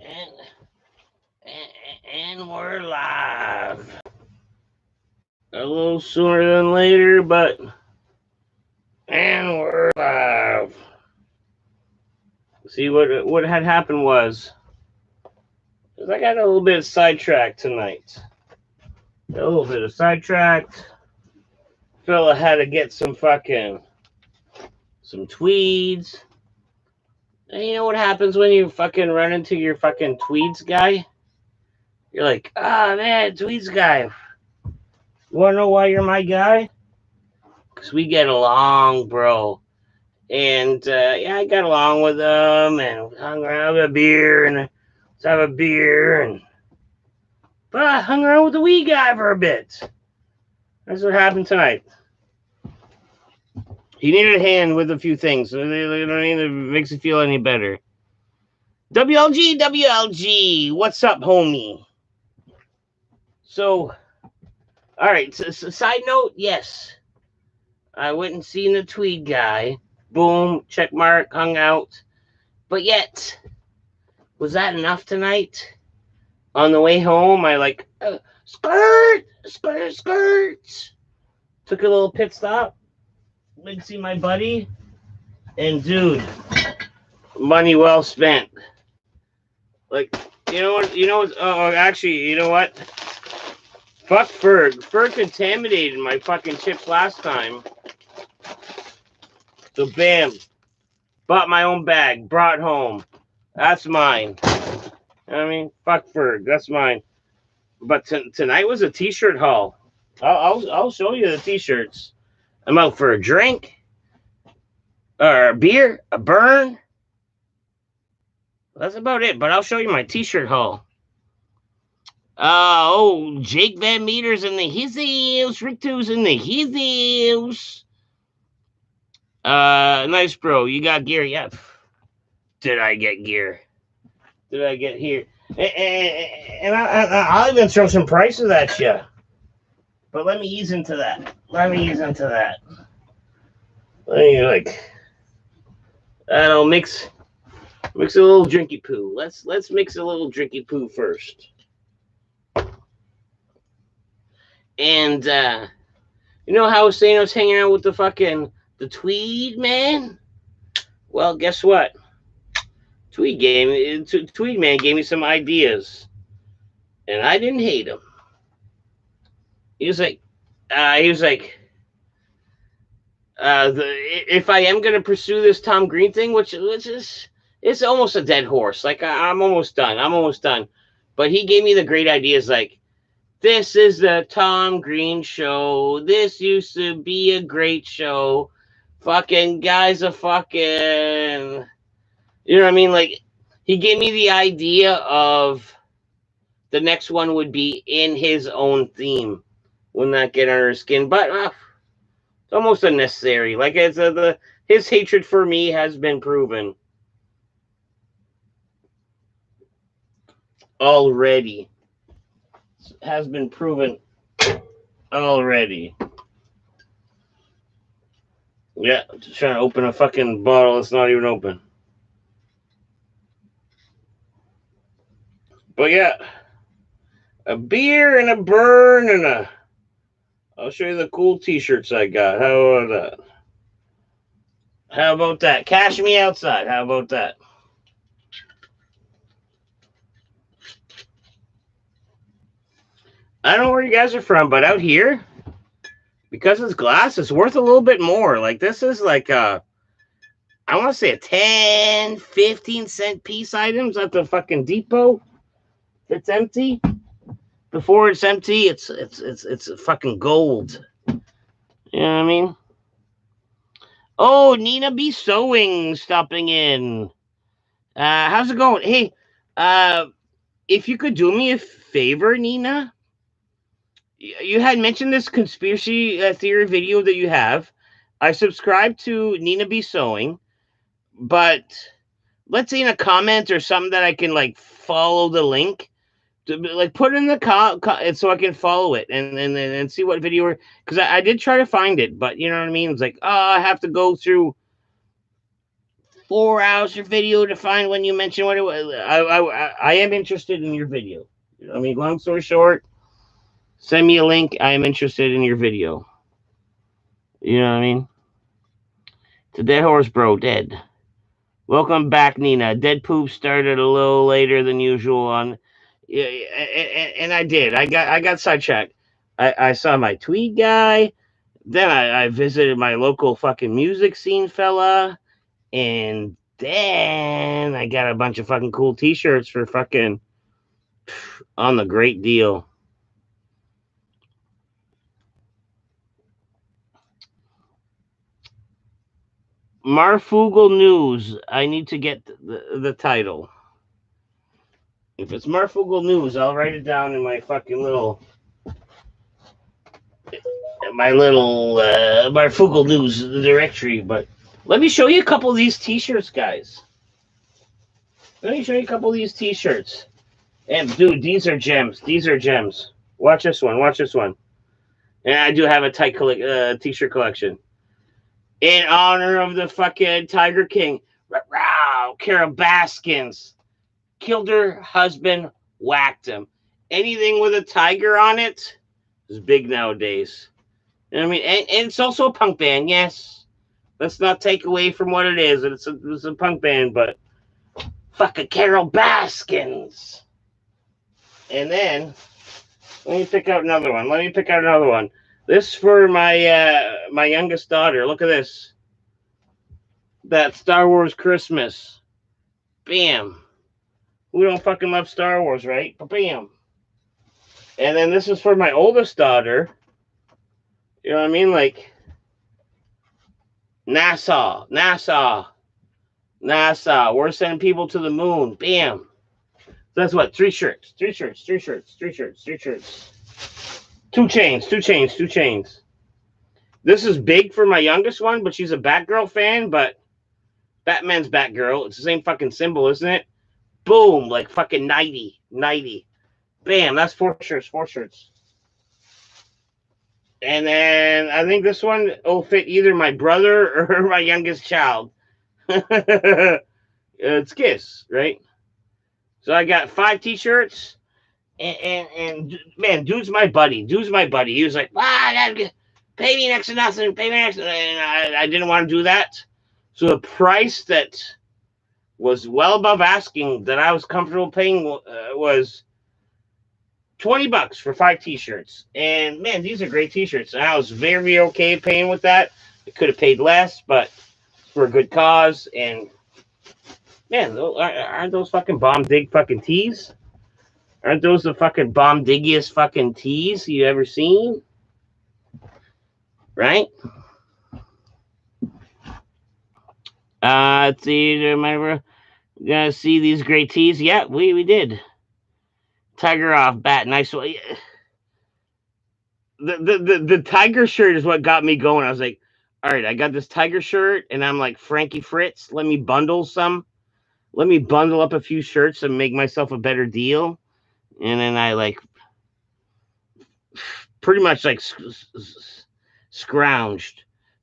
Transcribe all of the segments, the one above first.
And, and we're live. A little sooner than later, but and we're live. See what had happened was I got a little bit sidetracked tonight. A little bit of sidetracked. Fella had to get some tweeds. And you know what happens when you fucking run into your fucking tweeds guy? You're like, man, tweeds guy. You wanna know why you're my guy? Because we get along, bro. And yeah, I got along with them and hung around with a beer and let's have a beer but I hung around with the wee guy for a bit. That's what happened tonight. He needed a hand with a few things. It makes it feel any better. WLG, what's up, homie? So, all right. So side note, yes, I went and seen the tweed guy. Boom, check mark, hung out. But yet, was that enough tonight? On the way home, I skirts. Took a little pit stop. Went to see my buddy. And dude, money well spent. Like, actually, you know what? Fuck Ferg. Ferg contaminated my fucking chips last time. So bam. Bought my own bag. Brought home. That's mine. I mean, fuck Ferg. That's mine. But tonight was a t-shirt haul. I'll show you the t-shirts. I'm out for a drink. Or a beer. A burn. That's about it. But I'll show you my t-shirt haul. Jake Van Meter's in the his house. Rick 2's in the his house. Nice, bro. You got gear? Yeah. Did I get gear? Did I get here? And I'll even throw some prices at you. But let me ease into that. Let me mix a little drinky poo. Let's mix a little drinky poo first. And you know how I was saying I was hanging out with the tweed man? Well, guess what? Tweed man gave me some ideas, and I didn't hate him. He was like, if I am gonna pursue this Tom Green thing, which is it's almost a dead horse. Like I'm almost done. But he gave me the great ideas. Like, this is the Tom Green show. This used to be a great show. Fucking guys are fucking. You know what I mean? Like, he gave me the idea of the next one would be in his own theme. Wouldn't that get under his skin? But it's almost unnecessary. Like, his hatred for me has been proven already. Has been proven already. Yeah, I'm just trying to open a fucking bottle that's not even open. But yeah, a beer and a burn and I'll show you the cool t-shirts I got. How about that? Cash me outside. How about that? I don't know where you guys are from, but out here, because it's glass, it's worth a little bit more. Like, this is like I want to say a 10, 15 cent piece items at the fucking depot. It's empty. Before it's empty, it's fucking gold. You know what I mean? Oh, Nina B Sewing stopping in. How's it going? Hey, if you could do me a favor, Nina. You had mentioned this conspiracy theory video that you have. I subscribe to Nina B Sewing, but let's say in a comment or something that I can like follow the link. Like, put it in the so I can follow it and see what video, because I did try to find it, but you know what I mean. It's like, I have to go through 4 hours of video to find when you mentioned what it was. I am interested in your video. I mean, long story short, send me a link. I am interested in your video. You know what I mean? It's a dead horse, bro. Dead. Welcome back, Nina. Dead poop started a little later than usual on, yeah, and I did. I got sidetracked. I saw my tweed guy. Then I visited my local fucking music scene fella, and then I got a bunch of fucking cool T-shirts for fucking on the great deal. Marfugal News. I need to get the title. If it's Marfugal News, I'll write it down in my fucking little Marfugal News directory. But let me show you a couple of these T-shirts, guys. Let me show you a couple of these T-shirts. And dude, these are gems. These are gems. Watch this one. Watch this one. And I do have a tight T-shirt collection. In honor of the fucking Tiger King. Carol Baskins. Killed her husband, whacked him. Anything with a tiger on it is big nowadays. You know what I mean? And it's also a punk band, yes. Let's not take away from what it is. It's a punk band, but fucking Carol Baskins. And then, let me pick out another one. This for my my youngest daughter. Look at this. That Star Wars Christmas. Bam. We don't fucking love Star Wars, right? Bam. And then this is for my oldest daughter. You know what I mean? Like NASA. We're sending people to the moon. Bam. So that's what? 3 shirts. 2 chains. This is big for my youngest one, but she's a Batgirl fan, but Batman's Batgirl. It's the same fucking symbol, isn't it? Boom, like fucking 90. Bam, that's 4 shirts. And then I think this one will fit either my brother or my youngest child. It's Kiss, right? So I got 5 T-shirts, and man, dude's my buddy. He was like, pay me next to nothing. And I didn't want to do that. So the price that was well above asking that I was comfortable paying was $20 for 5 T-shirts. And man, these are great T-shirts. And I was very okay paying with that. I could have paid less, but for a good cause. And man, aren't those fucking bomb dig fucking tees? Aren't those the fucking bomb diggiest fucking tees you ever seen? Right? Let's see, remember, gonna see these great tees? Yeah, we did. Tiger off bat, nice one. The tiger shirt is what got me going. I was like, all right, I got this tiger shirt, and I'm like, Frankie Fritz, let me bundle up a few shirts and make myself a better deal. And then I like pretty much like scrounged.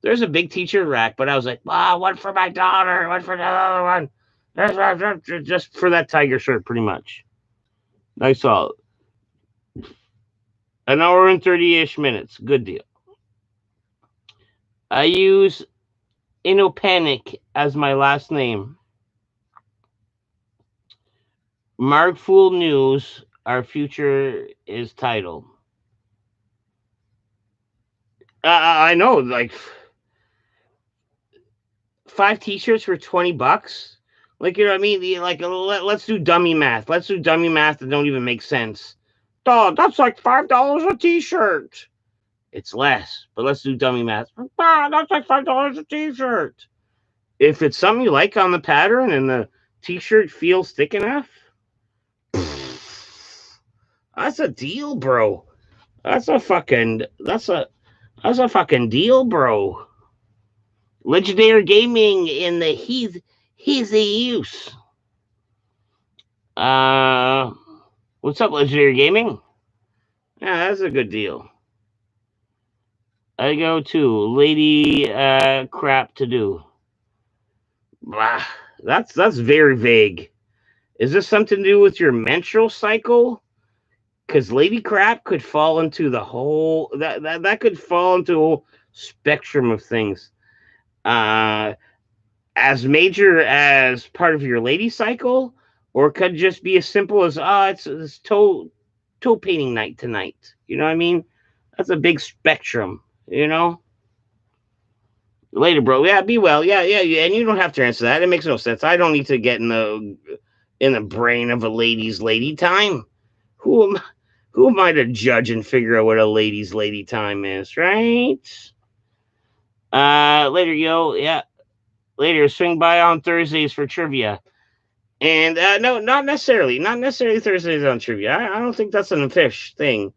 There's a big T-shirt rack, but I was like, one for my daughter, one for the other one. Just for that tiger shirt, pretty much. Nice all. An hour and 30-ish minutes. Good deal. I use Inopanic as my last name. Markful News, our future is titled. I know, like 5 T-shirts for $20. Like, you know what I mean? Like, let's do dummy math. Let's do dummy math that don't even make sense. Dog, that's like $5 a T-shirt. It's less, but let's do dummy math. That's like $5 a T-shirt. If it's something you like on the pattern and the T-shirt feels thick enough, that's a deal, bro. That's a fucking deal, bro. Legendary Gaming in the he's a use. What's up, Legendary Gaming? Yeah, that's a good deal. I go to Lady Crap to do. That's very vague. Is this something to do with your menstrual cycle? Because lady crap could fall into the whole that could fall into a whole spectrum of things. Uh, as major as part of your lady cycle, or it could just be as simple as it's toe painting night tonight. You know what I mean? That's a big spectrum. You know. Later, bro. Yeah, be well. Yeah. And you don't have to answer that. It makes no sense. I don't need to get in the brain of a lady's lady time. Who am who am I to judge and figure out what a lady's lady time is, right? Later, yo. Yeah, later. Swing by on Thursdays for trivia. And no, not necessarily. Not necessarily Thursdays on trivia. I don't think that's an fish thing.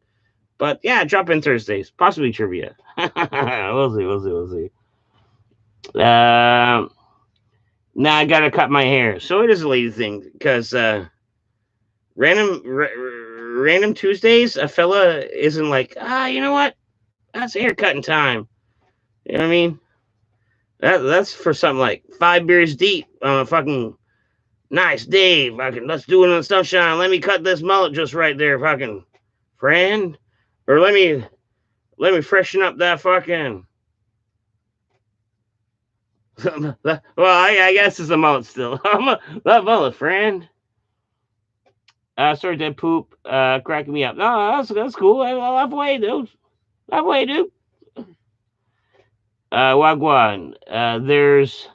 But yeah, drop in Thursdays, possibly trivia. We'll see. Now I gotta cut my hair, so it is a lady thing because random Tuesdays, a fella isn't like, you know what? That's haircutting time. You know what I mean? That's for something like 5 beers deep on a fucking nice day. Fucking let's do it in the sunshine. Let me cut this mullet just right there, fucking friend. Or let me freshen up that fucking. Well, I guess it's a mullet still. That mullet, friend. Sorry, dead poop. Cracking me up. No, that's cool. I love way, dude. Love way, dude. Wagwan. There's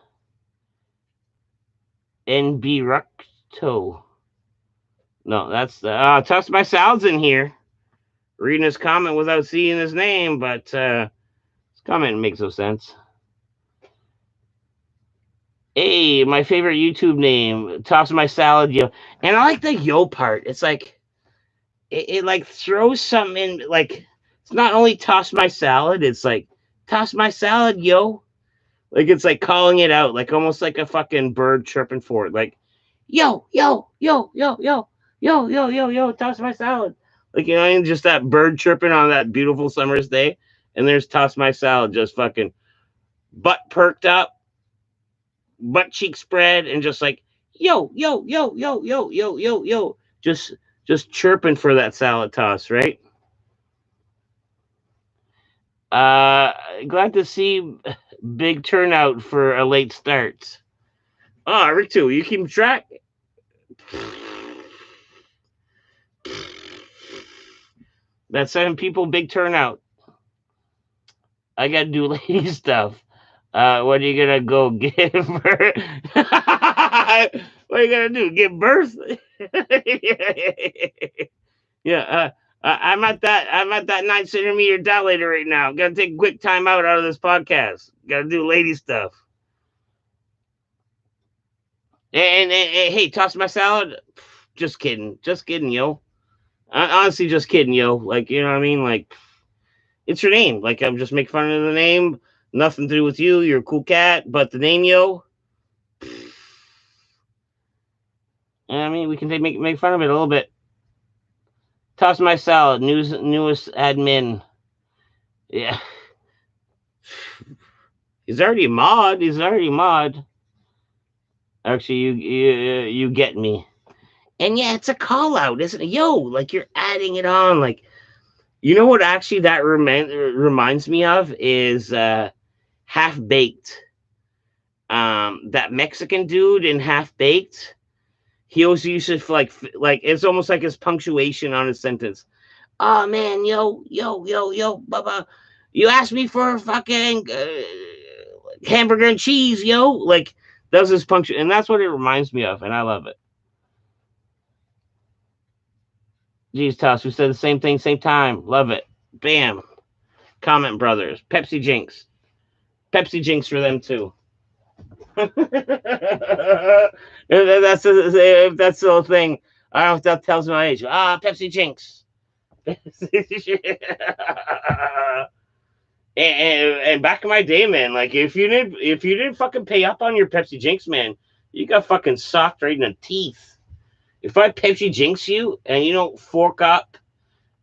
NB Ructo. No, that's Toss My Salad's in here. Reading his comment without seeing his name, but his comment makes no sense. Hey, my favorite YouTube name, Toss My Salad, yo. And I like the yo part. It's like it like throws something in, like it's not only Toss My Salad, it's like Toss My Salad, yo. Like it's like calling it out, like almost like a fucking bird chirping for it. Like, yo, toss my salad. Like, you know, and just that bird chirping on that beautiful summer's day. And there's Toss My Salad, just fucking butt perked up, butt cheek spread, and just like, yo. Just chirping for that salad toss, right? Glad to see big turnout for a late start. Oh, Rick too. You keep track? That's 7 people, big turnout. I gotta do lady stuff. What are you gonna go give her? What are you gonna do? Give birth? Yeah. I'm at that 9 centimeter dilator right now. Gotta take a quick time out of this podcast. Gotta do lady stuff. And hey, Toss My Salad. Just kidding, yo. Honestly, just kidding, yo. Like, you know what I mean? Like, it's your name. Like, I'm just making fun of the name. Nothing to do with you. You're a cool cat, but the name, yo. I mean, we can make fun of it a little bit. Toss My Salad, newest admin. Yeah. He's already a mod. Actually, you get me. And yeah, it's a call out, isn't it? Yo, like you're adding it on. Like, you know what actually that reminds me of is Half Baked. That Mexican dude in Half Baked. He always used to like it's almost like his punctuation on his sentence. Oh man, yo, baba. You asked me for fucking hamburger and cheese, yo. Like, that's his punctuation, and that's what it reminds me of, and I love it. Jeez, Toss, we said the same thing, same time. Love it. Bam. Comment Brothers. Pepsi Jinx. Pepsi Jinx for them too. That's the whole thing. I don't know if that tells my age. Pepsi Jinx. and back in my day, man, like if you didn't fucking pay up on your Pepsi Jinx, man, you got fucking socked right in the teeth. If I Pepsi Jinx you and you don't fork up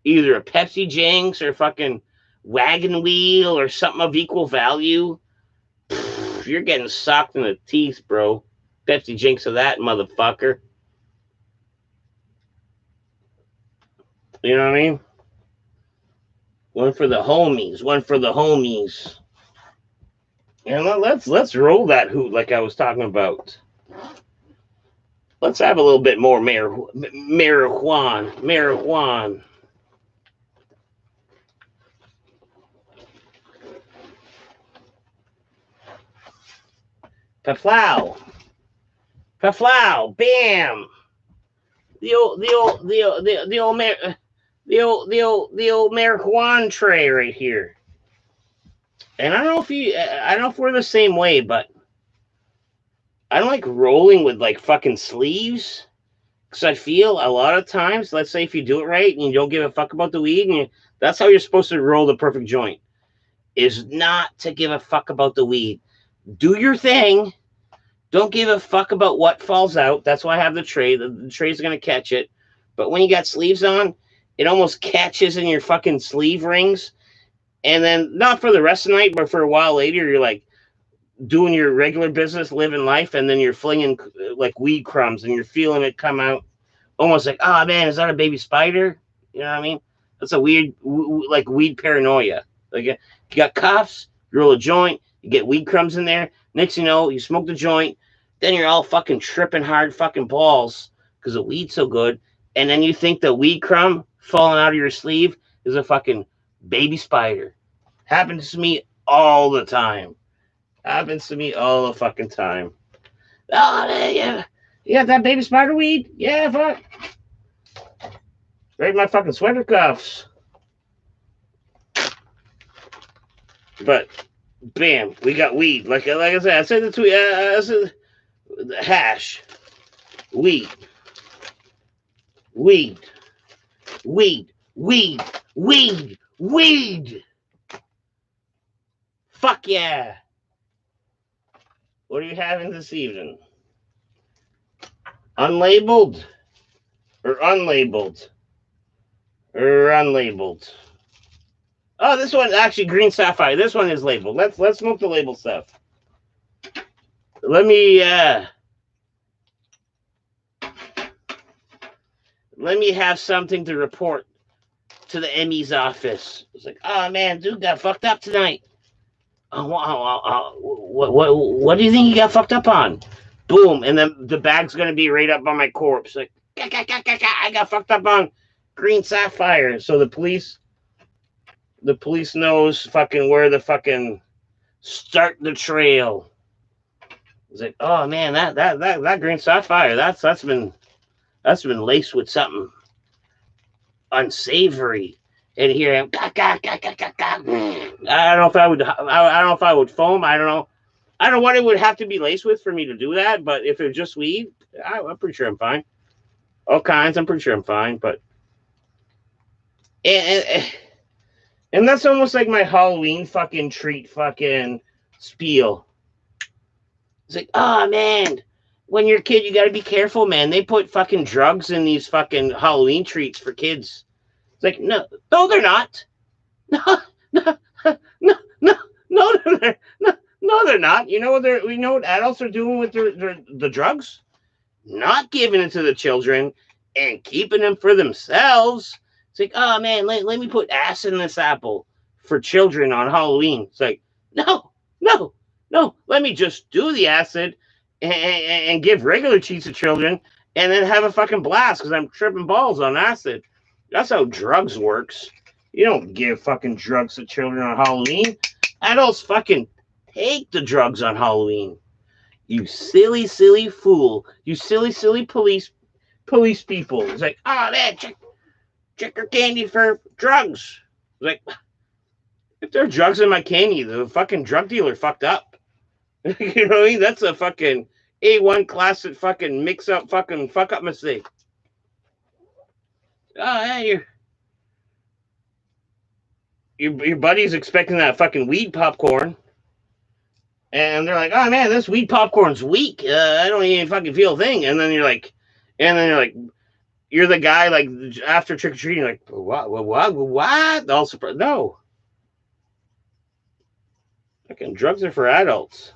either a Pepsi Jinx or fucking wagon wheel or something of equal value, you're getting socked in the teeth, bro. Pepsi jinx of that, motherfucker. You know what I mean? One for the homies. One for the homies. And let's roll that hoot like I was talking about. Let's have a little bit more marijuana. Paflow. Bam. The old marijuana tray right here. And I don't know if we're the same way, but I don't like rolling with like fucking sleeves. Because I feel a lot of times, let's say if you do it right and you don't give a fuck about the weed, and that's how you're supposed to roll the perfect joint, is not to give a fuck about the weed. Do your thing. Don't give a fuck about what falls out. That's why I have the tray. The tray's going to catch it. But when you got sleeves on, it almost catches in your fucking sleeve rings. And then, not for the rest of the night, but for a while later, you're like doing your regular business, living life, and then you're flinging like weed crumbs and you're feeling it come out almost like, oh man, is that a baby spider? You know what I mean? That's a weird, like weed paranoia. Like you got coughs, you roll a joint, you get weed crumbs in there. Next you know, you smoke the joint, then you're all fucking tripping hard fucking balls because the weed's so good. And then you think the weed crumb falling out of your sleeve is a fucking baby spider. Happens to me all the time. Happens to me all the fucking time. Oh, yeah. You got that baby spider weed? Yeah, fuck. Right in my fucking sweater cuffs. But, bam, we got weed. Like I said, I said the tweet. I said hash. Weed. Fuck yeah. What are you having this evening? Unlabeled? Or unlabeled? Oh, this one actually green sapphire. This one is labeled. Let's smoke the label stuff. Let me have something to report to the ME's office. It's like, oh man, dude got fucked up tonight. What do you think he got fucked up on? Boom, and then the bag's gonna be right up on my corpse. Like, I got fucked up on green sapphire. So the police knows fucking where the fucking start the trail. It's like, oh man, that green sapphire, that's been laced with something unsavory. And here I am. I don't know if I would foam. I don't know what it would have to be laced with for me to do that. But if it was just weed, I'm pretty sure I'm fine. All kinds, I'm pretty sure I'm fine. But and that's almost like my Halloween fucking treat fucking spiel. It's like, oh man, when you're a kid, you got to be careful, man. They put fucking drugs in these fucking Halloween treats for kids. It's like, no, they're not. No, they're not. You know what adults are doing with the drugs? Not giving it to the children and keeping them for themselves. It's like, oh man, let me put acid in this apple for children on Halloween. It's like, no. Let me just do the acid and give regular cheats to children and then have a fucking blast because I'm tripping balls on acid. That's how drugs works. You don't give fucking drugs to children on Halloween. Adults fucking take the drugs on Halloween. You silly fool. You silly police people. It's like, oh man, check your candy for drugs. It's like, if there are drugs in my candy, the fucking drug dealer fucked up. You know what I mean? That's a fucking A1 classic fucking mix up fucking fuck up mistake. Oh, hey, your buddy's expecting that fucking weed popcorn. And they're like, oh man, this weed popcorn's weak. I don't even fucking feel a thing. And then you're like, you're the guy like after trick or treating, like, what? All surprised. No. Fucking drugs are for adults.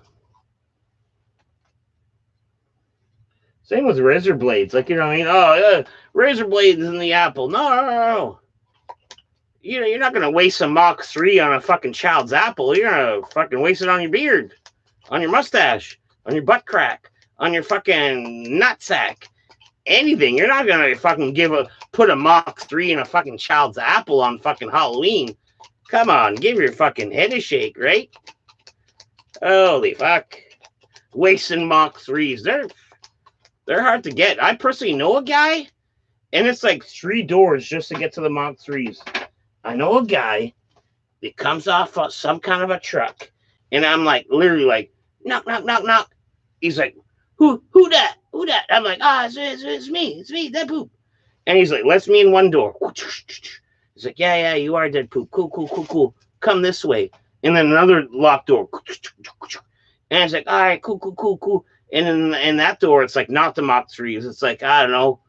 Same with razor blades. Like, you know what I mean? Oh, yeah, razor blades in the apple. No. You know, you're not going to waste a Mach 3 on a fucking child's apple. You're going to fucking waste it on your beard, on your mustache, on your butt crack, on your fucking nutsack. Anything. You're not going to fucking put a Mach 3 in a fucking child's apple on fucking Halloween. Come on, give your fucking head a shake, right? Holy fuck. Wasting Mach 3s. They're hard to get. I personally know a guy, and it's like 3 doors just to get to the Mach 3s. I know a guy that comes off of some kind of a truck, and I'm like, literally like, knock, knock, knock, knock. He's like, who that? Who that? I'm like, it's me, Dead Poop. And he's like, let's me in one door. He's like, yeah, you are Dead Poop. Cool. Come this way. And then another locked door. And it's like, all right, cool. And in that door, it's like not the Mach 3s. It's like, I don't know,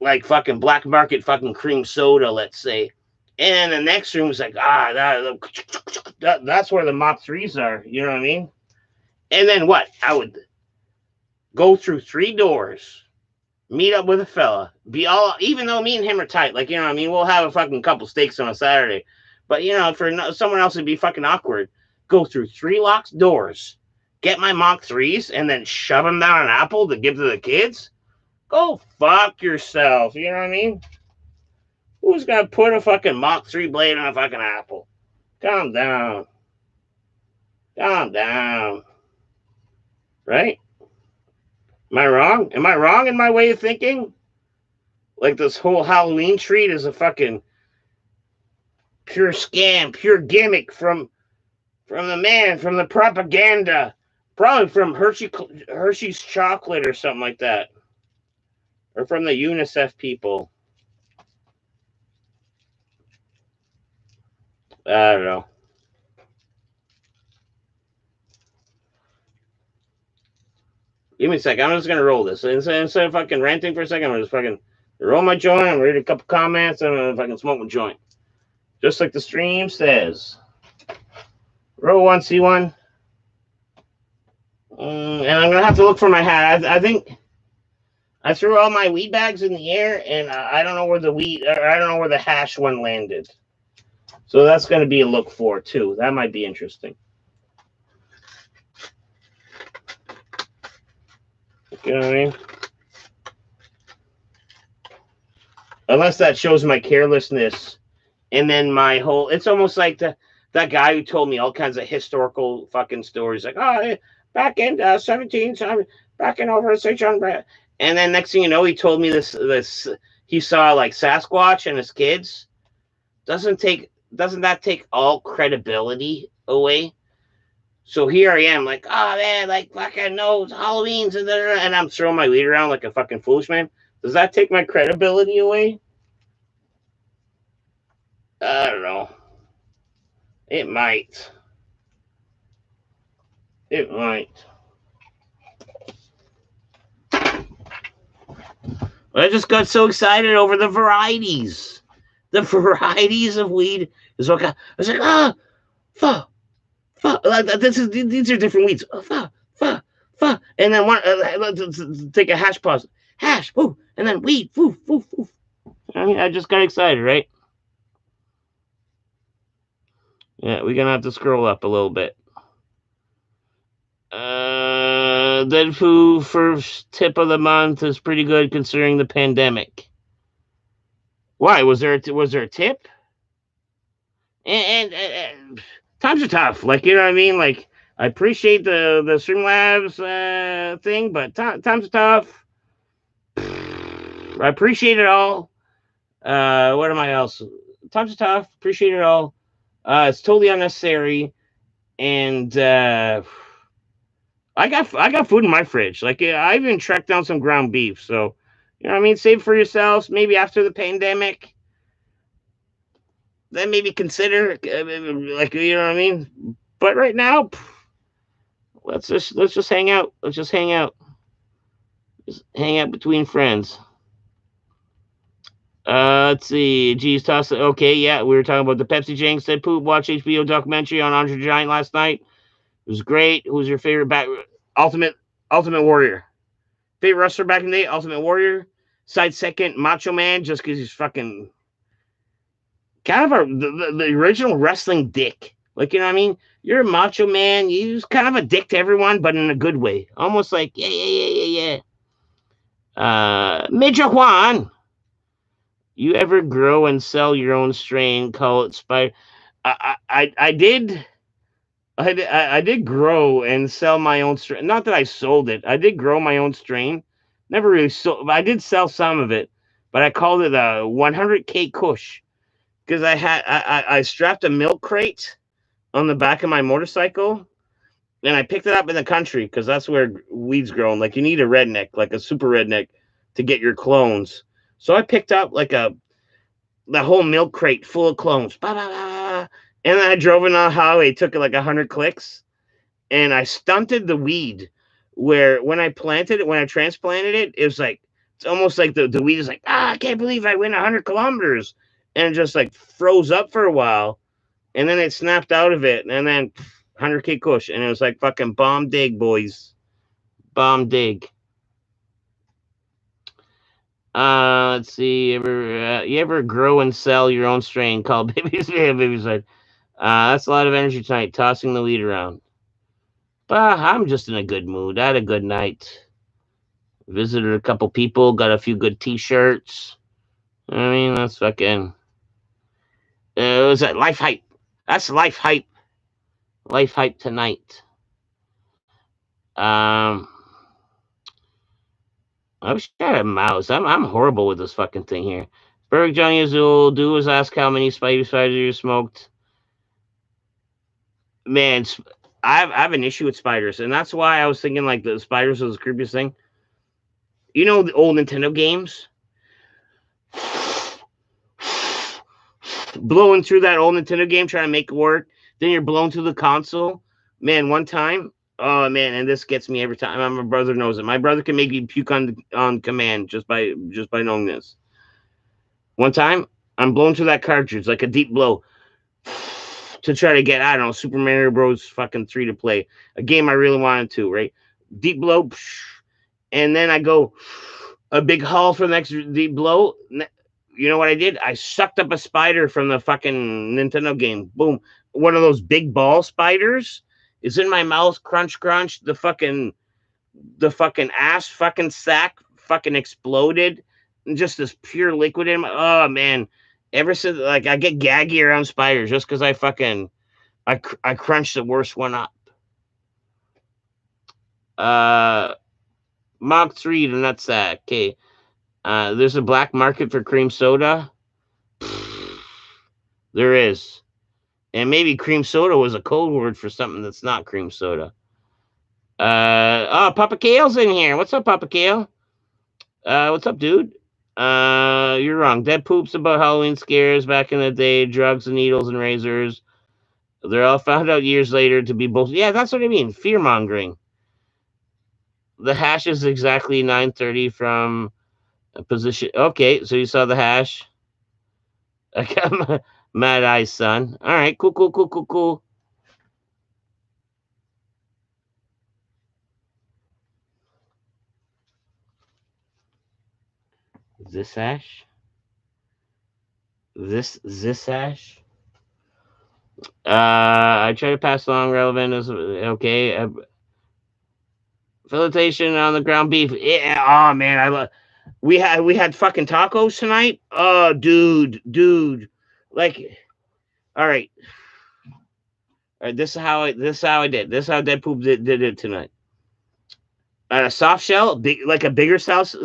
like fucking black market fucking cream soda, let's say. And the next room is like, that's where the Mach 3s are. You know what I mean? And then what? I would go through 3 doors, meet up with a fella, even though me and him are tight, like, you know what I mean? We'll have a fucking couple steaks on a Saturday. But, you know, for someone else, it'd be fucking awkward. Go through 3 locked doors, get my Mach 3s, and then shove them down an apple to give to the kids? Go fuck yourself. You know what I mean? Who's gonna put a fucking Mach 3 blade on a fucking apple? Calm down. Right? Am I wrong? Am I wrong in my way of thinking? Like this whole Halloween treat is a fucking pure scam, pure gimmick from the man, from the propaganda. Probably from Hershey's chocolate or something like that. Or from the UNICEF people. I don't know. Give me a second. I'm just going to roll this. Instead of fucking ranting for a second, I'm going to just fucking roll my joint. I'm going to read a couple comments. And I'm going to fucking smoke my joint. Just like the stream says. Row 1, C1. And I'm going to have to look for my hat. I think I threw all my weed bags in the air, and I don't know where I don't know where the hash one landed. So that's going to be a look for, too. That might be interesting. You know what I mean? Unless that shows my carelessness. And then my whole... It's almost like that guy who told me all kinds of historical fucking stories. Like, oh, back in 1700... Back in over 600... And then next thing you know, he told me this he saw like Sasquatch and his kids. Doesn't that take all credibility away? So here I am, like, oh man, like fucking no Halloween's and I'm throwing my weed around like a fucking foolish man. Does that take my credibility away? I don't know. It might. I just got so excited over the varieties. The varieties of weed is what I was like, fuck. These are different weeds. Fuck. And then let's take a hash pause. Hash, woo, and then weed, woo. I mean, I just got excited, right? Yeah, we're gonna have to scroll up a little bit. Deadpool first tip of the month is pretty good considering the pandemic. Why? Was there a tip? And times are tough. Like, you know what I mean? Like, I appreciate the Streamlabs thing, but times are tough. I appreciate it all. What am I else? Times are tough. Appreciate it all. It's totally unnecessary, and I got food in my fridge. Like, I even tracked down some ground beef. So, you know what I mean? Save for yourselves. Maybe after the pandemic, then maybe consider, like, you know what I mean? But right now, let's just hang out. Let's just hang out. Just hang out between friends. Let's see. Geez, toss it. Okay, yeah, we were talking about the Pepsi Jang said poop. Watch HBO documentary on Andre the Giant last night. It was great. Who's your favorite Ultimate Warrior? Favorite wrestler back in the day, Ultimate Warrior. Side second, Macho Man, just because he's fucking kind of the original wrestling dick. Like, you know what I mean? You're a macho man. You're kind of a dick to everyone, but in a good way. Almost like, yeah. Major Juan. You ever grow and sell your own strain? Call it spider. I did. I did grow and sell my own strain. Not that I sold it. I did grow my own strain. Never really sold. I did sell some of it, but I called it a 100K Kush because I strapped a milk crate on the back of my motorcycle, and I picked it up in the country because that's where weed's grown. Like you need a redneck, like a super redneck, to get your clones. So I picked up like the whole milk crate full of clones. Bah, bah, bah. And then I drove it on the highway, took like 100 clicks, and I stunted the weed. Where when I planted it, when I transplanted it, it was like it's almost like the weed is like, I can't believe I went 100 kilometers, and it just like froze up for a while, and then it snapped out of it, and then 100K Kush, and it was like fucking bomb dig, boys, bomb dig. Let's see. You ever grow and sell your own strain called babies? Yeah, babies. That's a lot of energy tonight, tossing the weed around. But I'm just in a good mood. I had a good night. Visited a couple people, got a few good T-shirts. I mean, that's fucking. It was at Life Hype. That's Life Hype. Life Hype tonight. Um, I wish I had a mouse. I'm horrible with this fucking thing here. Berg Johnny Azul, do is ask how many spiders you smoked. Man, I have an issue with spiders, and that's why I was thinking like the spiders was the creepiest thing. You know the old Nintendo games? Blowing through that old Nintendo game trying to make it work. Then you're blown through the console. Man, one time, oh man, and this gets me every time. My brother knows it. My brother can make me puke on command just by knowing this. One time, I'm blown through that cartridge like a deep blow to try to get, I don't know, Super Mario Bros. Fucking 3 to play. A game I really wanted to, right? Deep blow, and then I go a big haul for the next deep blow. You know what I did? I sucked up a spider from the fucking Nintendo game. Boom. One of those big ball spiders is in my mouth. Crunch, crunch. The fucking ass fucking sack fucking exploded. And just this pure liquid in my, oh man. Ever since, like, I get gaggy around spiders just because I crunched the worst one up. Mach 3 the nutsack. Okay. There's a black market for cream soda. There is. And maybe cream soda was a code word for something that's not cream soda. Papa Kale's in here. What's up, Papa Kale? What's up, dude? You're wrong. Dead poops about Halloween scares back in the day, drugs and needles and razors. They're all found out years later to be both. Yeah, that's what I mean. Fear mongering. The hash is exactly 9:30 from a position. Okay, so you saw the hash. I got mad eyes, son. All right, cool. This hash? This hash? I try to pass along relevant as okay. Felicitation on the ground beef. Yeah, oh man, I love. We had fucking tacos tonight. Oh, dude, like, all right. All right, this is how I did. This is how Dead Poop did it tonight. A soft shell, like a bigger soft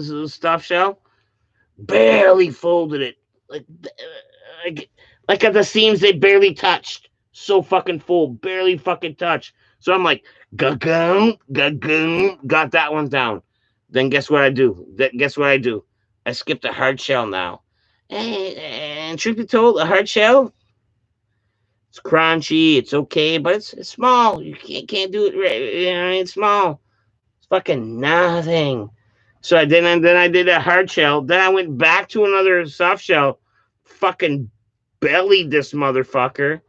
shell, barely folded it, like at the seams they barely touched. So fucking full, barely fucking touched. So I'm like, got that one down. Then guess what I do? I skipped a hard shell now. And truth be told, a hard shell, it's crunchy, it's okay, but it's small. You can't do it right. You know, it's small. It's fucking nothing. So then I did a hard shell. Then I went back to another soft shell. Fucking bellied this motherfucker.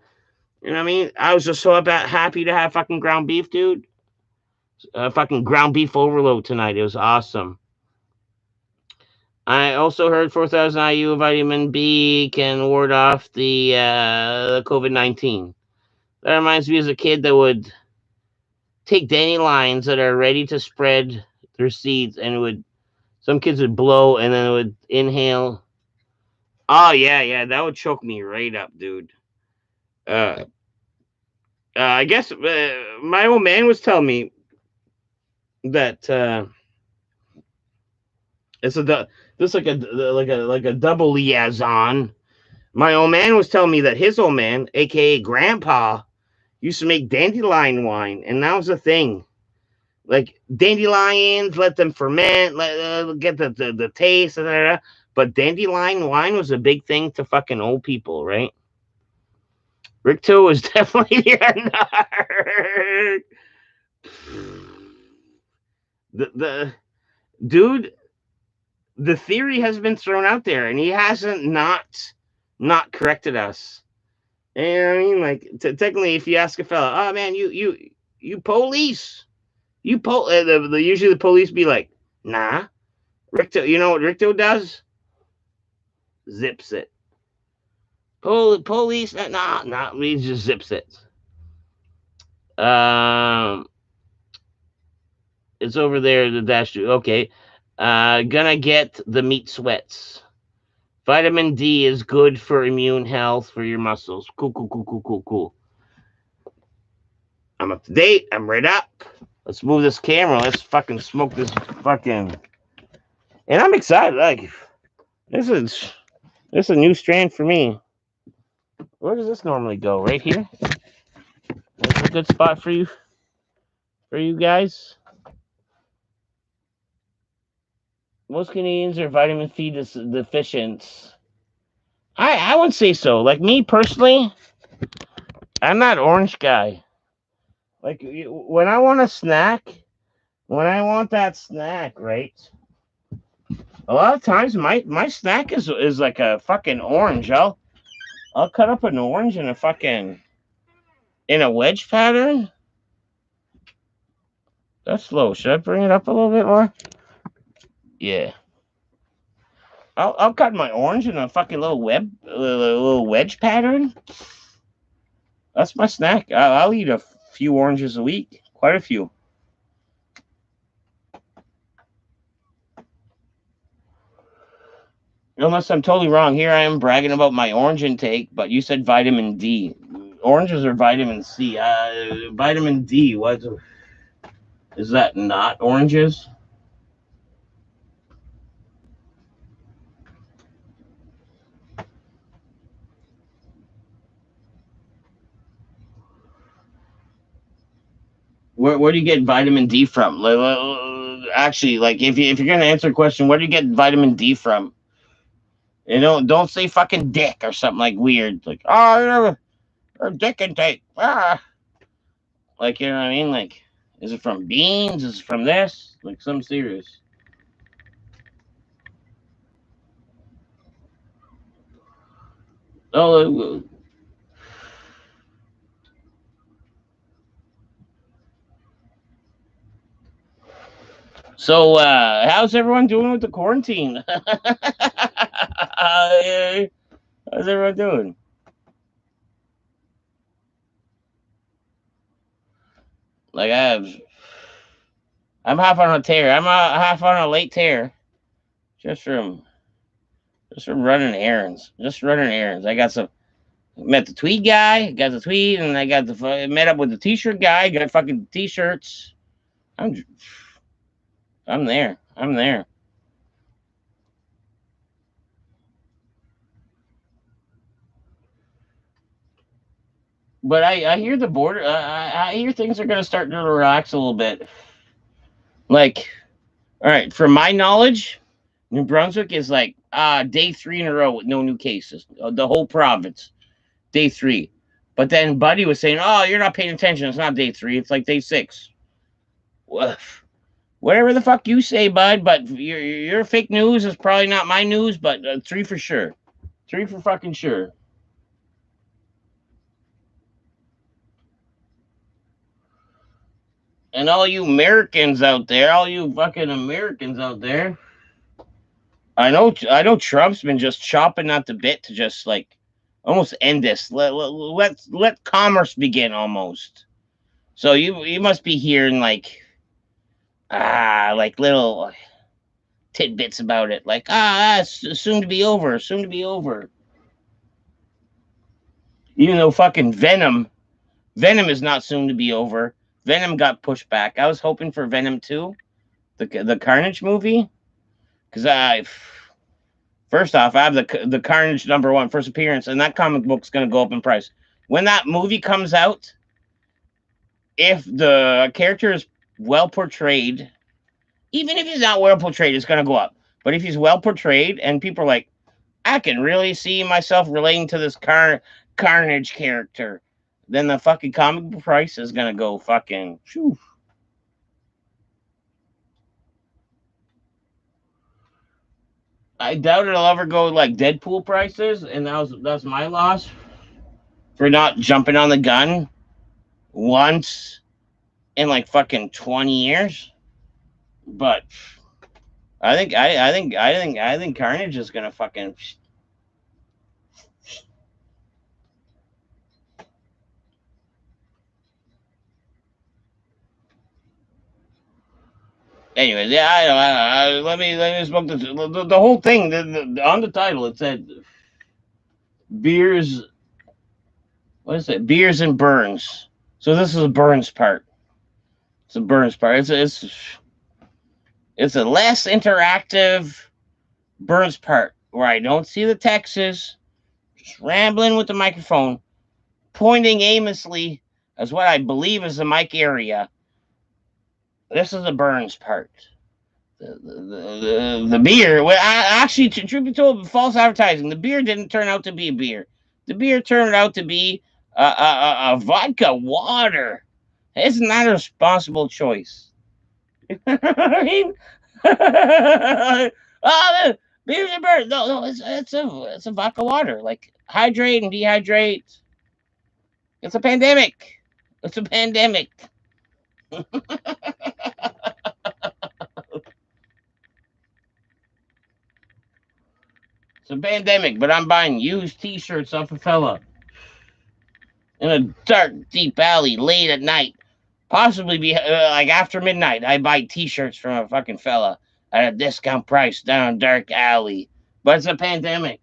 You know what I mean? I was just so happy to have fucking ground beef, dude. fucking ground beef overload tonight. It was awesome. I also heard 4,000 IU vitamin B can ward off the COVID-19. That reminds me as a kid that would take dandelions that are ready to spread their seeds, and some kids would blow and then it would inhale. Oh yeah, that would choke me right up, dude. Uh, I guess my old man was telling me that it's this like a double liaison. My old man was telling me that his old man, aka Grandpa, used to make dandelion wine, and that was a thing. Like dandelions, let them ferment, get the taste, but dandelion wine was a big thing to fucking old people, right? Rick Two was definitely the the dude. The theory has been thrown out there, and he hasn't not corrected us. And I mean, like technically, if you ask a fella, oh man, you police, usually the police be like, nah. Ricto, you know what Ricto does? Zips it. Police, nah, he just zips it. Um, it's over there, the dash. Okay. Gonna get the meat sweats. Vitamin D is good for immune health for your muscles. Cool. I'm up to date. I'm right up. Let's move this camera. Let's fucking smoke this fucking. And I'm excited. Like this is a new strand for me. Where does this normally go? Right here. That's a good spot for you guys. Most Canadians are vitamin C deficient. I would say so. Like me personally, I'm not orange guy. Like when I want a snack, when I want that snack, right? A lot of times my snack is like a fucking orange. I'll cut up an orange in a wedge pattern. That's low. Should I bring it up a little bit more? Yeah. I'll cut my orange in a fucking little wedge pattern. That's my snack. I'll eat a few oranges a week, quite a few. Unless I'm totally wrong. Here I am bragging about my orange intake, but you said vitamin D. Oranges are vitamin C. Vitamin D. What is that? Not oranges? Where do you get vitamin D from? Actually, like if you're gonna answer a question, where do you get vitamin D from? You know, don't say fucking dick or something like weird, like or dick intake. Like you know what I mean? Like, is it from beans? Is it from this? Like some serious. Oh, so how's everyone doing with the quarantine? How's everyone doing? Like I'm half on a tear. I'm half on a late tear, just from running errands. Just running errands. I got some. Met the tweed guy. Got the tweed, and I got the met up with the t-shirt guy. Got fucking t-shirts. I'm I'm there. I'm there. But I hear the border. I hear things are gonna start to relax a little bit. Like, all right, from my knowledge, New Brunswick is like day 3 in a row with no new cases. The whole province, day 3. But then Buddy was saying, "Oh, you're not paying attention. It's not day 3. It's like day 6." Whatever the fuck you say, Bud. But your fake news is probably not my news. But 3 for sure. 3 for fucking sure. And all you Americans out there, all you fucking Americans out there, I know Trump's been just chopping at the bit to just like almost end this. Let commerce begin almost. So you must be hearing like little tidbits about it, like soon to be over, soon to be over. Even though fucking Venom is not soon to be over. Venom got pushed back. I was hoping for Venom 2, the Carnage movie, because first off, I have the Carnage #1 first appearance, and that comic book's gonna go up in price when that movie comes out. If the character is well portrayed, even if he's not well portrayed, it's gonna go up. But if he's well portrayed, and people are like, I can really see myself relating to this Carnage character, then the fucking comic book price is gonna go fucking. Whew. I doubt it'll ever go like Deadpool prices, and that's my loss for not jumping on the gun once in like fucking 20 years. But I think Carnage is gonna fucking. Anyways, yeah, I don't know. Let me smoke the whole thing. On the title, it said beers. What is it? Beers and Burns. So this is a Burns part. It's a Burns part. It's a less interactive Burns part where I don't see the Texas, just rambling with the microphone, pointing aimlessly as what I believe is the mic area. This is the Burns part. The beer. Well, actually, truth be told, false advertising. The beer didn't turn out to be a beer. The beer turned out to be a vodka water. Isn't that a responsible choice? I mean, the beer's a bird. No, it's a vodka water. Like hydrate and dehydrate. It's a pandemic. It's a pandemic. It's a pandemic, but I'm buying used T-shirts off a fella in a dark, deep alley late at night. Possibly be like after midnight. I buy T-shirts from a fucking fella at a discount price down a dark alley. But it's a pandemic.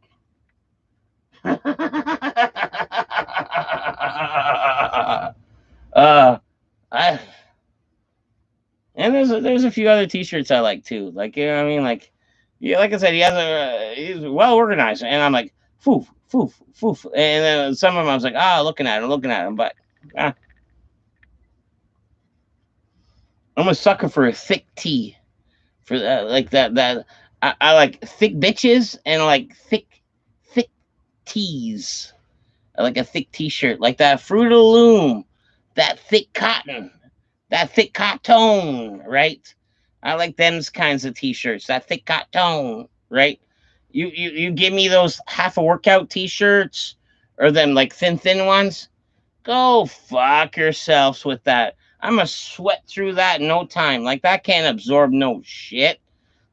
I and there's a few other T-shirts I like too. Like you know what I mean, like yeah, like I said, he's well organized, and I'm like foof foof foof, and then some of them I was like looking at him, but I'm a sucker for a thick tee, for like that I like thick bitches and like thick tees. I like a thick T-shirt like that Fruit of the Loom, that thick cotton. That thick cotton, right? I like them kinds of T-shirts. That thick cotton, right? You give me those half a workout T-shirts or them like thin ones. Go fuck yourselves with that. I'm gonna sweat through that in no time. Like that can't absorb no shit.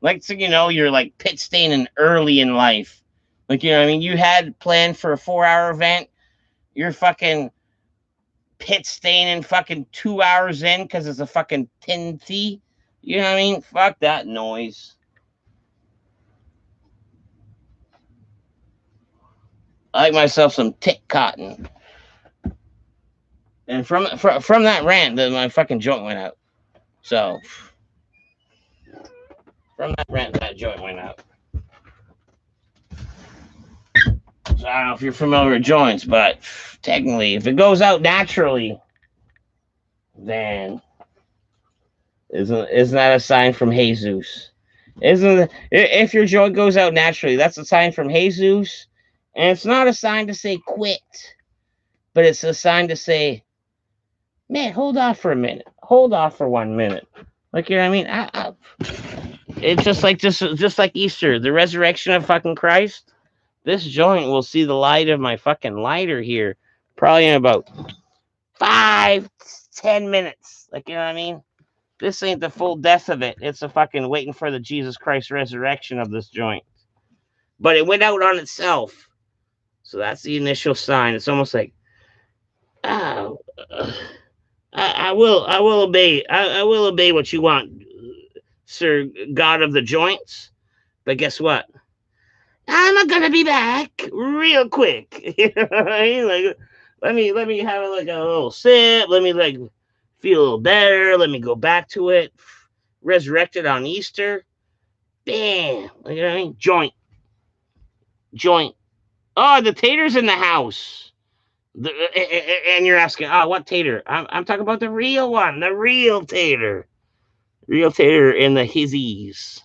Like so you know you're like pit staining early in life. Like you know what I mean. You had planned for a 4-hour event. You're fucking pit staining fucking 2 hours in because it's a fucking tinty. You know what I mean? Fuck that noise. I like myself some tick cotton. And from that rant, my fucking joint went out. So from that rant, that joint went out. So I don't know if you're familiar with joints, but technically, if it goes out naturally, then isn't that a sign from Jesus? Isn't if your joint goes out naturally, that's a sign from Jesus, and it's not a sign to say quit, but it's a sign to say, man, hold off for a minute, hold off for 1 minute. Like you know what I mean? It's just like Easter, the resurrection of fucking Christ. This joint will see the light of my fucking lighter here, probably in about 5-10 minutes. death. Like, you know what I mean? This ain't the full death of it. It's a fucking waiting for the Jesus Christ resurrection of this joint. But it went out on itself. So that's the initial sign. It's almost like, oh, I will obey. I will obey what you want, Sir God of the joints. But guess what? I'm not gonna be back real quick. You know what I mean? Like, let me have like a little sip. Let me like feel a little better. Let me go back to it. Resurrected on Easter. Bam. You know what I mean? Joint. Oh, the tater's in the house. And you're asking, oh, what tater? I'm talking about the real one, the real tater. Real tater in the hizzies.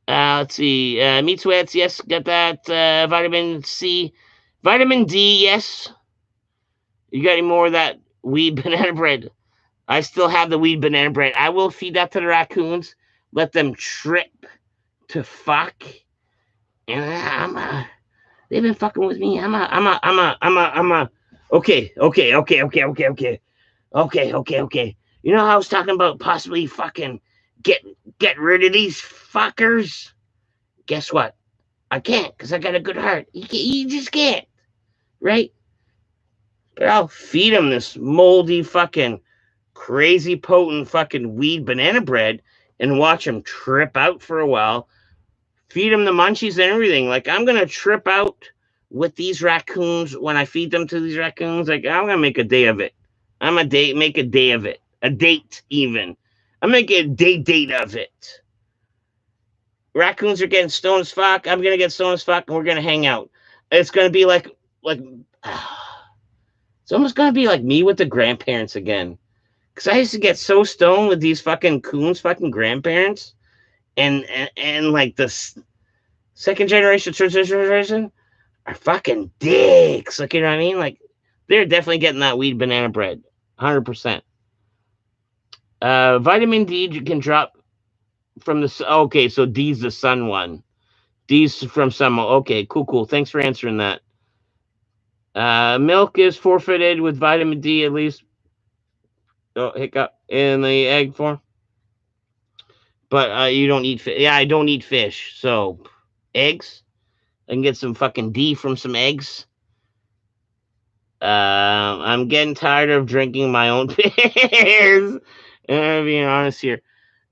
Let's see. Meat sweats, yes, got that. Vitamin C. Vitamin D, yes. You got any more of that weed banana bread? I still have the weed banana bread. I will feed that to the raccoons. Let them trip to fuck. And they've been fucking with me. Okay. You know how I was talking about possibly fucking get rid of these fuckers? Guess what? I can't because I got a good heart. You just can't, right? But I'll feed them this moldy fucking crazy potent fucking weed banana bread and watch them trip out for a while. Feed them the munchies and everything. Like, I'm gonna trip out with these raccoons when I feed them to these raccoons. Like, I'm gonna make a day of it. Make a day of it. A date even. I'm gonna get a date of it. Raccoons are getting stoned as fuck. I'm gonna get stoned as fuck, and we're gonna hang out. It's gonna be like it's almost gonna be like me with the grandparents again. Cause I used to get so stoned with these fucking coons, fucking grandparents, and like the second generation, third generation are fucking dicks. Like, you know what I mean? Like, they're definitely getting that weed banana bread, 100%. Vitamin D you can drop from the. Okay, so D's the sun one. D's from sun. Okay, cool. Thanks for answering that. Milk is forfeited with vitamin D at least. Oh, hiccup in the egg form. But you don't eat fish. Yeah, I don't eat fish. So eggs. I can get some fucking D from some eggs. I'm getting tired of drinking my own piss. I'm being honest here.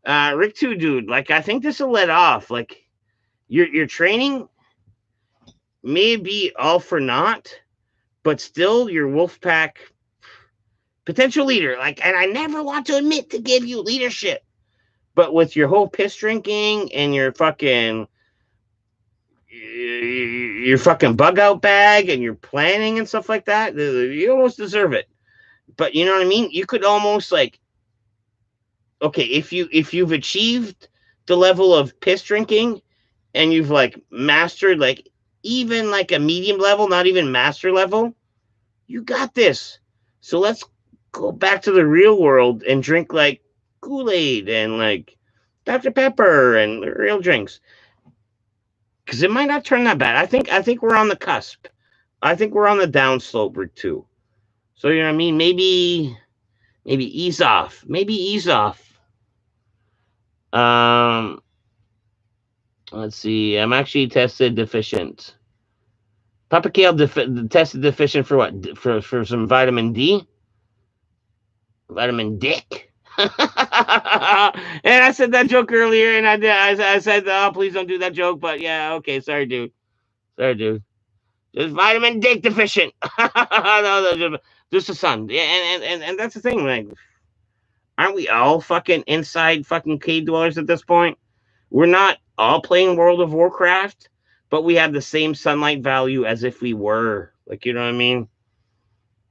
Rick 2, dude, like, I think this will let off. Like, your training may be all for naught, but still your Wolfpack potential leader. Like, and I never want to admit to give you leadership, but with your whole piss drinking and your fucking bug out bag and your planning and stuff like that, you almost deserve it. But you know what I mean? You could almost like, okay, if you've achieved the level of piss drinking and you've like mastered like even like a medium level, not even master level, you got this. So let's go back to the real world and drink like Kool-Aid and like Dr. Pepper and real drinks. Because it might not turn that bad. I think we're on the cusp. I think we're on the downslope too. So you know what I mean? Maybe ease off. Let's see. I'm actually tested deficient. Papa Kale tested deficient for what? For some vitamin D? Vitamin Dick? And I said that joke earlier, and I said, oh, please don't do that joke. But yeah, okay, sorry, dude. Just vitamin Dick deficient. No, just the sun. Yeah, and that's the thing. Like, aren't we all fucking inside fucking cave dwellers at this point? We're not all playing World of Warcraft, but we have the same sunlight value as if we were. Like, you know what I mean?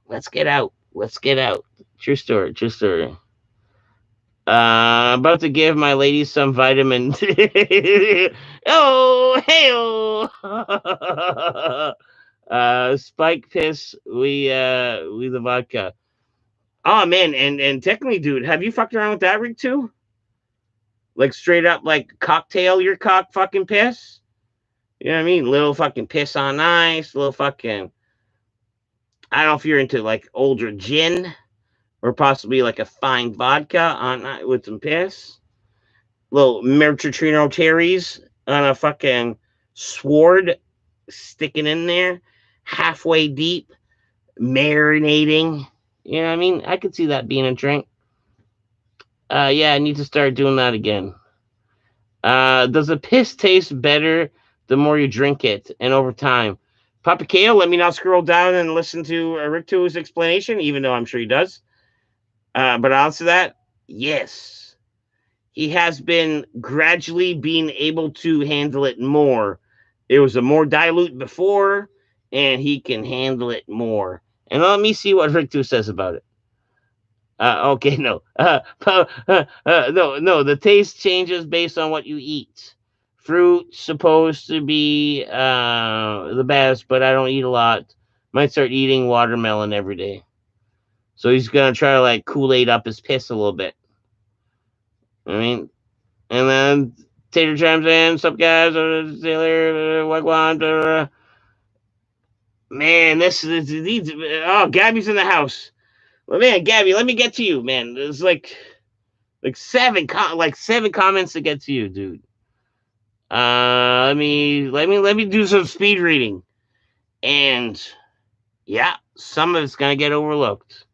Let's get out. True story. About to give my lady some vitamin. Oh, hey, spike piss. We the vodka. Oh man, and technically, dude, have you fucked around with that rig too? Like straight up, like cocktail your cock fucking piss. You know what I mean? Little fucking piss on ice. Little fucking. I don't know if you're into like older gin or possibly like a fine vodka on with some piss. Little Merchatrino cherries on a fucking sword sticking in there, halfway deep, marinating. You know what I mean? I could see that being a drink. Yeah, I need to start doing that again. Does the piss taste better the more you drink it and over time? Papa Kale, let me not scroll down and listen to Rick Tu's explanation, even though I'm sure he does. But I'll answer that. Yes. He has been gradually being able to handle it more. It was a more dilute before, and he can handle it more. And let me see what Rick Tu says about it. Okay, no. No. The taste changes based on what you eat. Fruit supposed to be the best, but I don't eat a lot. Might start eating watermelon every day. So he's gonna try to like Kool-Aid up his piss a little bit. I mean, and then Tater chimes in. What's up, guys? Wagwan. Man, this is these. Oh, Gabby's in the house. Well, man, Gabby, let me get to you, man. There's like seven comments to get to you, dude. Let me do some speed reading, and yeah, some of it's gonna get overlooked.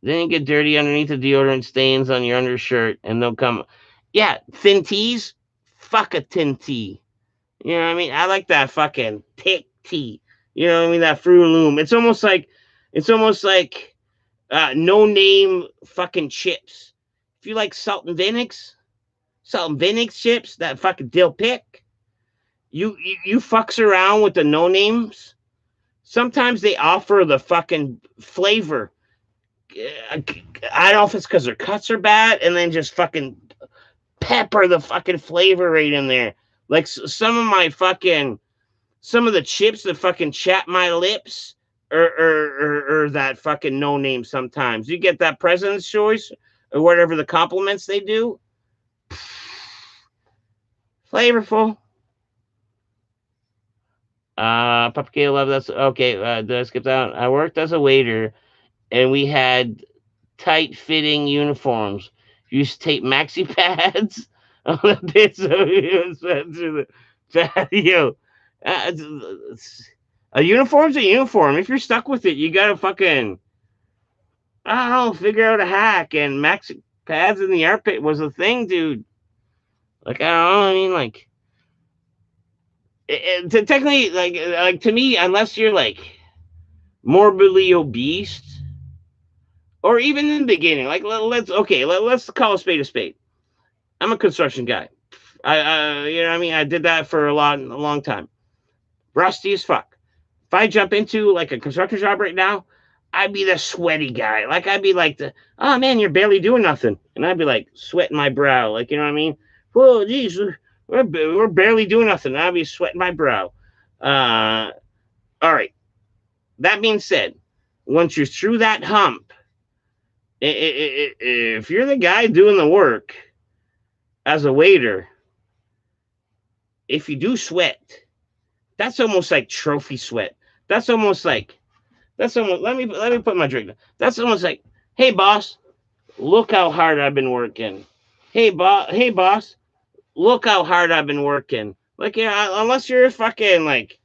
Then you get dirty underneath the deodorant stains on your undershirt, and they'll come. Yeah, thin teas. Fuck a thin tea. You know what I mean? I like that fucking thick tea. You know what I mean? That Fruit Loom. It's almost like no name fucking chips. If you like salt and Vinix chips, that fucking dill pick. You fucks around with the no names. Sometimes they offer the fucking flavor. I don't know if it's because their cuts are bad, and then just fucking pepper the fucking flavor right in there. Like some of the chips that fucking chap my lips, or that fucking no name. Sometimes you get that President's Choice or whatever the compliments they do. Flavorful. Papa K love that's okay. Did I skip that? I worked as a waiter, and we had tight fitting uniforms. You used to tape maxi pads on the bits of the patio. A uniform's a uniform. If you're stuck with it, you gotta fucking, I don't know, figure out a hack. And maxi pads in the armpit was a thing, dude. Like, I don't know. I mean, like, technically, like to me, unless you're like morbidly obese, or even in the beginning, like let's call a spade a spade. I'm a construction guy. You know what I mean? I did that for a long time. Rusty as fuck. If I jump into like a construction job right now, I'd be the sweaty guy. Like I'd be like oh man, you're barely doing nothing, and I'd be like sweating my brow. Like, you know what I mean? Whoa, geez, we're barely doing nothing. And I'd be sweating my brow. All right. That being said, once you're through that hump, if you're the guy doing the work as a waiter, if you do sweat, that's almost like trophy sweat. Let me put my drink down. That's almost like, hey boss, look how hard I've been working. Hey boss, look how hard I've been working. Like, yeah, unless you're a fucking like,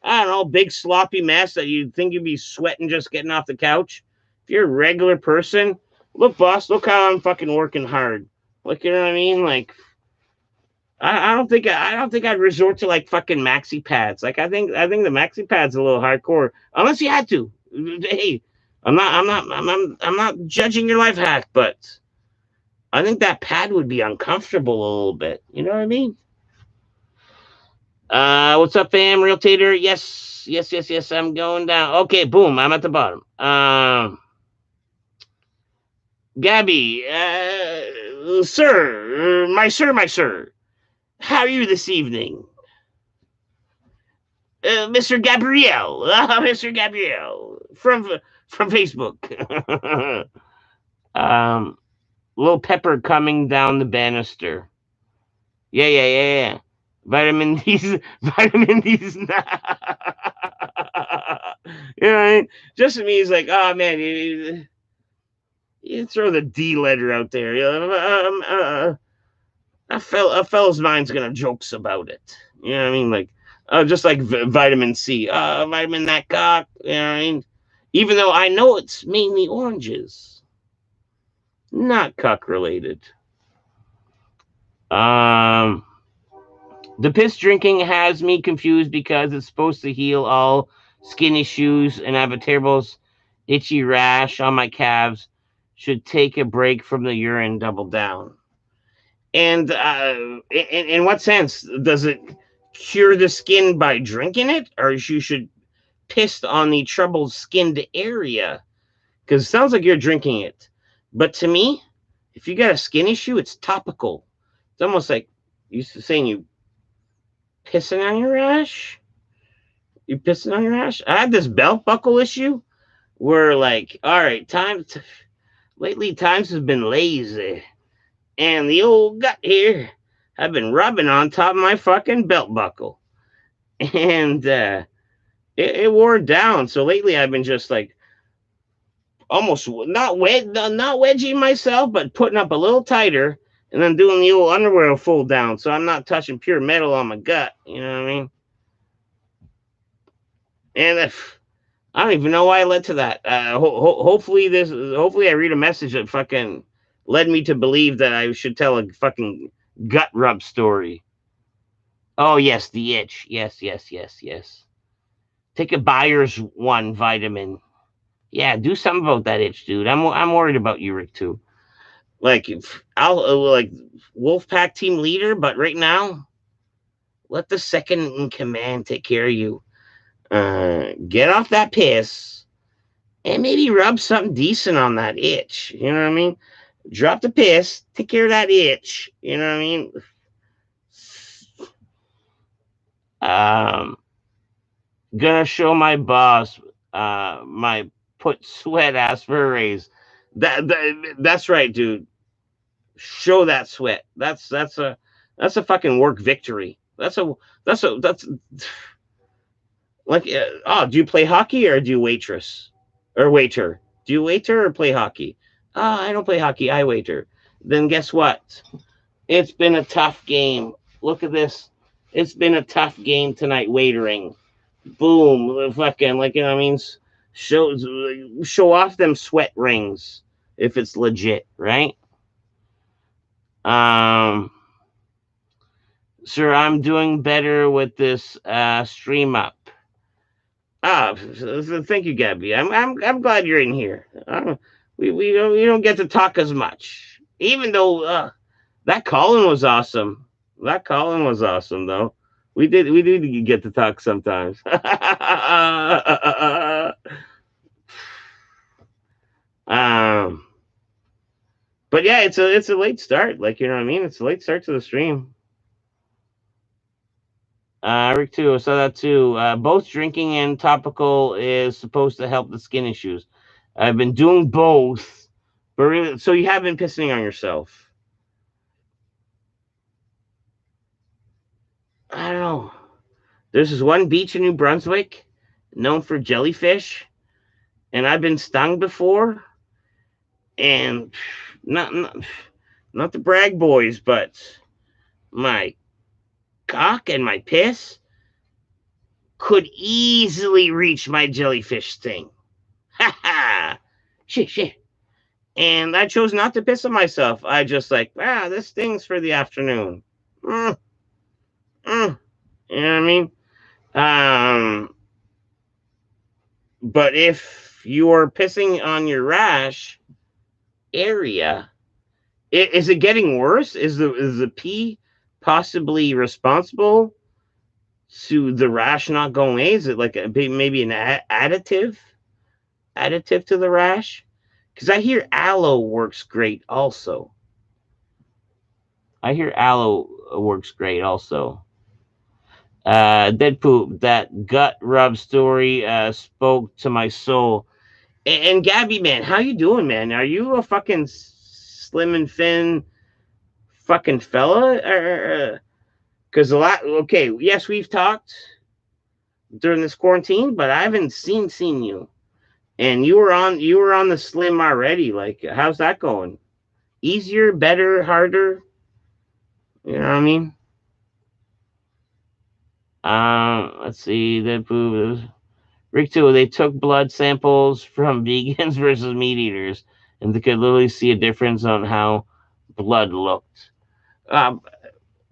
I don't know, big sloppy mess that you think you'd be sweating just getting off the couch. If you're a regular person, look boss, look how I'm fucking working hard. Like, you know what I mean? Like, I don't think I'd resort to like fucking maxi pads. Like I think the maxi pads a little hardcore, unless you had to. Hey, I'm not judging your life hack, but I think that pad would be uncomfortable a little bit. You know what I mean? What's up, fam? Real Tater? Yes. I'm going down. Okay, boom. I'm at the bottom. Gabby, sir, my sir. How are you this evening? Mr. Gabriel. Mr. Gabriel from Facebook. Little Pepper coming down the banister. Yeah. Vitamin D's. You know what I mean? Just to me, he's like, oh man, You throw the D letter out there. A fellow's mind's gonna jokes about it. You know what I mean? Like, just like vitamin C. Vitamin that cock. You know what I mean? Even though I know it's mainly oranges, not cock related. The piss drinking has me confused because it's supposed to heal all skin issues, and I have a terrible itchy rash on my calves. Should take a break from the urine. Double down. And in what sense does it cure the skin by drinking it, or you should piss on the troubled skinned area? Because it sounds like you're drinking it, but to me, if you got a skin issue, it's topical. It's almost like you saying you pissing on your rash. You pissing on your rash. I had this belt buckle issue where, like, all right, lately times has been lazy. And the old gut here, I've been rubbing on top of my fucking belt buckle. And it wore down. So lately I've been just like almost not wedging myself, but putting up a little tighter and then doing the old underwear fold down. So I'm not touching pure metal on my gut. You know what I mean? And I don't even know why I led to that. Hopefully I read a message that fucking led me to believe that I should tell a fucking gut rub story. Oh yes, the itch. Yes. Take a Buyer's One vitamin. Yeah, do something about that itch, dude. I'm worried about you, Rick, too. Like, I'll like Wolfpack team leader, but right now, let the second in command take care of you. Get off that piss and maybe rub something decent on that itch. You know what I mean? Drop the piss, take care of that itch. You know what I mean? Gonna show my boss my put sweat ass for a raise. That's right, dude. Show that sweat. That's a fucking work victory. That's like, do you play hockey or do you waitress or waiter? Do you waiter or play hockey? I don't play hockey. I waiter. Then guess what? It's been a tough game. Look at this. It's been a tough game tonight, waitering. Boom, fucking, like, you know what I mean? Show off them sweat rings if it's legit, right? Sir, I'm doing better with this stream up. Thank you, Gabby. I'm glad you're in here. We don't get to talk as much, even though that Colin was awesome. That Colin was awesome, though. We did get to talk sometimes. But yeah, it's a late start. Like, you know what I mean? It's a late start to the stream. Rick too, I saw that too. Both drinking and topical is supposed to help the skin issues. I've been doing both, but really, so you have been pissing on yourself. I don't know. There's this one beach in New Brunswick known for jellyfish, and I've been stung before. And not the brag boys, but my cock and my piss could easily reach my jellyfish sting. Ha ha! Shit. And I chose not to piss on myself. I just like, this stings for the afternoon. You know what I mean? But if you're pissing on your rash area, is it getting worse? Is the pee possibly responsible to the rash not going away? Is it like maybe an additive to the rash? Because I hear aloe works great also. Dead poop, that gut rub story spoke to my soul. And Gabby, man, how you doing, man? Are you a fucking slim and thin fucking fella? Because yes, we've talked during this quarantine, but I haven't seen you. And you were on the slim already. Like, how's that going? Easier, better, harder? You know what I mean? Let's see. Rick too. They took blood samples from vegans versus meat eaters, and they could literally see a difference on how blood looked. Um,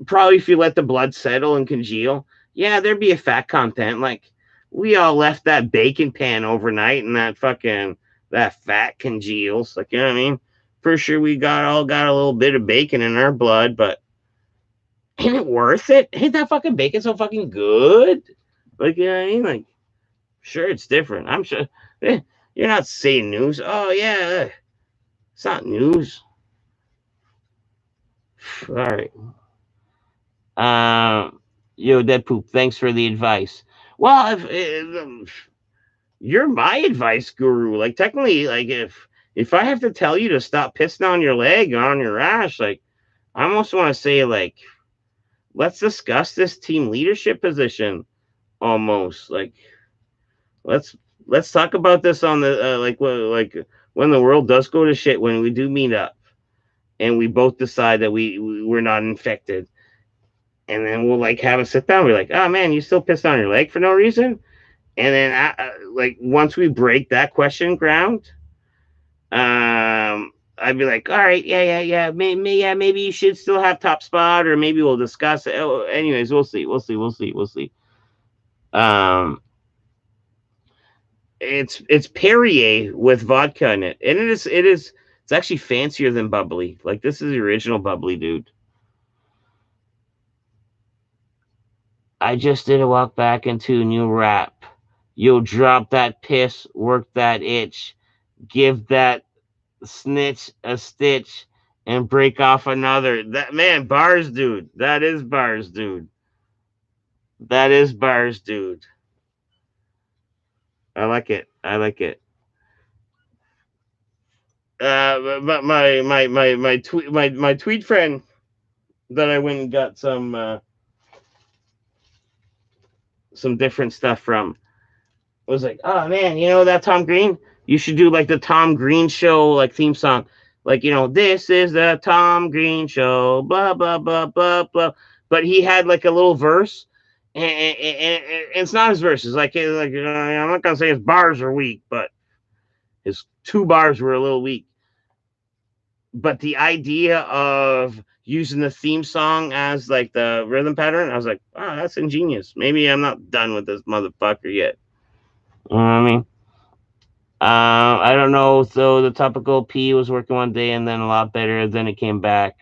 Probably if you let the blood settle and congeal, yeah, there'd be a fat content. Like, we all left that bacon pan overnight, and that fat congeals. Like, you know what I mean? For sure, we got a little bit of bacon in our blood, but ain't it worth it? Ain't that fucking bacon so fucking good? Like, you know what I mean? Like, sure, it's different. I'm sure. You're not saying news. Oh yeah, it's not news. All right. Yo, Dead Poop, thanks for the advice. Well, if you're my advice guru, like, technically, like, if I have to tell you to stop pissing on your leg or on your rash, like, I almost want to say, like, let's discuss this team leadership position. Almost like, let's let's talk about this on the like when the world does go to shit, when we do meet up and we both decide that we're not infected, and then we'll like have a sit down. We're like, oh man, you still pissed on your leg for no reason. And then like, once we break that question ground, I'd be like, all right, maybe you should still have top spot, or maybe we'll discuss it. Oh, anyways, we'll see. Um, it's Perrier with vodka in it, and it's actually fancier than bubbly. Like, this is the original bubbly, dude. I just did a walk back into a new rap. You'll drop that piss, work that itch, give that snitch a stitch, and break off another. That man, bars, dude. That is bars, dude. That is bars, dude. I like it. I like it. But my tweet friend that I went and got some different stuff from was like, oh man, you know that Tom Green? You should do like the Tom Green show, like, theme song. Like, this is the Tom Green show, blah blah blah blah blah. But he had like a little verse, and it's not his verses. I'm not gonna say his bars are weak, but his two bars were a little weak. But the idea of using the theme song as like the rhythm pattern, I was like, oh, that's ingenious. Maybe I'm not done with this motherfucker yet. You know what I mean? I don't know. So the topical P was working one day and then a lot better. Then it came back.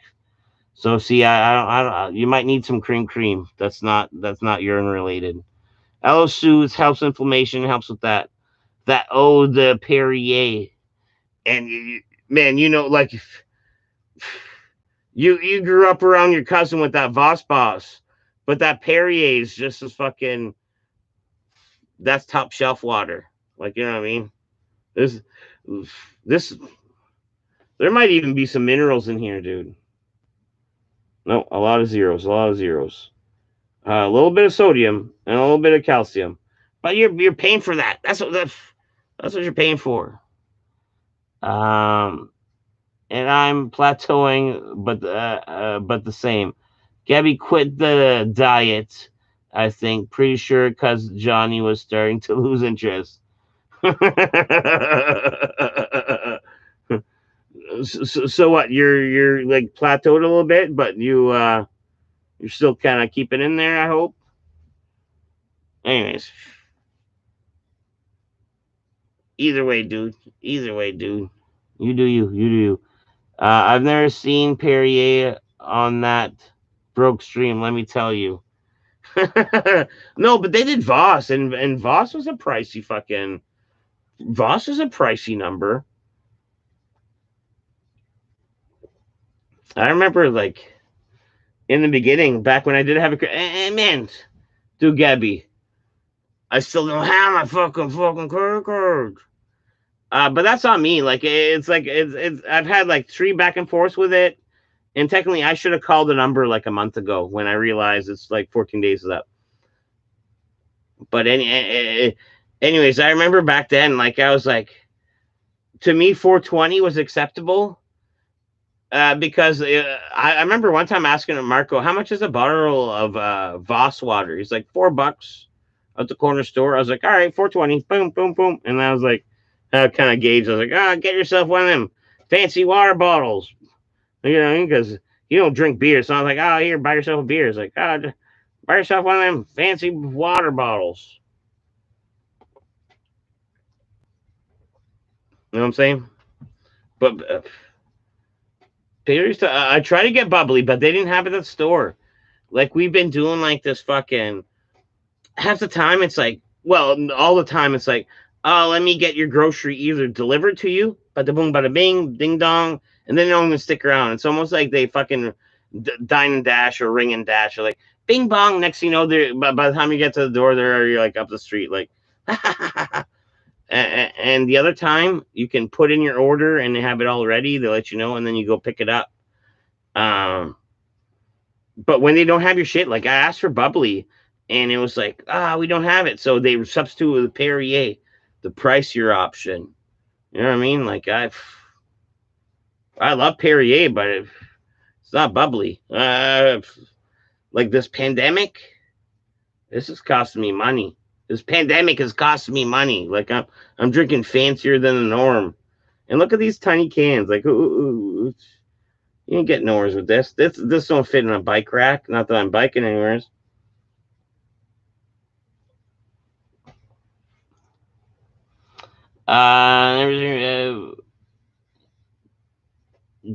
So see, I don't. You might need some cream. That's not urine related. Aloe soothes, helps inflammation, helps with that. The Perrier, and man, like, if you grew up around your cousin with that Voss Boss, but that Perrier is just as fucking. That's top shelf water. Like, you know what I mean? This this there might even be some minerals in here, dude. No, a lot of zeros. A little bit of sodium and a little bit of calcium, but you're paying for that. That's what you're paying for. And I'm plateauing, but the same. Gabby quit the diet, I think. Pretty sure because Johnny was starting to lose interest. So what? You're like plateaued a little bit, but you're still kind of keeping in there, I hope. Anyways, either way, dude. Either way, dude. You do you. You do you. I've never seen Perrier on that broke stream. Let me tell you. No, but they did Voss, and Voss was a pricey fucking. Voss was a pricey number. I remember, like, in the beginning, back when I did have man, dude, Gabby, I still don't have my fucking credit card. But that's on me. Like, it's I've had like 3 back and forths with it, and technically I should have called the number like a month ago when I realized it's like 14 days is up. But Anyways, I remember back then, like I was like, to me, 420 was acceptable. Because I remember one time asking Marco, how much is a bottle of Voss water? He's like $4 at the corner store. I was like, all right, 420, boom, boom, boom. And I was like, kind of gauge. I was like, get yourself one of them fancy water bottles, you know, because you don't drink beer. So I was like, here, buy yourself a beer. It's like, buy yourself one of them fancy water bottles. You know what I'm saying? But I tried to get bubbly, but they didn't have it at the store. Like we've been doing like this fucking half the time it's like, well, all the time it's like, let me get your grocery either delivered to you, bada boom, bada bing, ding dong, and then they don't even stick around. It's almost like they fucking dine and dash or ring and dash or like bing bong. Next thing you know, they're by the time you get to the door, they're already like up the street, like. And the other time, you can put in your order and they have it all ready. They let you know, and then you go pick it up. Um, but when they don't have your shit, like I asked for bubbly, and it was like, we don't have it, so they substitute with Perrier, the pricier option. You know what I mean? Like I love Perrier, but it's not bubbly. Like this pandemic, this is costing me money. This pandemic is costing me money. Like I'm drinking fancier than the norm. And look at these tiny cans. Like, you ain't getting nowhere with this. This don't fit in a bike rack. Not that I'm biking anywhere.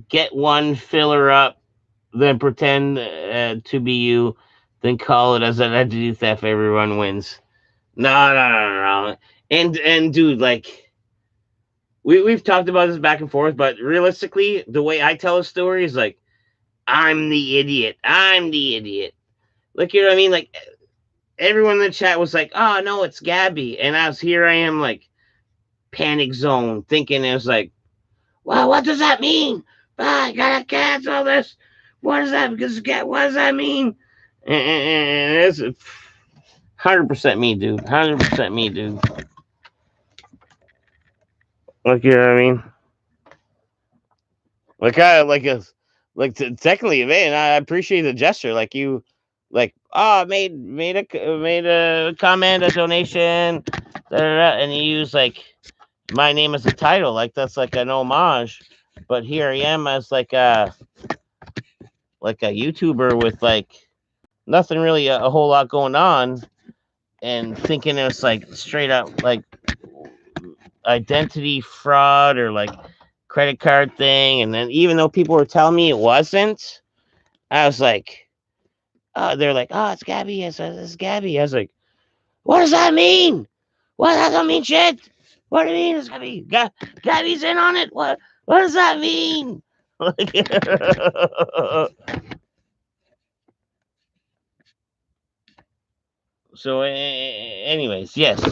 Get one, fill her up, then pretend to be you, then call it as an identity theft. Everyone wins. No, no, no, no, no. And dude, like we've talked about this back and forth, but realistically, the way I tell a story is like I'm the idiot. I'm the idiot. Like you know what I mean? Like everyone in the chat was like, "Oh no, it's Gabby," and I am like panic zone, thinking it was like, "Well, what does that mean? I gotta cancel this. What does that? What does that mean?" And it's 100% me, dude. 100% me, dude. Like you know what I mean? Like I like a like technically, man, I appreciate the gesture. Like you, like made a comment, a donation, and you use like my name as a title. Like that's like an homage. But here I am as like a YouTuber with like nothing really a whole lot going on, and thinking it was like straight up like identity fraud or like credit card thing. And then even though people were telling me it wasn't, I was like, they're like, it's Gabby. It's Gabby. I was like, what does that mean? What that don't mean shit. What do you mean it's Gabby? Gabby's in on it. What does that mean? So, anyways, yes.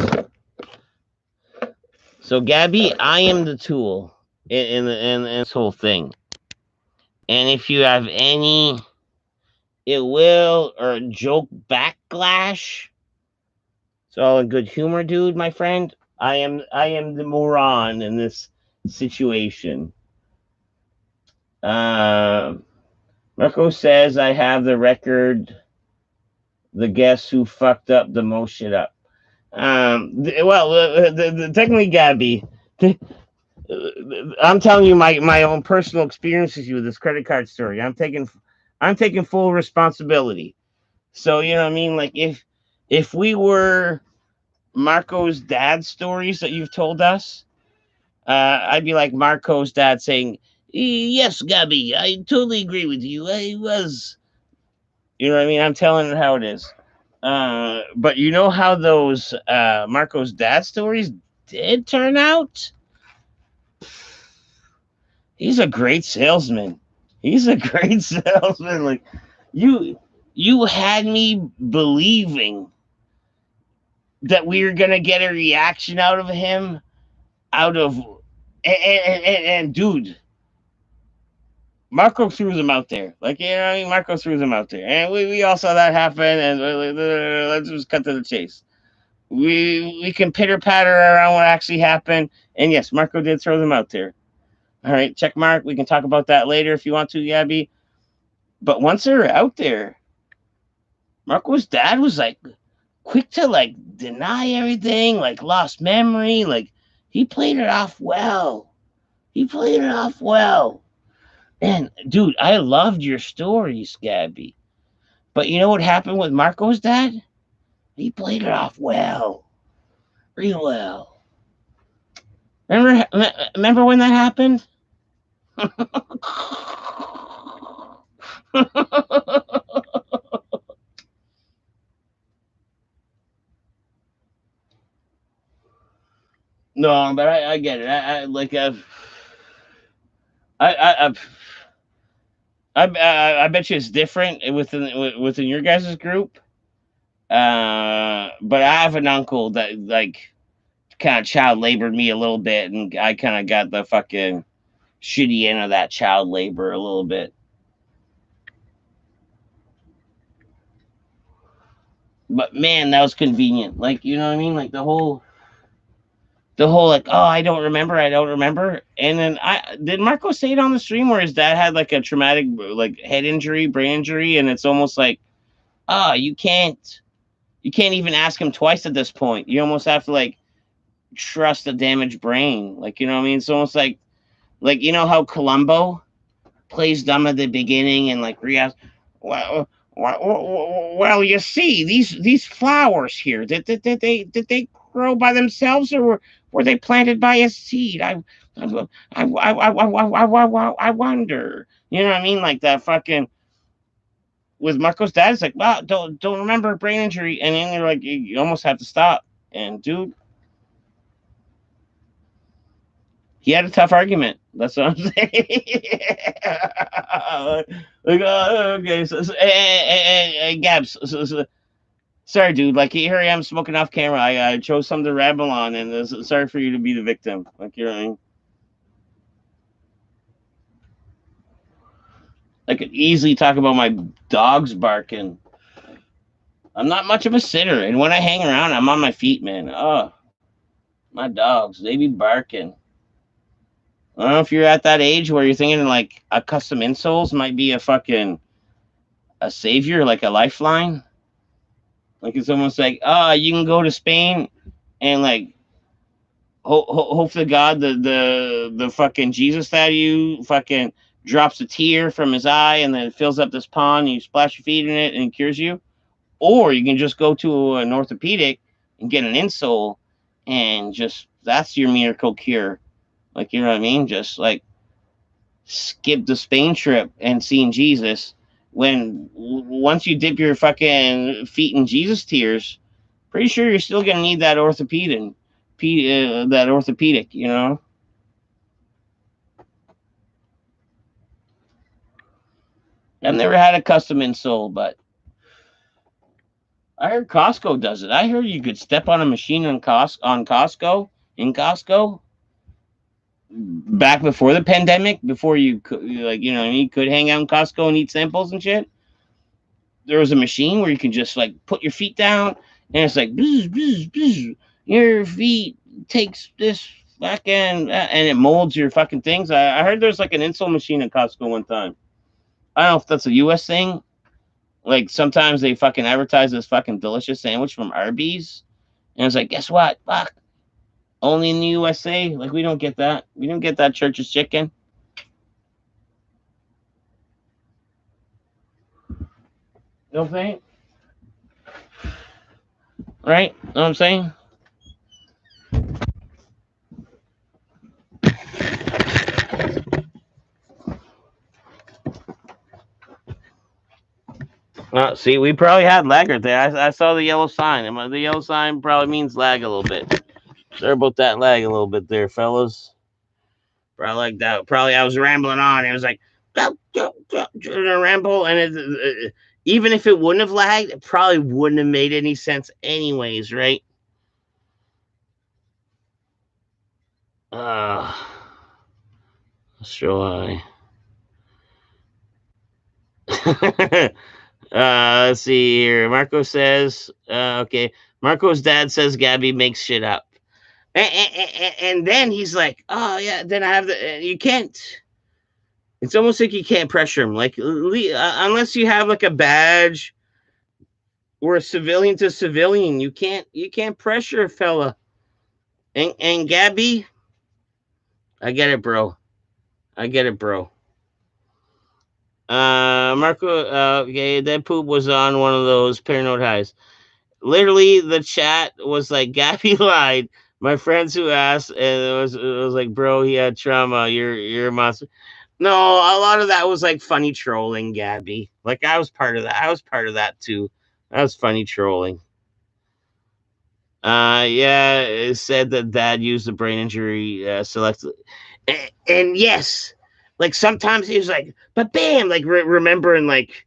So, Gabby, I am the tool in this whole thing. And if you have any ill or joke backlash, it's all in good humor, dude, my friend. I am the moron in this situation. Marco says I have the record. The guess who fucked up the most shit up. Technically, Gabby, I'm telling you my own personal experiences with this credit card story. I'm taking full responsibility. So you know what I mean. Like if we were Marco's dad stories that you've told us, I'd be like Marco's dad saying, "Yes, Gabby, I totally agree with you. I was." You know what I mean? I'm telling it how it is. But you know how those Marco's dad stories did turn out? He's a great salesman. He's a great salesman. Like you you had me believing that we were gonna get a reaction out of him out of and dude, Marco threw them out there. Like you know, what I mean, Marco threw them out there, and we all saw that happen. And let's just cut to the chase. we can pitter patter around what actually happened. And yes, Marco did throw them out there. All right, check mark. We can talk about that later if you want to, Gabby. But once they're out there, Marco's dad was like quick to like deny everything, like lost memory, like he played it off well. He played it off well. And dude, I loved your stories, Gabby. But you know what happened with Marco's dad? He played it off well. Real well. Remember when that happened? No, but I get it. I like I I I bet you it's different within your guys' group. But I have an uncle that like kind of child labored me a little bit, and I kind of got the fucking shitty end of that child labor a little bit. But man, that was convenient. Like you know what I mean? Like the whole like, oh, I don't remember. And then I did Marco say it on the stream where his dad had like a traumatic like head injury, brain injury, and it's almost like, oh, you can't even ask him twice at this point. You almost have to like trust the damaged brain. Like, you know what I mean? It's almost like you know how Columbo plays dumb at the beginning and like reacts, well, you see these flowers here. Did they grow by themselves or were they planted by a seed? I wonder. You know what I mean? Like that fucking with Marco's dad. It's like, wow, don't remember brain injury, and then you're like, you almost have to stop. And dude, he had a tough argument. That's what I'm saying. Like, okay, hey, Gabs. Sorry, dude. Like, here I am smoking off camera. I chose something to ramble on, and sorry for you to be the victim. Like, you know what I mean? I could easily talk about my dogs barking. I'm not much of a sitter, and when I hang around, I'm on my feet, man. Oh, my dogs, they be barking. I don't know if you're at that age where you're thinking like a custom insoles might be a savior, like a lifeline. Like it's almost like, you can go to Spain and like hope to God the fucking Jesus statue fucking drops a tear from his eye and then it fills up this pond and you splash your feet in it and it cures you. Or you can just go to an orthopedic and get an insole and just that's your miracle cure. Like you know what I mean? Just like skip the Spain trip and seeing Jesus. When once you dip your fucking feet in Jesus tears, pretty sure you're still gonna need that orthopedic. You know. I've never had a custom insole, but I heard Costco does it. I heard you could step on a machine on Costco in Costco back before the pandemic, before you could like you could hang out in Costco and eat samples and shit. There was a machine where you could just like put your feet down and it's like bzz, bzz, bzz. Your feet takes this fucking and it molds your fucking things. I heard there's like an insole machine at Costco one time. I don't know if that's a US thing. Like sometimes they fucking advertise this fucking delicious sandwich from Arby's. And it's like, guess what? Fuck. Only in the USA. Like we don't get that. We don't get that church's chicken. You know what I'm saying? Right? You know what I'm saying? See, we probably had lag right there. I saw the yellow sign. And the yellow sign probably means lag a little bit. Sorry about that lag a little bit there, fellas. Probably like that. Probably I was rambling on. It was like, ramble. And even if it wouldn't have lagged, it probably wouldn't have made any sense, anyways, right? So I. Let's see here. Marco says, okay. Marco's dad says Gabby makes shit up. And then he's like, oh, yeah, then I have you can't, it's almost like you can't pressure him. Like, unless you have like a badge or a civilian to civilian, you can't pressure a fella. And Gabby, I get it, bro. I get it, bro. Marco, okay, that poop was on one of those paranoid highs. Literally, the chat was like, Gabby lied. My friends who asked, and it was like, bro, he had trauma. You're a monster. No, a lot of that was like funny trolling, Gabby. Like I was part of that. I was part of that too. That was funny trolling. Yeah, it said that dad used the brain injury selectively, and yes, like sometimes he was like, but bam, like remembering like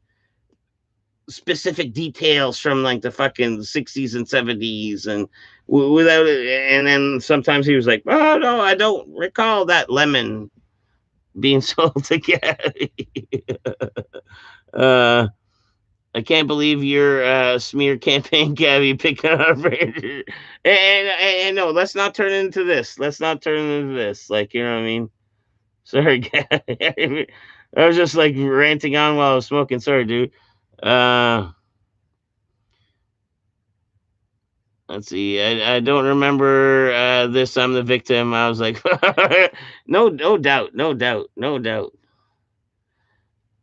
specific details from like the fucking 60s and 70s and without it, and then sometimes he was like, oh no, I don't recall that lemon being sold to Gabby. uh I can't believe your smear campaign, Gabby, picking on Raiders. And no, let's not turn into this. Let's not turn into this. Like, you know what I mean? Sorry, Gabby. I was just like ranting on while I was smoking. Sorry, dude. Uh, let's see. I don't remember this. I'm the victim. I was like, no doubt, no doubt, no doubt.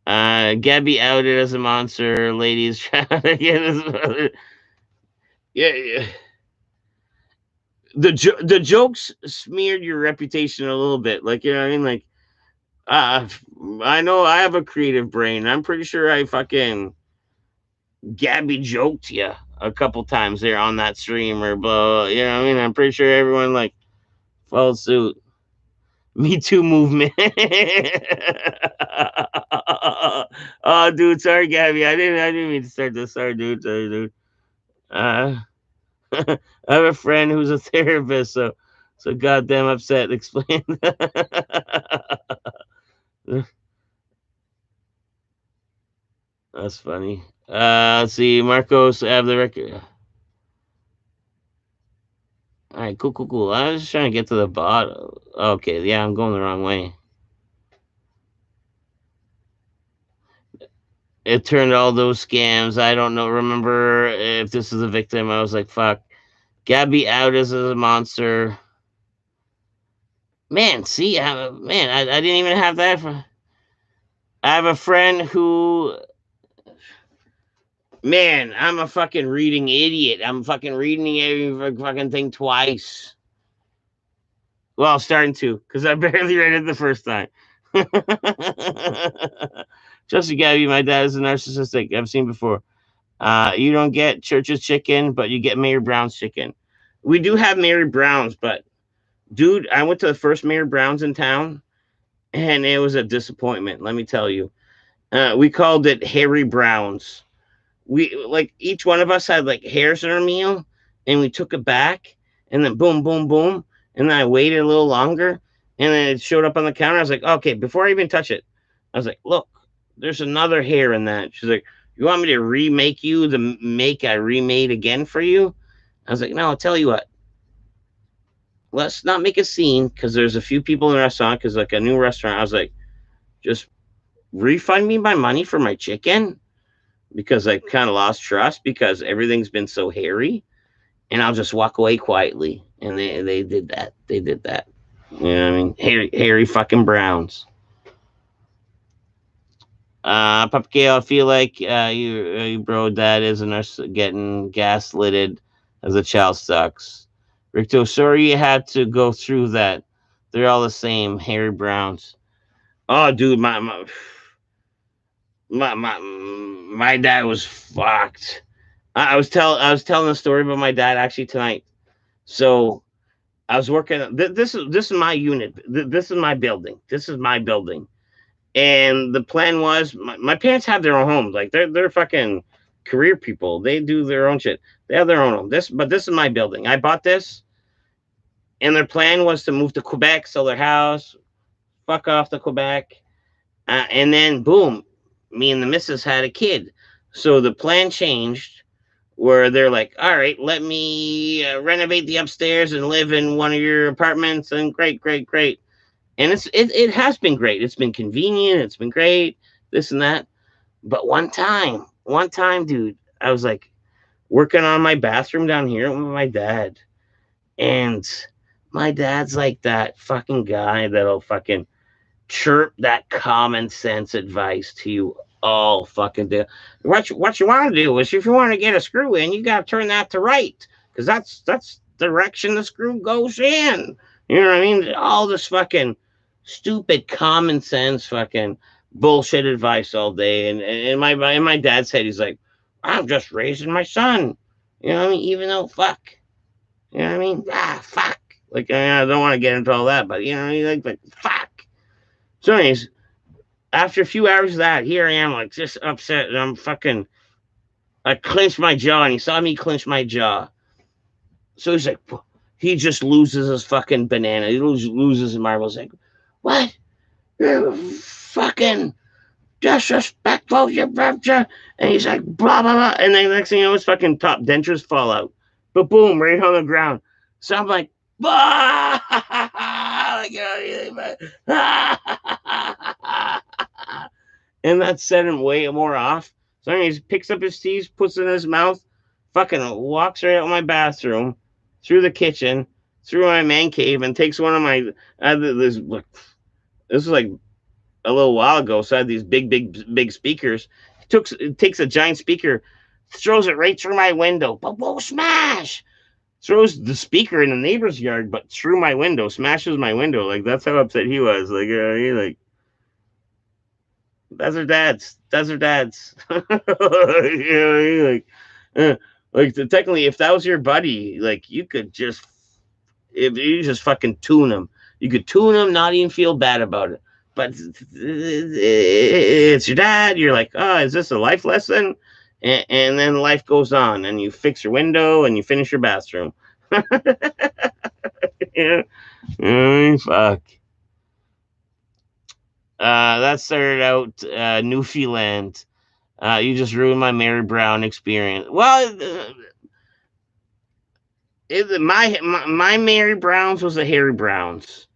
Gabby outed as a monster. Ladies trying to get his brother. Yeah, yeah. The jokes smeared your reputation a little bit. Like, you know what I mean? Like, uh, I know I have a creative brain. I'm pretty sure I fucking Gabby joked you a couple times there on that stream or blah. You know what I mean? I'm pretty sure everyone like followed suit. Me Too movement. Oh, dude, sorry, Gabby. I didn't mean to start this. Sorry, dude. Sorry, dude. Uh, I have a friend who's a therapist, so goddamn upset. Explain. That's funny. Let's see. Marcos have the record. All right, cool, cool, cool. I was just trying to get to the bottom. Okay, yeah, I'm going the wrong way. It turned all those scams. I don't know. Remember if this is a victim? I was like, fuck. Gabby out as a monster. Man, see, I didn't even have that. I have a friend who, man, I'm a fucking reading idiot. I'm fucking reading every fucking thing twice. Well, starting to, because I barely read it the first time. Just to Gabby, my dad is a narcissistic. I've seen before. You don't get Church's chicken, but you get Mayor Brown's chicken. We do have Mary Brown's, but dude, I went to the first Mayor Brown's in town, and it was a disappointment. Let me tell you. We called it Harry Brown's. We like each one of us had like hairs in our meal, and we took it back, and then boom, boom, boom, and then I waited a little longer, and then it showed up on the counter. I was like, okay, before I even touch it, I was like, look, there's another hair in that. She's like, you want me to remake you the make I remade again for you? I was like, no, I'll tell you what. Let's not make a scene because there's a few people in the restaurant because like a new restaurant. I was like, just refund me my money for my chicken because I kind of lost trust because everything's been so hairy, and I'll just walk away quietly. And they did that. They did that. You know what I mean? Hairy fucking Browns. Papa Gale, I feel like you bro, dad is a nurse getting gaslighted as a child sucks. Ricto, sorry you had to go through that. They're all the same, Harry Browns. Oh, dude, my dad was fucked. I was telling a story about my dad actually tonight. So I was working. This is my unit. This is my building. This is my building. And the plan was my parents have their own homes. Like they're fucking career people. They do their own shit. They have their own home. This is my building. I bought this, and their plan was to move to Quebec, sell their house, fuck off to Quebec, and then boom, me and the missus had a kid. So the plan changed where they're like, all right, let me renovate the upstairs and live in one of your apartments. And great, great, great. And it has been great. It's been convenient. It's been great. This and that. But one time, dude, I was like working on my bathroom down here with my dad. And my dad's like that fucking guy that'll fucking chirp that common sense advice to you all fucking day. What you want to do is if you want to get a screw in, you got to turn that to right because that's the direction the screw goes in. You know what I mean? All this fucking stupid common sense fucking bullshit advice all day. And in my dad's head, he's like, I'm just raising my son. You know what I mean? Even though fuck. You know what I mean? Fuck. Like I don't want to get into all that, but you know, like fuck. So, anyways, after a few hours of that, here I am, like just upset, and I'm fucking. I clenched my jaw, and he saw me clench my jaw. So he's like, he just loses his fucking banana. He loses his marbles. Like, what? You're fucking disrespectful, you bitch. And he's like, blah, blah, blah. And then the next thing you know, his fucking top dentures fall out. But boom, right on the ground. So I'm like, bah! And that set him way more off. So he picks up his teeth, puts it in his mouth, fucking walks right out of my bathroom, through the kitchen, through my man cave, and takes one of my this was like a little while ago. So I had these big speakers. Takes a giant speaker, throws it right through my window. Whoa, smash! Throws the speaker in the neighbor's yard, but through my window, smashes my window. Like that's how upset he was. Like he like. That's her dad's. That's her dad's. You know, like technically, if that was your buddy, like you could just, if you just fucking tune him, you could tune him, not even feel bad about it. But it's your dad. You're like, oh, is this a life lesson? And then life goes on, and you fix your window, and you finish your bathroom. Yeah, fuck. That started out Newfoundland. You just ruined my Mary Brown experience. Well, my Mary Brown's was a Harry Brown's,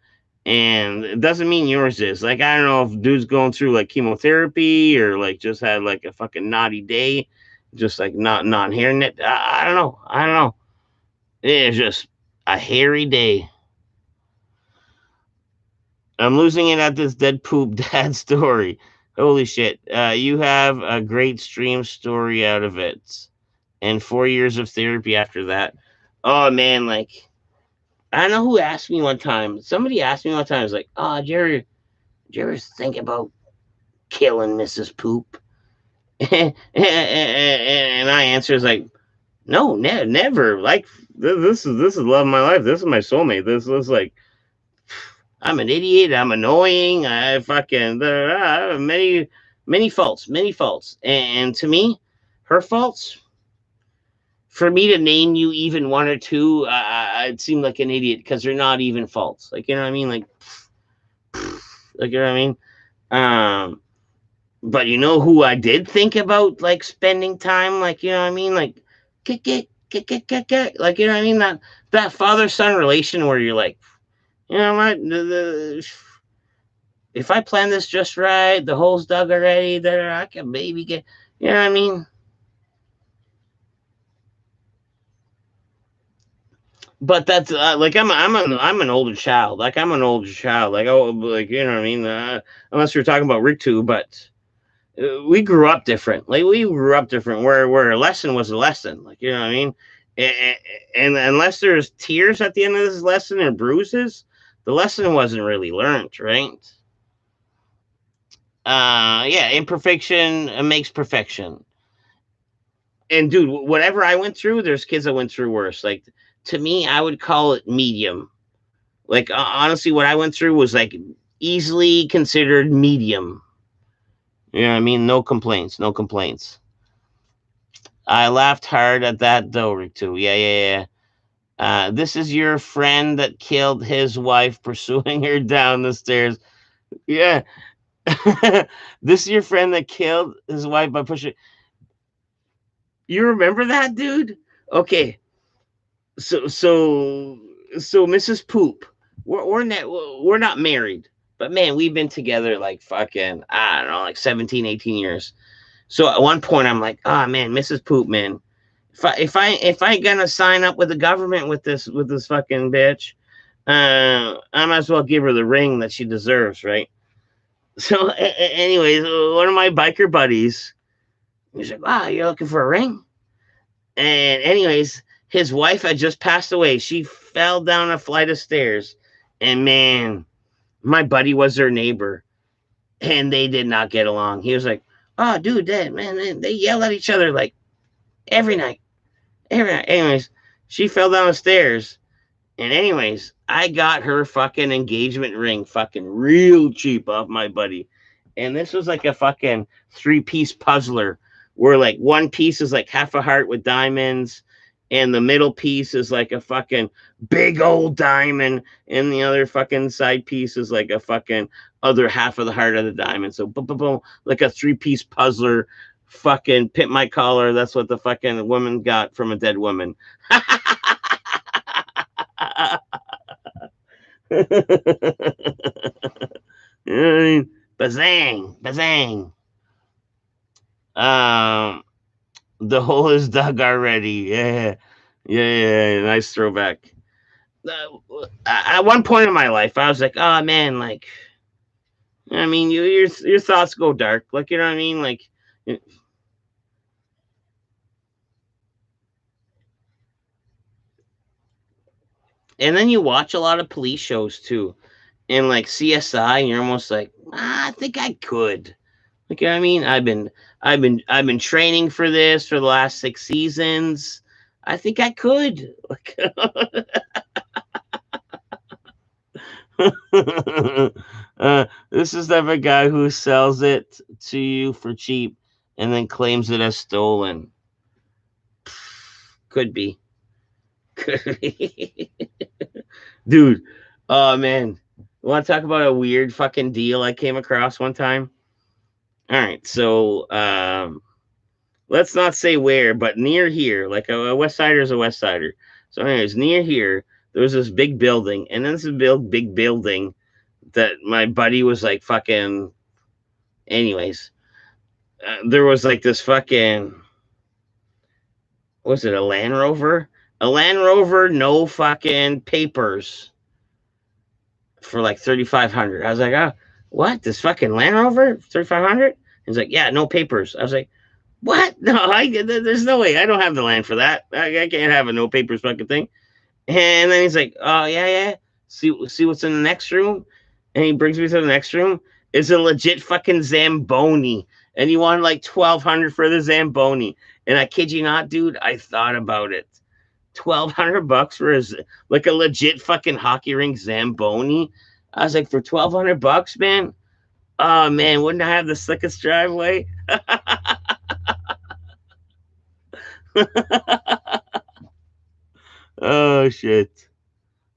and it doesn't mean yours is. Like I don't know if dude's going through like chemotherapy or like just had like a fucking naughty day, just like not hearing it. I don't know. I don't know. It's just a hairy day. I'm losing it at this dead poop dad story. Holy shit. You have a great stream story out of it. And 4 years of therapy after that. Oh man, like I don't know who asked me one time. Somebody asked me one time, I was like, oh, did you ever think about killing Mrs. Poop? And I answer is like, no, never. Like this is love of my life. This is my soulmate. This is like I'm an idiot. I'm annoying. I fucking many faults, many faults. And to me, her faults. For me to name you even one or two, I'd seem like an idiot because they're not even faults. Like you know what I mean? Like you know what I mean? But you know who I did think about like spending time, like you know what I mean? Like like you know what I mean? That father son relation where you're like, you know what? If I plan this just right, the hole's dug already, there I can maybe get. You know what I mean? But that's like I'm an older child. Like I'm an older child. Like oh, like you know what I mean? Unless you're talking about Rick too, but we grew up different. Like we grew up different. Where a lesson was a lesson. Like you know what I mean? And unless there's tears at the end of this lesson or bruises, the lesson wasn't really learned, right? Yeah, imperfection makes perfection. And dude, whatever I went through, there's kids that went through worse. Like to me, I would call it medium. Like honestly, what I went through was like easily considered medium. You know what I mean? No complaints, no complaints. I laughed hard at that though, Rick too. Yeah. This is your friend that killed his wife pursuing her down the stairs. Yeah. This is your friend that killed his wife by pushing. You remember that, dude? Okay. So Mrs. Poop, we're not married, but man, we've been together like fucking, I don't know, like 17, 18 years. So at one point I'm like, oh man, Mrs. Poop, man, if I gonna sign up with the government with this fucking bitch, I might as well give her the ring that she deserves, right? So, anyways, one of my biker buddies, he's like, wow, you're looking for a ring? And anyways, his wife had just passed away. She fell down a flight of stairs, and man, my buddy was their neighbor, and they did not get along. He was like, "Oh, dude, that man, they yell at each other like every night, every night." Anyways, she fell down the stairs, and anyways, I got her fucking engagement ring, fucking real cheap off my buddy, and this was like a fucking three-piece puzzler where like one piece is like half a heart with diamonds, and the middle piece is like a fucking big old diamond, and the other fucking side piece is like a fucking other half of the heart of the diamond. So boom, boom, boom, like a three-piece puzzler. Fucking pit my collar. That's what the fucking woman got from a dead woman. Bazang, bazang. Um, the hole is dug already. Yeah, yeah. Nice throwback. At one point in my life, I was like, oh man, like, I mean, your thoughts go dark, like, you know what I mean, like, and then you watch a lot of police shows too, and like CSI, and you're almost like, I think I could, like, you know what I mean. I've been training for this for the last 6 seasons. I think I could. Like, this is the type of guy who sells it to you for cheap and then claims it as stolen. Could be. Could be. Dude, oh man. Want to talk about a weird fucking deal I came across one time? All right, so let's not say where, but near here, like a West Sider is a West Sider. So, anyways, near here, there was this big building, and then this big building that my buddy was like fucking. Anyways, there was like this fucking, was it a Land Rover? A Land Rover, no fucking papers for like 3,500. I was like, oh, what? This fucking Land Rover, 3,500? He's like, yeah, no papers. I was like, what? No, there's no way. I don't have the land for that. I can't have a no papers fucking thing. And then he's like, oh yeah. See what's in the next room? And he brings me to the next room. It's a legit fucking Zamboni. And he wanted like 1,200 for the Zamboni. And I kid you not, dude, I thought about it. $1,200 for like a legit fucking hockey rink Zamboni. I was like, for $1,200, man. Oh man, wouldn't I have the slickest driveway? Oh shit.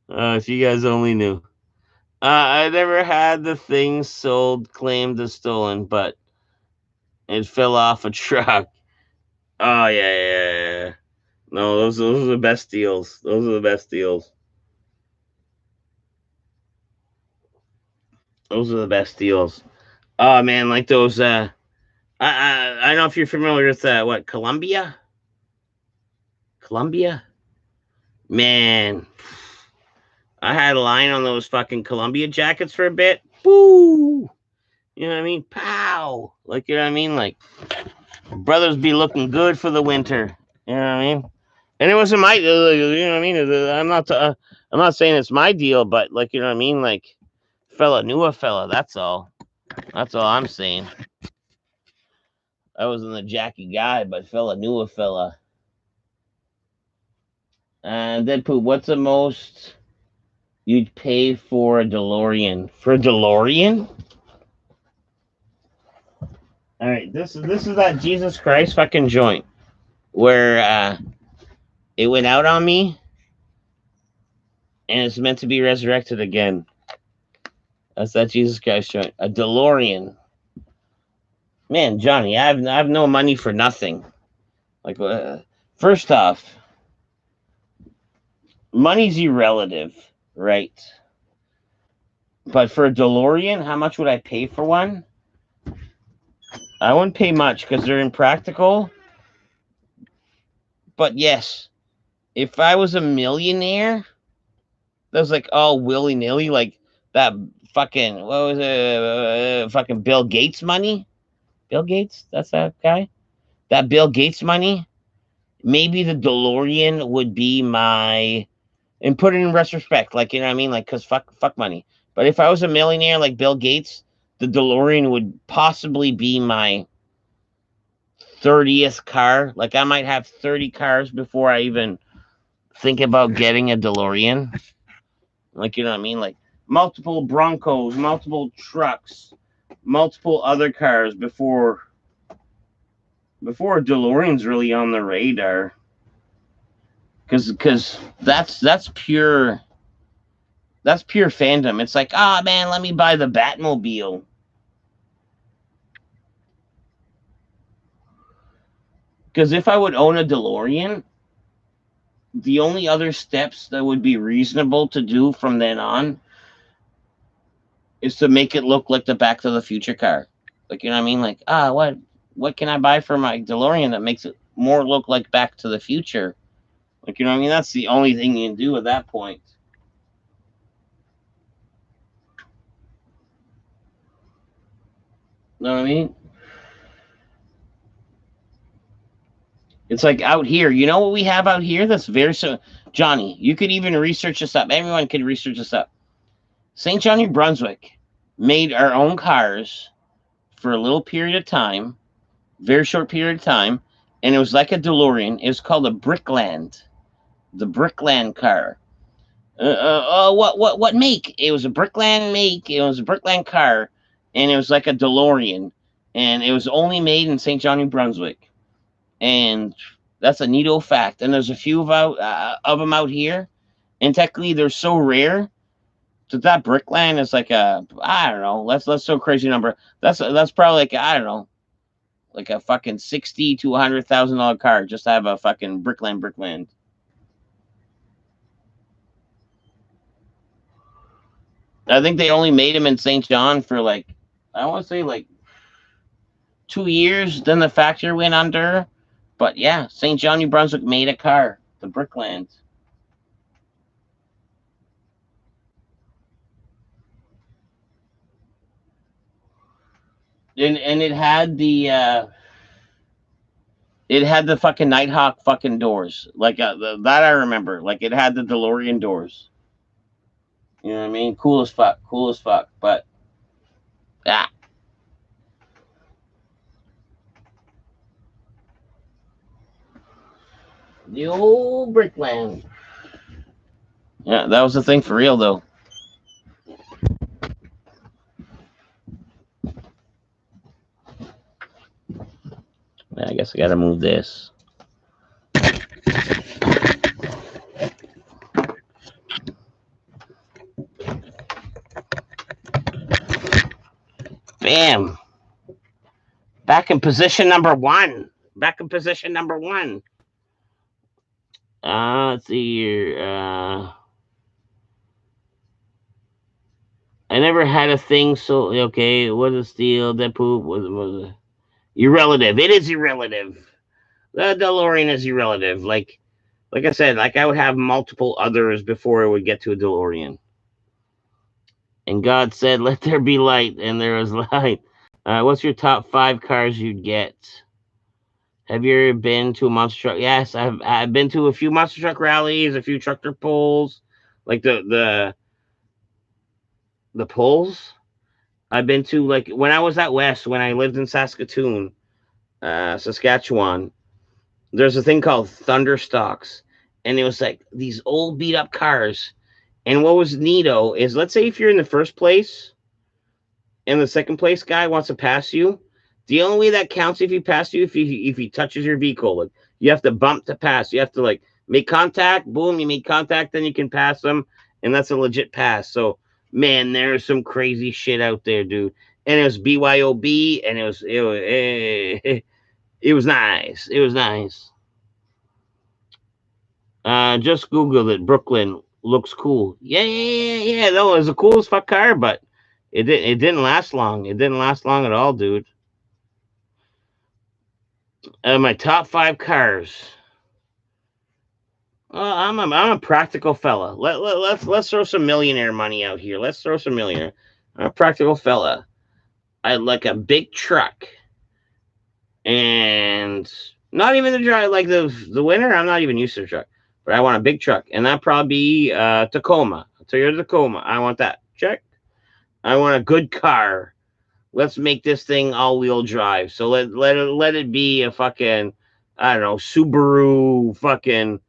If you guys only knew. I never had the thing sold, claimed as stolen, but it fell off a truck. Oh yeah. No, those are the best deals. Those are the best deals. Those are the best deals. Oh man, like those. I don't know if you're familiar with what Columbia. Columbia. Man, I had a line on those fucking Columbia jackets for a bit. Woo! You know what I mean? Pow! Like, you know what I mean? Like, brothers be looking good for the winter. You know what I mean? And it wasn't my, you know what I mean? I'm not saying it's my deal, but like, you know what I mean? Like, fella knew a fella. That's all. That's all I'm saying. I wasn't a Jackie guy, but fella knew a fella. And Deadpool, what's the most you'd pay for a DeLorean? For a DeLorean? All right, this is that Jesus Christ fucking joint where it went out on me and it's meant to be resurrected again. That's that Jesus Christ joint. A DeLorean. Man, Johnny, I have no money for nothing. Like, first off, money's irrelative, right? But for a DeLorean, how much would I pay for one? I wouldn't pay much because they're impractical. But yes, if I was a millionaire, that was like all willy nilly, like that fucking, what was it? Fucking Bill Gates money. Bill Gates? That's that guy? That Bill Gates money? Maybe the DeLorean would be my, and put it in retrospect, like, you know what I mean? Like, because fuck money. But if I was a millionaire like Bill Gates, the DeLorean would possibly be my 30th car. Like, I might have 30 cars before I even think about getting a DeLorean. Like, you know what I mean? Like, multiple Broncos, multiple trucks, multiple other cars before DeLorean's really on the radar. Because that's pure fandom. It's like, ah, man, let me buy the Batmobile. Because if I would own a DeLorean, the only other steps that would be reasonable to do from then on is to make it look like the Back to the Future car. Like, you know what I mean? Like, what can I buy for my DeLorean that makes it more look like Back to the Future? Like, you know what I mean? That's the only thing you can do at that point. Know what I mean? It's like out here. You know what we have out here that's very so. Johnny, you could even research this up. Everyone could research this up. St. John, New Brunswick made our own cars for a little period of time, very short period of time, and it was like a DeLorean. It was called a Brickland, the Brickland car. What make? It was a Brickland make. It was a Brickland car, and it was like a DeLorean, and it was only made in St. John, New Brunswick, and that's a neato fact. And there's a few of them out here, and technically they're so rare that Brickland is like a, I don't know, let's throw a crazy number. That's probably like, I don't know, like a fucking $60,000 to $100,000 car just to have a fucking Brickland. I think they only made them in St. John for like, I want to say like 2 years. Then the factory went under. But yeah, St. John, New Brunswick made a car, the Brickland. And it had the fucking Nighthawk fucking doors. Like that I remember. Like it had the DeLorean doors. You know what I mean? Cool as fuck. But yeah. The old Brickland. Yeah, that was the thing for real though. I guess I gotta move this. Bam. Back in position number one. Let's see here. I never had a thing so okay. What is steel? That poop was irrelative. It is irrelative. The DeLorean is irrelative. Like I said, like I would have multiple others before I would get to a DeLorean. And God said, "Let there be light," and there was light. What's your top 5 cars you'd get? Have you ever been to a monster truck? Yes, I've been to a few monster truck rallies, a few tractor pulls, like the pulls. I've been to, like, when I was out west, when I lived in Saskatoon, Saskatchewan. There's a thing called Thunderstocks, and it was like these old beat up cars. And what was neato is, let's say if you're in the first place, and the second place guy wants to pass you. The only way that counts if he passes you, if he touches your vehicle, like you have to bump to pass. You have to like make contact. Boom, you make contact, then you can pass them, and that's a legit pass. So man, there's some crazy shit out there, dude. And it was BYOB, and it was nice. It was nice. Just Googled it. Brooklyn looks cool. Yeah. No, it was the coolest fuck car, but it didn't last long. It didn't last long at all, dude. My top five cars. I'm a practical fella. Let's throw some millionaire money out here. Let's throw some millionaire. I'm a practical fella. I like a big truck, and not even the drive like the winter. I'm not even used to the truck, but I want a big truck, and that probably be Tacoma, Toyota Tacoma. I want that. Check. I want a good car. Let's make this thing all wheel drive. So let it be a fucking, I don't know, Subaru fucking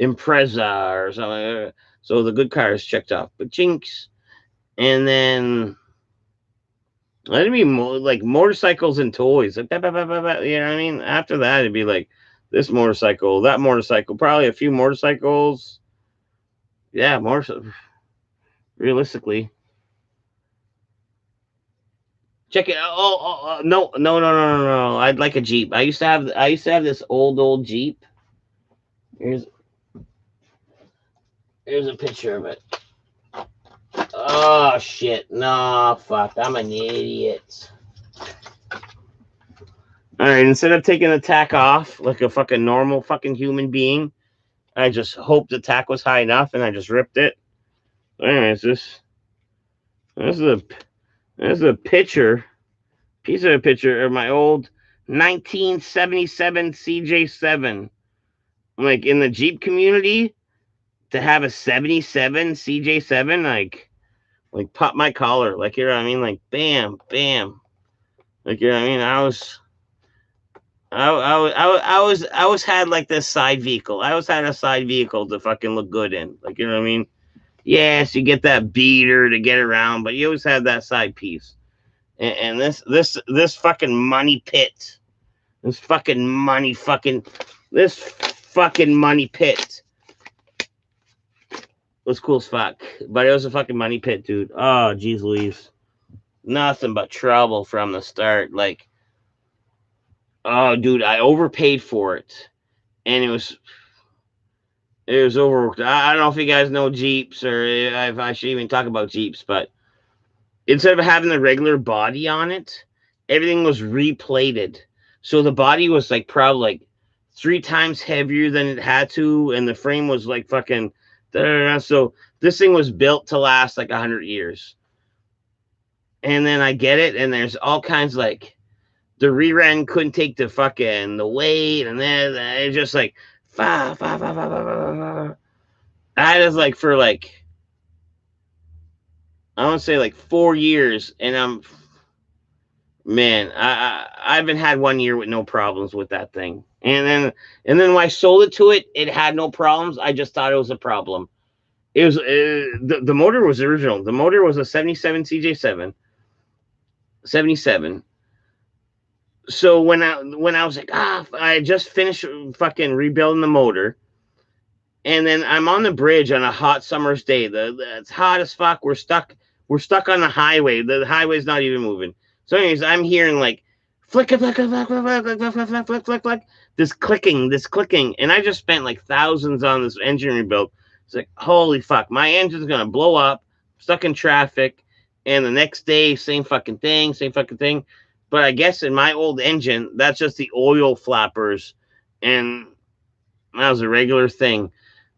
Impreza or something. So the good car is checked off. But jinx. And then let it be like motorcycles and toys. Like, you know what I mean? After that, it'd be like this motorcycle, that motorcycle, probably a few motorcycles. Yeah, more realistically. Check it. No. I'd like a Jeep. I used to have this old Jeep. Here's here's a picture of it. Oh shit. No, fuck. I'm an idiot. Alright, instead of taking the tack off like a fucking normal fucking human being, I just hoped the tack was high enough and I just ripped it. Anyways, this is a piece of a picture of my old 1977 CJ7. Like in the Jeep community, to have a 77 CJ7, like pop my collar, like, you know what I mean, like bam, bam, like, you know what I mean. I was had like this side vehicle. I always had a side vehicle to fucking look good in, like, you know what I mean. Yes, you get that beater to get around, but you always have that side piece. And this fucking money pit, this fucking money fucking this fucking money pit was cool as fuck, but it was a fucking money pit, dude. Oh, jeez Louise. Nothing but trouble from the start. Like, oh, dude, I overpaid for it, and it was overworked. I don't know if you guys know Jeeps or if I should even talk about Jeeps, but instead of having the regular body on it, everything was replated. So the body was like probably like 3 times heavier than it had to, and the frame was like fucking. So this thing was built to last like 100 years. And then I get it, and there's all kinds like the rear end couldn't take the weight, and then it's just like fa fa fa fa fa fa. I just like for like I want to say like 4 years, and I haven't had 1 year with no problems with that thing. And then when I sold it to it, it had no problems. I just thought it was a problem. It was the motor was original. The motor was a 77 CJ7, 77. So when I was like, I just finished fucking rebuilding the motor, and then I'm on the bridge on a hot summer's day. It's hot as fuck. We're stuck on the highway. The highway's not even moving. So anyways, I'm hearing like flick flick flick flick flick flick flick flick flick flick flick, this clicking, and I just spent like thousands on this engine rebuild. It's like, holy fuck, my engine's gonna blow up, stuck in traffic, and the next day, same fucking thing. But I guess in my old engine, that's just the oil flappers, and that was a regular thing.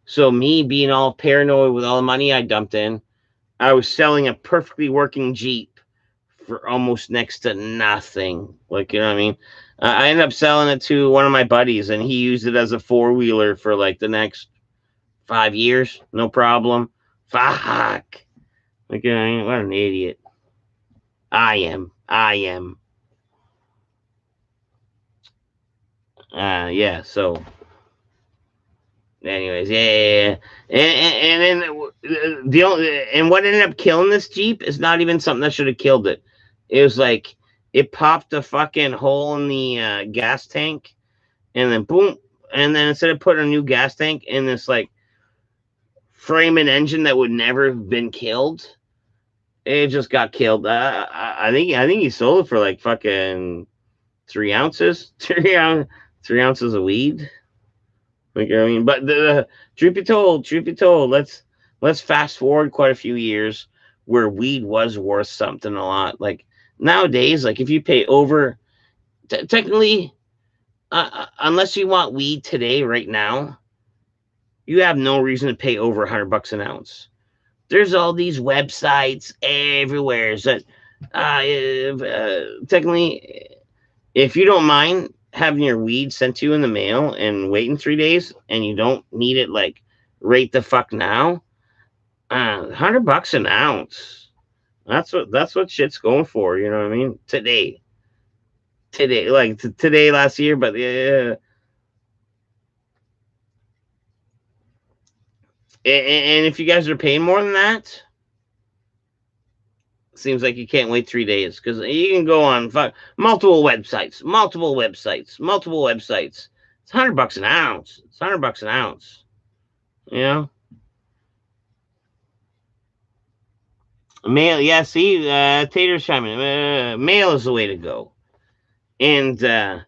So me being all paranoid with all the money I dumped in, I was selling a perfectly working Jeep for almost next to nothing. Like, you know what I mean? I ended up selling it to one of my buddies, and he used it as a four-wheeler for like the next 5 years, no problem. Fuck. Like, you know what I mean? What an idiot. I am. Yeah. So, anyways, yeah. And then what ended up killing this Jeep is not even something that should have killed it. It was like it popped a fucking hole in the gas tank, and then boom, and then instead of putting a new gas tank in this like frame and engine that would never have been killed, it just got killed. I think he sold it for like fucking 3 ounces, 3 ounces of weed. Like, I mean, but the truth be told, let's fast forward quite a few years where weed was worth something a lot. Like nowadays, like if you pay over, technically, unless you want weed today, right now, you have no reason to pay over $100 an ounce. There's all these websites everywhere that, technically, if you don't mind having your weed sent to you in the mail and waiting 3 days, and you don't need it like right the fuck now, $100 an ounce. That's what shit's going for. You know what I mean? Today, like today last year, but yeah. And if you guys are paying more than that, seems like you can't wait 3 days because you can go on multiple websites, multiple websites, multiple websites. It's $100 an ounce. It's $100 an ounce. You know, mail. Yeah, see, Tater's chiming. Mail is the way to go. And do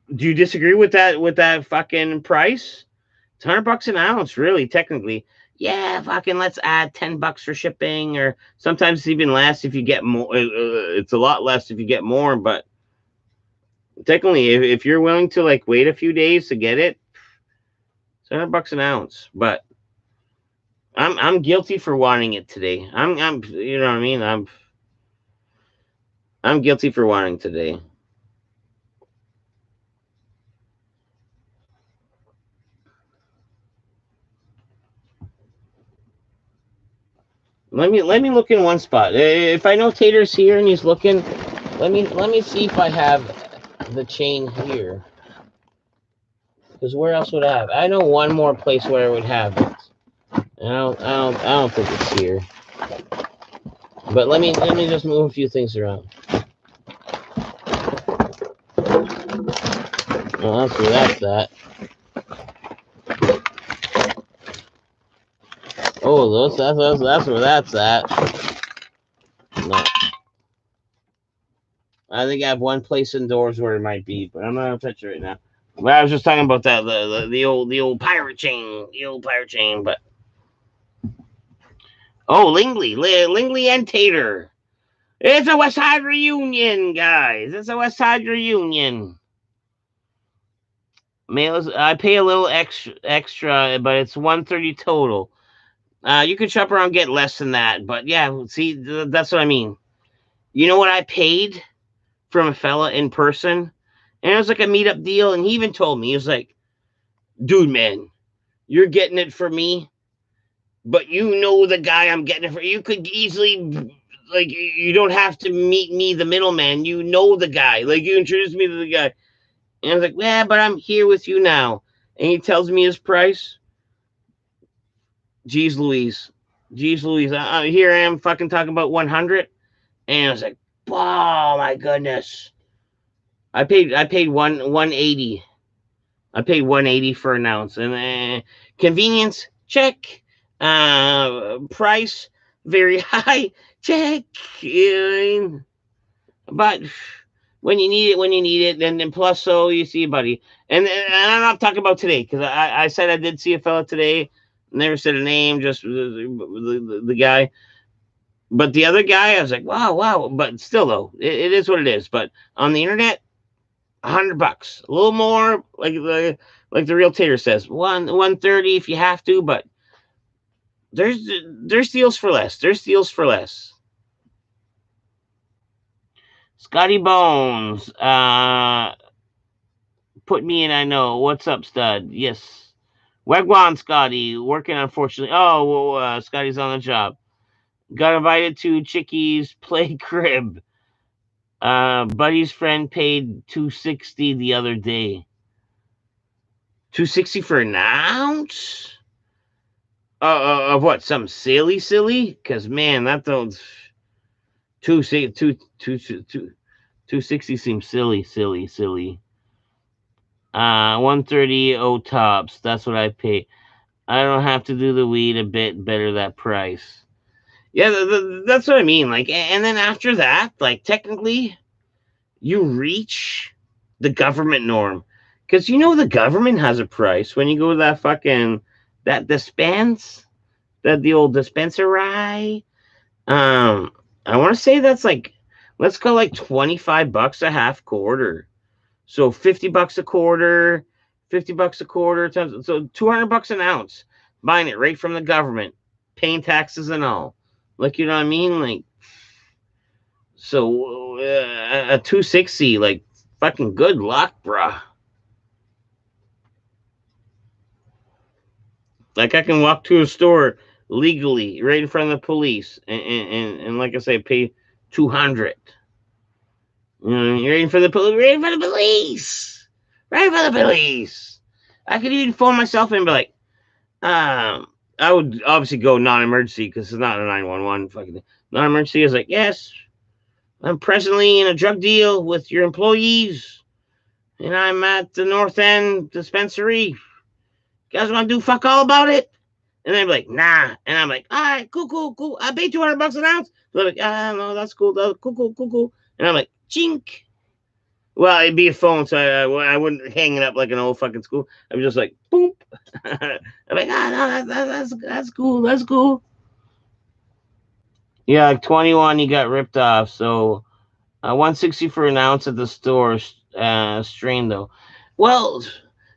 you disagree with that? With that fucking price? It's $100 an ounce, really, technically. Yeah, fucking let's add $10 for shipping, or sometimes it's even less if you get more. It's a lot less if you get more, but technically, if you're willing to like wait a few days to get it, it's $100 an ounce. But I'm guilty for wanting it today. I'm you know what I mean. I'm guilty for wanting today. Let me look in one spot. If I know Tater's here and he's looking, let me see if I have the chain here. Because where else would I have? I know one more place where I would have it. I don't think it's here. But let me just move a few things around. Well, that's where that's at. Oh, that's where that's at. No. I think I have one place indoors where it might be, but I'm not gonna touch it right now. But I was just talking about that the old pirate chain, But Lingley and Tater. It's a West Side reunion, guys. It's a West Side reunion. I pay a little extra, but it's 130 total. You can shop around and get less than that, but yeah, see, that's what I mean. You know what I paid from a fella in person? And it was like a meetup deal, and he even told me, he was like, dude, man, you're getting it for me, but you know the guy I'm getting it for. You could easily, like, you don't have to meet me, the middleman. You know the guy. Like, you introduced me to the guy. And I was like, yeah, but I'm here with you now. And he tells me his price. Jeez Louise. Here I am fucking talking about 100. And I was like, oh my goodness. I paid 180. I paid 180 for an ounce. And convenience, check. Price, very high, check. But when you need it, then plus, so you see, buddy. And I'm not talking about today, because I said I did see a fella today. Never said a name, just the guy. But the other guy, I was like, wow. But still, though, it is what it is. But on the internet, $100, a little more, like the real Tater says, 130 if you have to. But there's deals for less. There's deals for less. Scotty Bones, put me in. I know. What's up, stud? Yes. Wagwan Scotty, working unfortunately. Oh, well, Scotty's on the job. Got invited to Chickie's play crib. Buddy's friend paid $260 the other day. $260 for an ounce? Of what? Some silly? Because man, that don't. 260 seems silly. 130 O tops. That's what I pay. I don't have to do the weed a bit better that price. Yeah, that's what I mean. Like, and then after that, like, technically, you reach the government norm. Because you know the government has a price when you go to that fucking that dispense, that the old dispensary. Um, I want to say that's like, let's go like $25 a half quarter. So $50 a quarter, $50 a quarter, so $200 an ounce. Buying it right from the government, paying taxes and all. Like, you know what I mean? Like, so a 260, like, fucking good luck, bruh. Like, I can walk to a store legally right in front of the police, and like I say, pay 200. You're in for the police. Right for the police. Right for the police. I could even phone myself and be like, I would obviously go non-emergency because it's not a 911 fucking thing. Non-emergency is like, yes, I'm presently in a drug deal with your employees, and I'm at the North End dispensary. You guys want to do fuck all about it? And they're like, nah. And I'm like, all right, cool, cool, cool. I paid $200 an ounce. They're like, no, that's cool. That's cool, cool, cool, cool. And I'm like, chink. Well, it'd be a phone, so I wouldn't hang it up like an old fucking school. I was just like, boom. I'm like, no, that's cool. That's cool. Yeah, like 21, you got ripped off. So 160 for an ounce at the store, strain though. Well,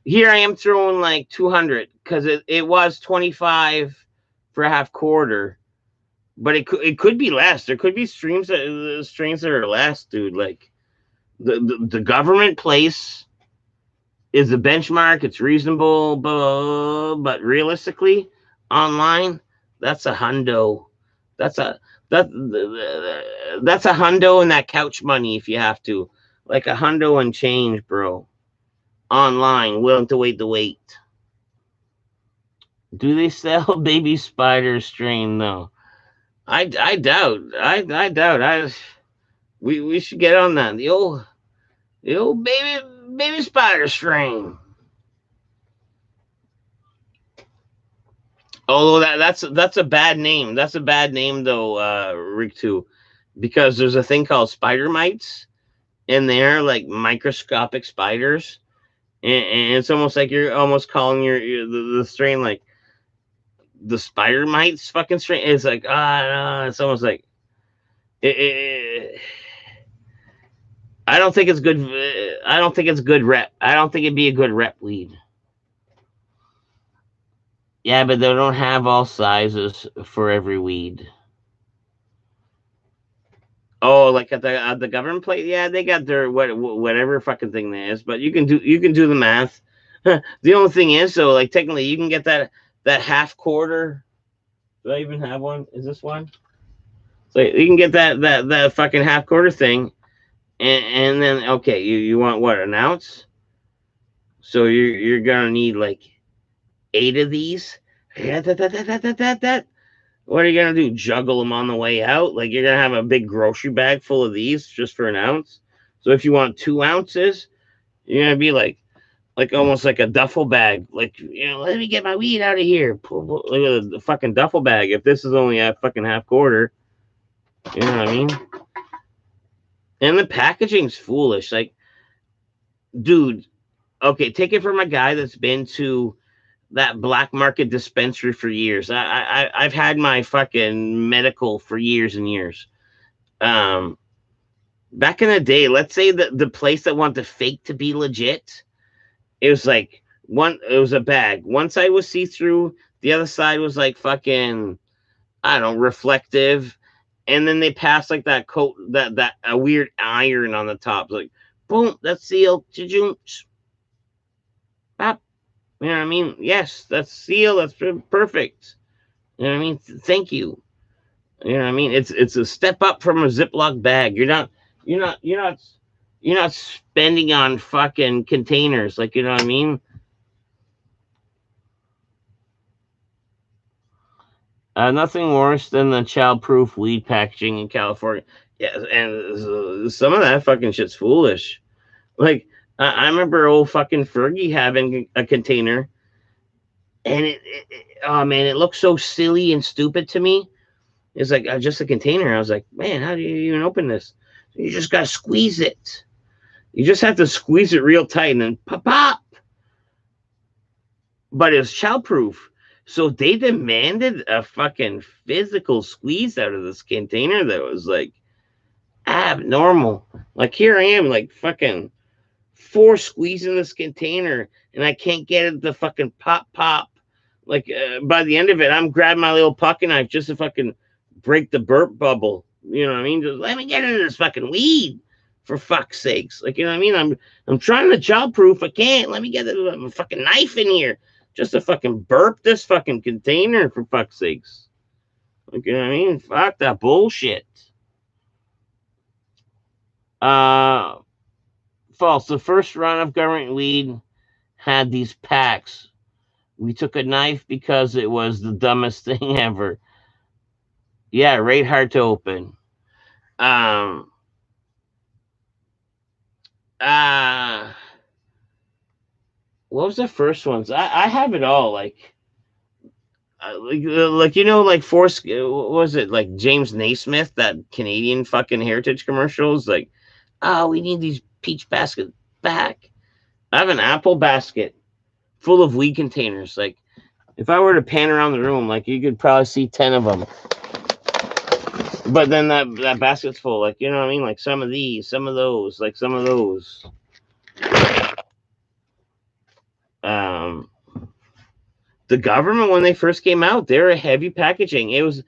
here I am throwing like 200 because it was 25 for a half quarter, but it could be less. There could be strains that are less, dude. Like the government place is a benchmark. It's reasonable, but realistically, online, that's a hundo. That's a that that's a hundo and that couch money if you have to, like a hundo and change, bro. Online, willing to wait the wait. Do they sell baby spider strain though? I doubt. I doubt. We should get on that. The old baby spider strain. Although that's a bad name. That's a bad name though, Rick too, because there's a thing called spider mites, and they're like microscopic spiders, and it's almost like you're almost calling the strain like the spider mites fucking strain. It's like no, it's almost like I don't think it's good. I don't think it's good rep. I don't think it'd be a good rep weed. Yeah, but they don't have all sizes for every weed. Oh, like at the government plate, yeah, they got their whatever fucking thing there is. But you can do the math. The only thing is, so like technically, you can get that half quarter. Do I even have one? Is this one? So you can get that fucking half quarter thing, and then okay, you want what, an ounce? So you're gonna need like 8 of these. What are you gonna do? Juggle them on the way out? Like you're gonna have a big grocery bag full of these just for an ounce? So if you want 2 ounces, you're gonna be like almost like a duffel bag. Like, let me get my weed out of here. Look at the fucking duffel bag. If this is only a fucking half quarter, you know what I mean? And the packaging's foolish. Like, dude, okay, take it from a guy that's been to that black market dispensary for years. I've had my fucking medical for years and years. Um, Back in the day, let's say that the place that wanted to fake to be legit, it was like it was a bag. One side was see through, the other side was like fucking, I don't know, reflective. And then they passed like that coat, that a weird iron on the top, like boom, that's sealed. Pop. You know what I mean? Yes, that's sealed. That's perfect. You know what I mean? Thank you. You know what I mean? It's a step up from a Ziploc bag. You're not spending on fucking containers. Like, you know what I mean? Nothing worse than the child-proof weed packaging in California. Yeah, and some of that fucking shit's foolish. Like, I remember old fucking Fergie having a container, and oh man, it looked so silly and stupid to me. It's like just a container. I was like, man, how do you even open this? You just gotta squeeze it. You just have to squeeze it real tight and then pop, pop. But it was childproof. So they demanded a fucking physical squeeze out of this container that was like abnormal. Like here I am, like fucking force squeezing this container, and I can't get it to fucking pop pop. Like by the end of it, I'm grabbing my little pocket knife just to fucking break the burp bubble. You know what I mean? Just let me get into this fucking weed, for fuck's sakes. Like, you know what I mean? I'm trying to childproof. I can't. Let me get a fucking knife in here just to fucking burp this fucking container, for fuck's sakes. Like, you know what I mean? Fuck that bullshit. False. The first run of government weed had these packs. We took a knife because it was the dumbest thing ever. Yeah, right hard to open. Um uh what was the first ones? I have it all, like you know, like Force, what was it, like James Naismith, that Canadian fucking heritage commercials, like, oh, we need these peach baskets back. I have an apple basket full of weed containers. Like, if I were to pan around the room, like, you could probably see 10 of them. But then that basket's full, like, you know what I mean? Like, some of these, some of those, like, some of those. The government, when they first came out, they're a heavy packaging. It was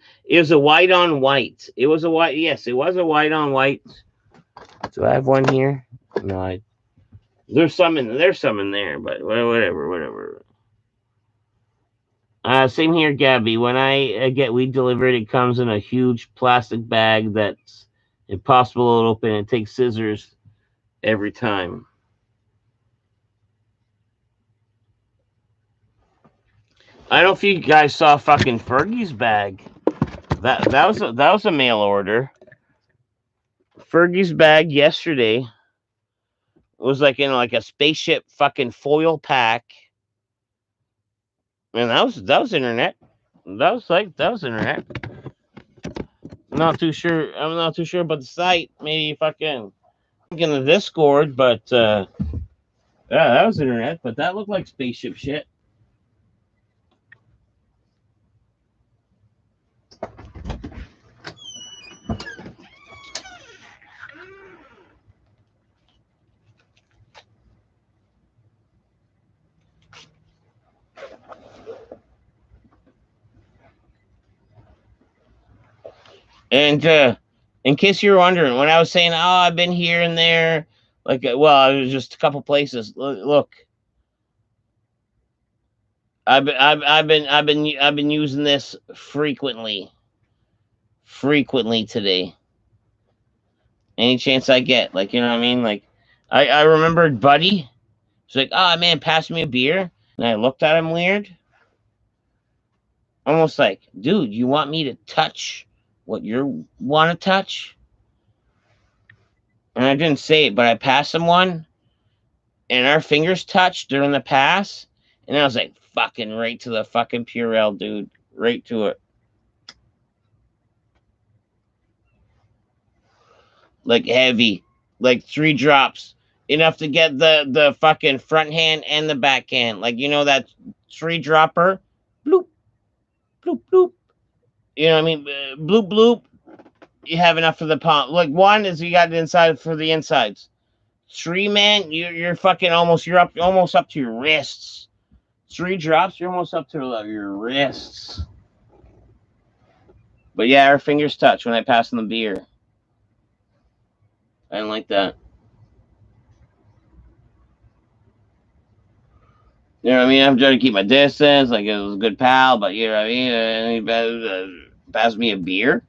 a white on white. It was a white. Yes, it was a white on white. Do I have one here? No, there's some in there, but whatever. Same here, Gabby. When I get weed delivered, it comes in a huge plastic bag that's impossible to open. It takes scissors every time. I don't know if you guys saw fucking Fergie's bag. That was a mail order. Fergie's bag yesterday was like in like a spaceship fucking foil pack. And that was internet. That was internet. I'm not too sure about the site. Maybe fucking in the Discord, but yeah, that was internet. But that looked like spaceship shit. And in case you're wondering, when I was saying, "Oh, I've been here and there," like, well, it was just a couple places. Look, I've been using this frequently today. Any chance I get, like, you know what I mean? Like, I remembered Buddy. He's like, "Oh man, pass me a beer," and I looked at him weird, almost like, "Dude, you want me to touch what you want to touch?" And I didn't say it, but I passed him one, and our fingers touched during the pass, and I was like, fucking right to the fucking Purell, dude, right to it, like heavy, like 3 drops, enough to get the fucking front hand and the back hand, like, you know, that 3 dropper, bloop, bloop, bloop. You know what I mean? Bloop, bloop. You have enough for the palm. Like, 1 is you got it inside for the insides. 3, man, you're fucking you're almost up to your wrists. 3 drops, you're almost up to your wrists. But yeah, our fingers touch when I pass them the beer. I didn't like that. You know what I mean? I'm trying to keep my distance. Like, it was a good pal, but you know what I mean? He passed me a beer.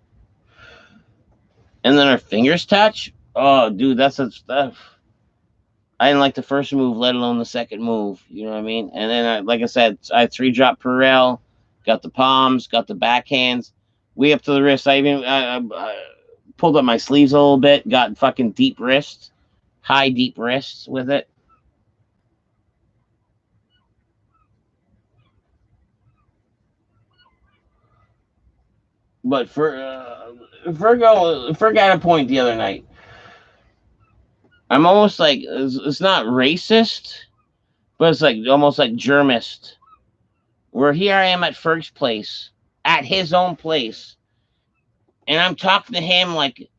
And then our fingers touch? Oh, dude, that's such stuff. I didn't like the first move, let alone the second move. You know what I mean? And then, like I said, I 3 drop Purell, got the palms, got the backhands, way up to the wrist. I even pulled up my sleeves a little bit, got fucking deep wrists, high deep wrists with it. But Ferg had a point the other night. I'm almost like, it's not racist, but it's like almost like germist. Where here I am at Ferg's place, at his own place, and I'm talking to him like,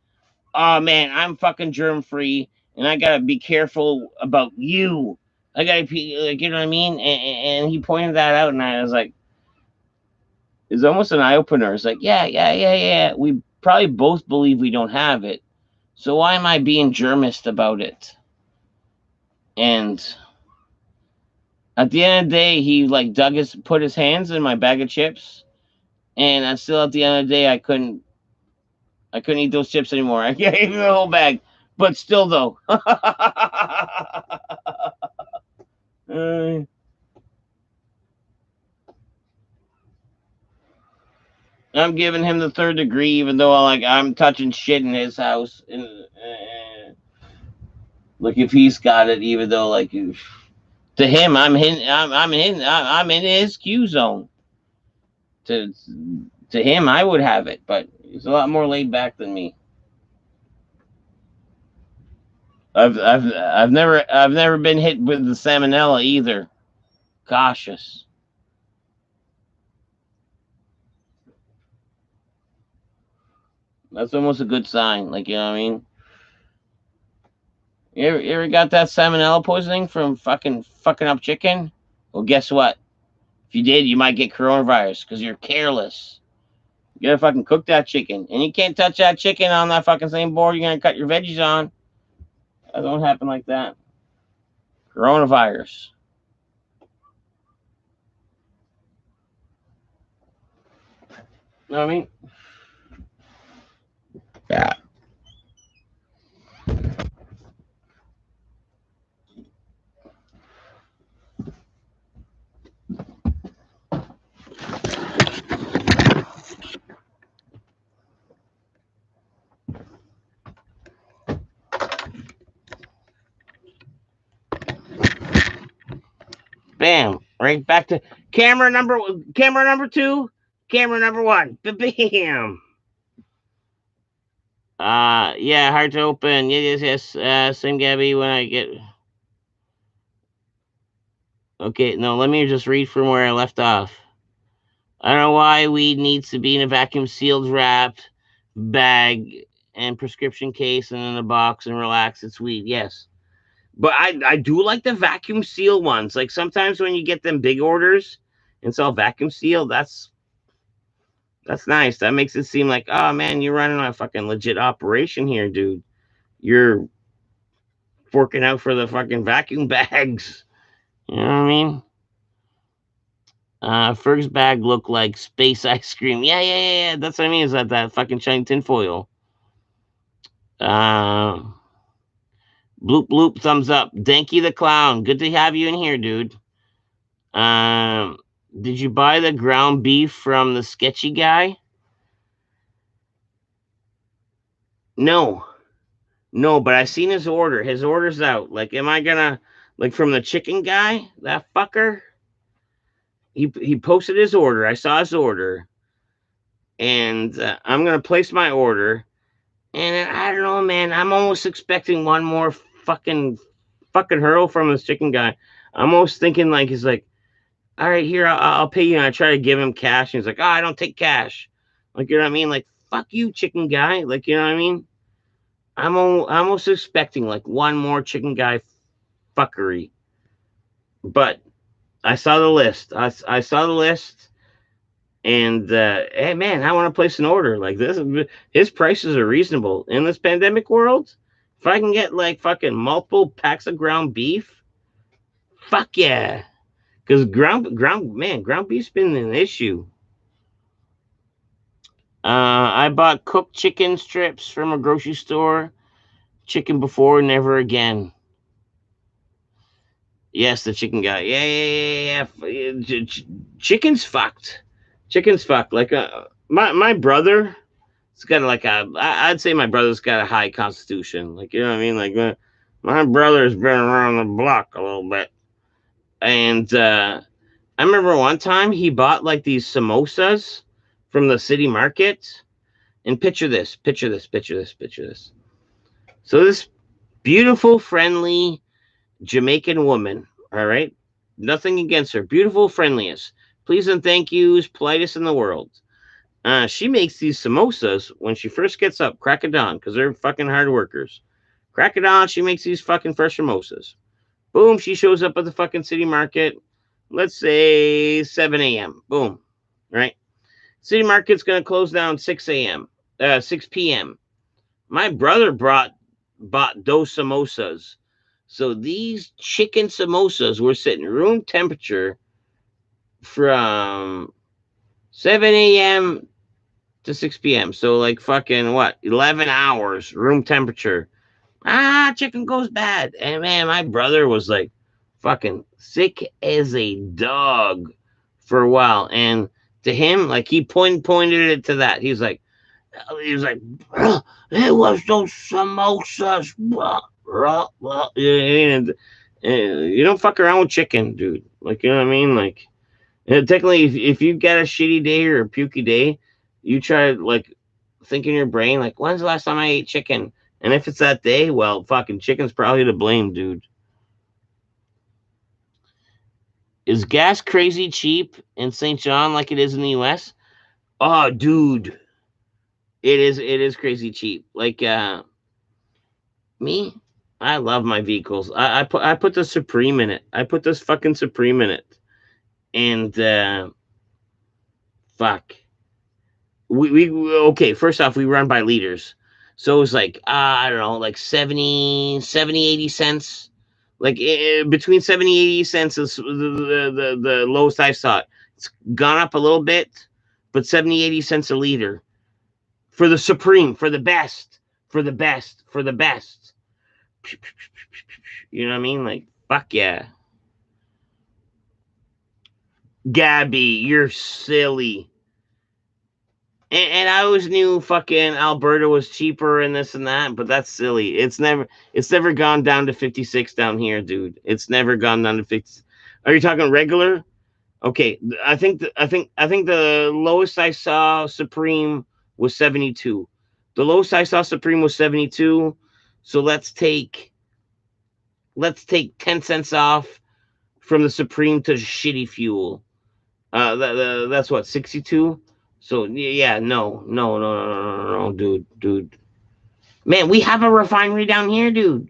oh man, I'm fucking germ free, and I gotta be careful about you. I gotta be, like, you know what I mean? And he pointed that out, and I was like, it's almost an eye opener. It's like, yeah. We probably both believe we don't have it. So why am I being germist about it? And at the end of the day, he like put his hands in my bag of chips, and I still at the end of the day, I couldn't eat those chips anymore. I gave him the whole bag, but still though. I'm giving him the third degree, even though I'm touching shit in his house. And like if he's got it, even though like to him, I'm in his Q zone. To him, I would have it, but he's a lot more laid back than me. I've never been hit with the salmonella either. Cautious. That's almost a good sign. Like, you know what I mean? You ever got that salmonella poisoning from fucking up chicken? Well, guess what? If you did, you might get coronavirus because you're careless. You gotta fucking cook that chicken. And you can't touch that chicken on that fucking same board you're gonna cut your veggies on. That don't happen like that. Coronavirus. You know what I mean? Yeah. Bam! Right back to camera number 2, camera number 1. Bam! Yeah, hard to open. Yes. Same Gabby when I get. Okay, no, let me just read from where I left off. I don't know why weed needs to be in a vacuum sealed wrapped bag and prescription case and in a box and relax. It's weed. Yes. But I do like the vacuum seal ones. Like sometimes when you get them big orders and it's all vacuum sealed, that's nice. That makes it seem like, oh man, you're running a fucking legit operation here, dude. You're forking out for the fucking vacuum bags. You know what I mean? Ferg's bag looked like space ice cream. Yeah. That's what I mean. Is that fucking shiny tinfoil? Uh, bloop, thumbs up. Danky the clown. Good to have you in here, dude. Did you buy the ground beef from the sketchy guy? No, but I seen his order. His order's out. Like, am I gonna like from the chicken guy? That fucker. He posted his order. I saw his order, and I'm gonna place my order. And I don't know, man. I'm almost expecting one more fucking hurl from this chicken guy. I'm almost thinking like he's like, all right, here I'll pay you. And I try to give him cash, and he's like, oh, I don't take cash. Like, you know what I mean? Like, fuck you, chicken guy. Like, you know what I mean? I'm almost expecting like one more chicken guy fuckery. But I saw the list. I saw the list, and hey, man, I want to place an order. Like this, his prices are reasonable in this pandemic world. If I can get like fucking multiple packs of ground beef, fuck yeah. Because ground beef's been an issue. I bought cooked chicken strips from a grocery store. Chicken before, never again. Yes, the chicken guy. Yeah. Chicken's fucked. Chicken's fucked. Like my brother, it's got like I'd say my brother's got a high constitution. Like, you know what I mean? Like my brother's been around the block a little bit, and I remember one time he bought like these samosas from the city market. And picture this. So Beautiful, friendly Jamaican woman. All right. Nothing against her. Beautiful, friendliest. Please and thank yous, politest in the world. She makes these samosas when she first gets up, crack of dawn, because they're fucking hard workers. Crack of dawn, she makes these fucking fresh samosas. Boom, she shows up at the fucking city market. Let's say 7 a.m. Boom. Right? City market's gonna close down 6 a.m. 6 p.m. My brother bought those samosas. So these chicken samosas were sitting room temperature from 7 a.m. to 6 p.m. So like fucking what? 11 hours room temperature. Chicken goes bad. And man, my brother was like fucking sick as a dog for a while. And to him, like he pointed it to that. He was like, it was those samosas. And you don't fuck around with chicken, dude. Like, you know what I mean? Like, technically, if you get a shitty day or a pukey day, you try to, like, think in your brain, like, when's the last time I ate chicken? And if it's that day, well, fucking chicken's probably to blame, dude. Is gas crazy cheap in St. John like it is in the US? Oh, dude. It is crazy cheap. Like me, I love my vehicles. I put the Supreme in it. I put this fucking Supreme in it. And fuck. We okay, first off, we run by liters. So it was like I don't know, like 70, 80 cents. Like between 70 80 cents is the lowest I saw it. It's gone up a little bit, but 70 80 cents a liter for the Supreme, for the best, for the best, for the best. You know what I mean? Like, fuck yeah. Gabby, you're silly. And I always knew fucking Alberta was cheaper and this and that, but that's silly. It's never gone down to 56 down here, dude. It's never gone down to 50. Are you talking regular? Okay, I think the lowest I saw Supreme was 72. The lowest I saw Supreme was 72. So let's take 10 cents off from the Supreme to shitty fuel. That's what, 62. So yeah, no, dude. Man, we have a refinery down here, dude.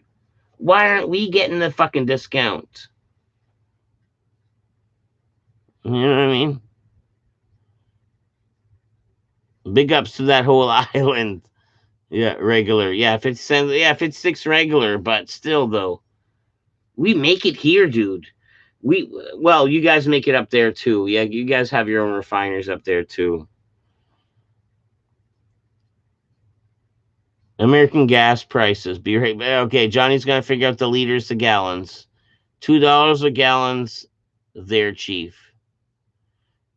Why aren't we getting the fucking discount? You know what I mean? Big ups to that whole island. Yeah, regular. Yeah, 50 cents. Yeah, 56 regular, but still though, we make it here, dude. Well, you guys make it up there too. Yeah, you guys have your own refiners up there too. American gas prices. Be right back. Okay, Johnny's gonna figure out the liters to gallons. $2 a gallons there, Chief.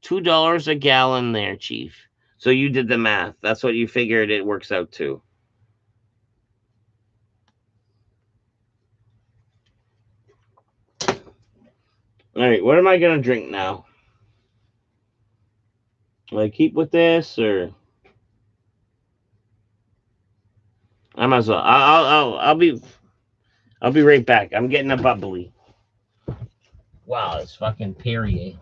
$2 a gallon there, Chief. So you did the math. That's what you figured it works out to. All right, what am I gonna drink now? Like keep with this, or I might as well. I'll be right back. I'm getting a bubbly. Wow, it's fucking Perrier.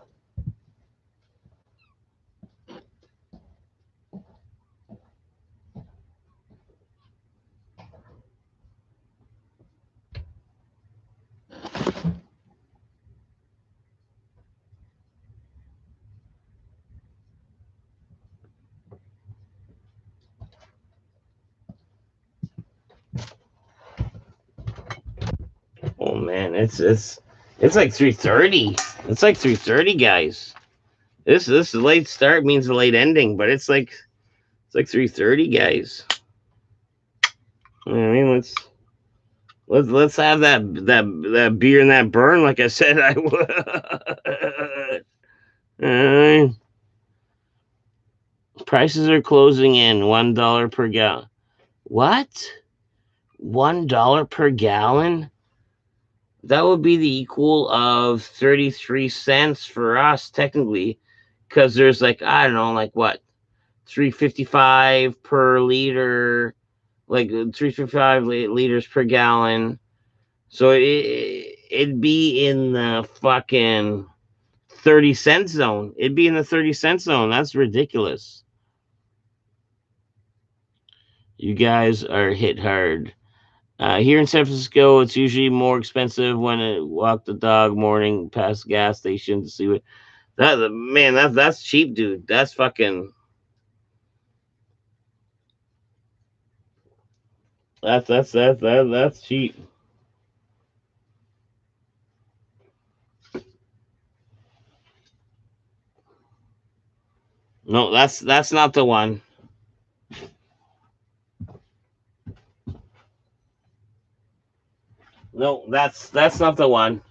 Oh man, it's like 3:30. It's like 3:30, guys. This late start means a late ending, but it's like 3:30, guys. I mean, let's have that beer and that burn, like I said I would. Prices are closing in $1 per gallon. What? $1 per gallon? That would be the equal of 33 cents for us, technically, because there's like, I don't know, like what, 3.55 per liter. like 355 liters per gallon. So it'd be in the fucking 30-cent zone. It'd be in the 30-cent zone. That's ridiculous. You guys are hit hard. Here in San Francisco, it's usually more expensive when I walk the dog morning past the gas station to see what that's cheap, dude. That's fucking that's cheap. No, that's not the one. No, that's not the one.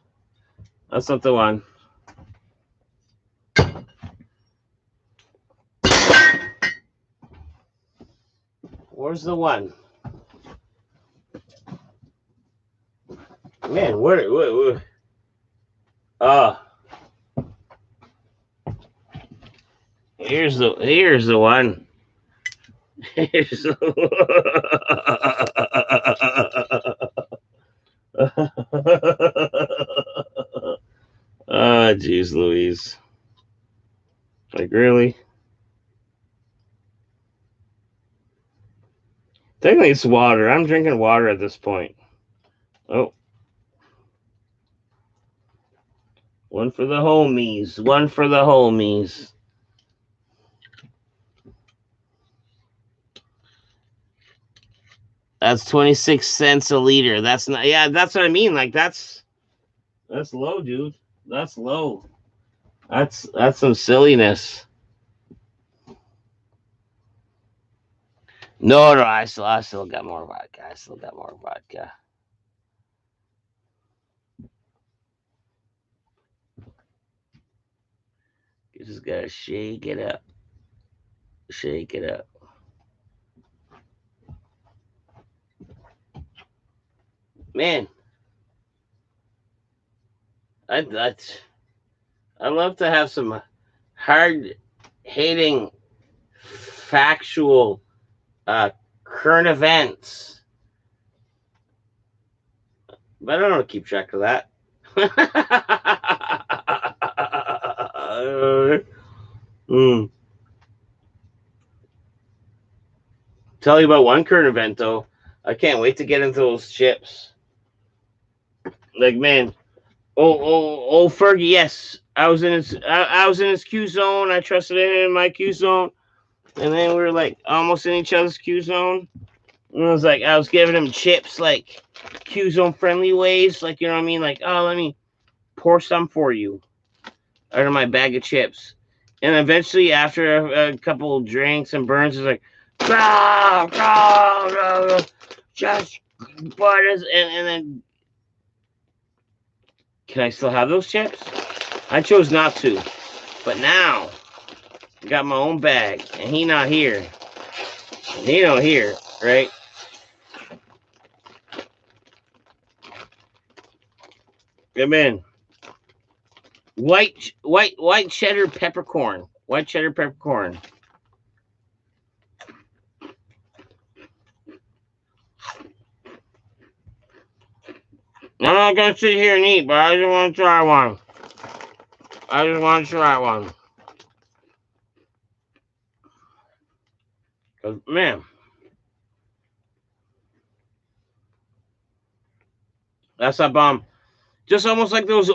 That's not the one. Where's the one? Man, where? Here's the one. Here's the oh, jeez, Louise. Like, really? Technically, it's water. I'm drinking water at this point. Oh. One for the homies. One for the homies. That's 26 cents a liter. That's not. Yeah, that's what I mean. Like that's low, dude. That's low. That's some silliness. No, I still got more vodka. I still got more vodka. You just gotta shake it up. Shake it up. Man, I'd love to have some hard hitting factual current events, but I don't know to keep track of that. Tell you about one current event though. I can't wait to get into those chips. Like, man, oh Fergie, yes, I was in his Q zone. I trusted him in my Q zone, and then we were like almost in each other's Q zone. And I was giving him chips like Q zone friendly ways, like, you know what I mean? Like, oh, let me pour some for you out of my bag of chips. And eventually, after a couple of drinks and burns, it's like, just butters, and then, can I still have those chips? I chose not to, but now I got my own bag, and he not here. He not here, right? Come in. White cheddar peppercorn. White cheddar peppercorn. I'm not gonna sit here and eat, but I just want to try one. I just want to try one. Cause, man, that's a bomb. Just almost like those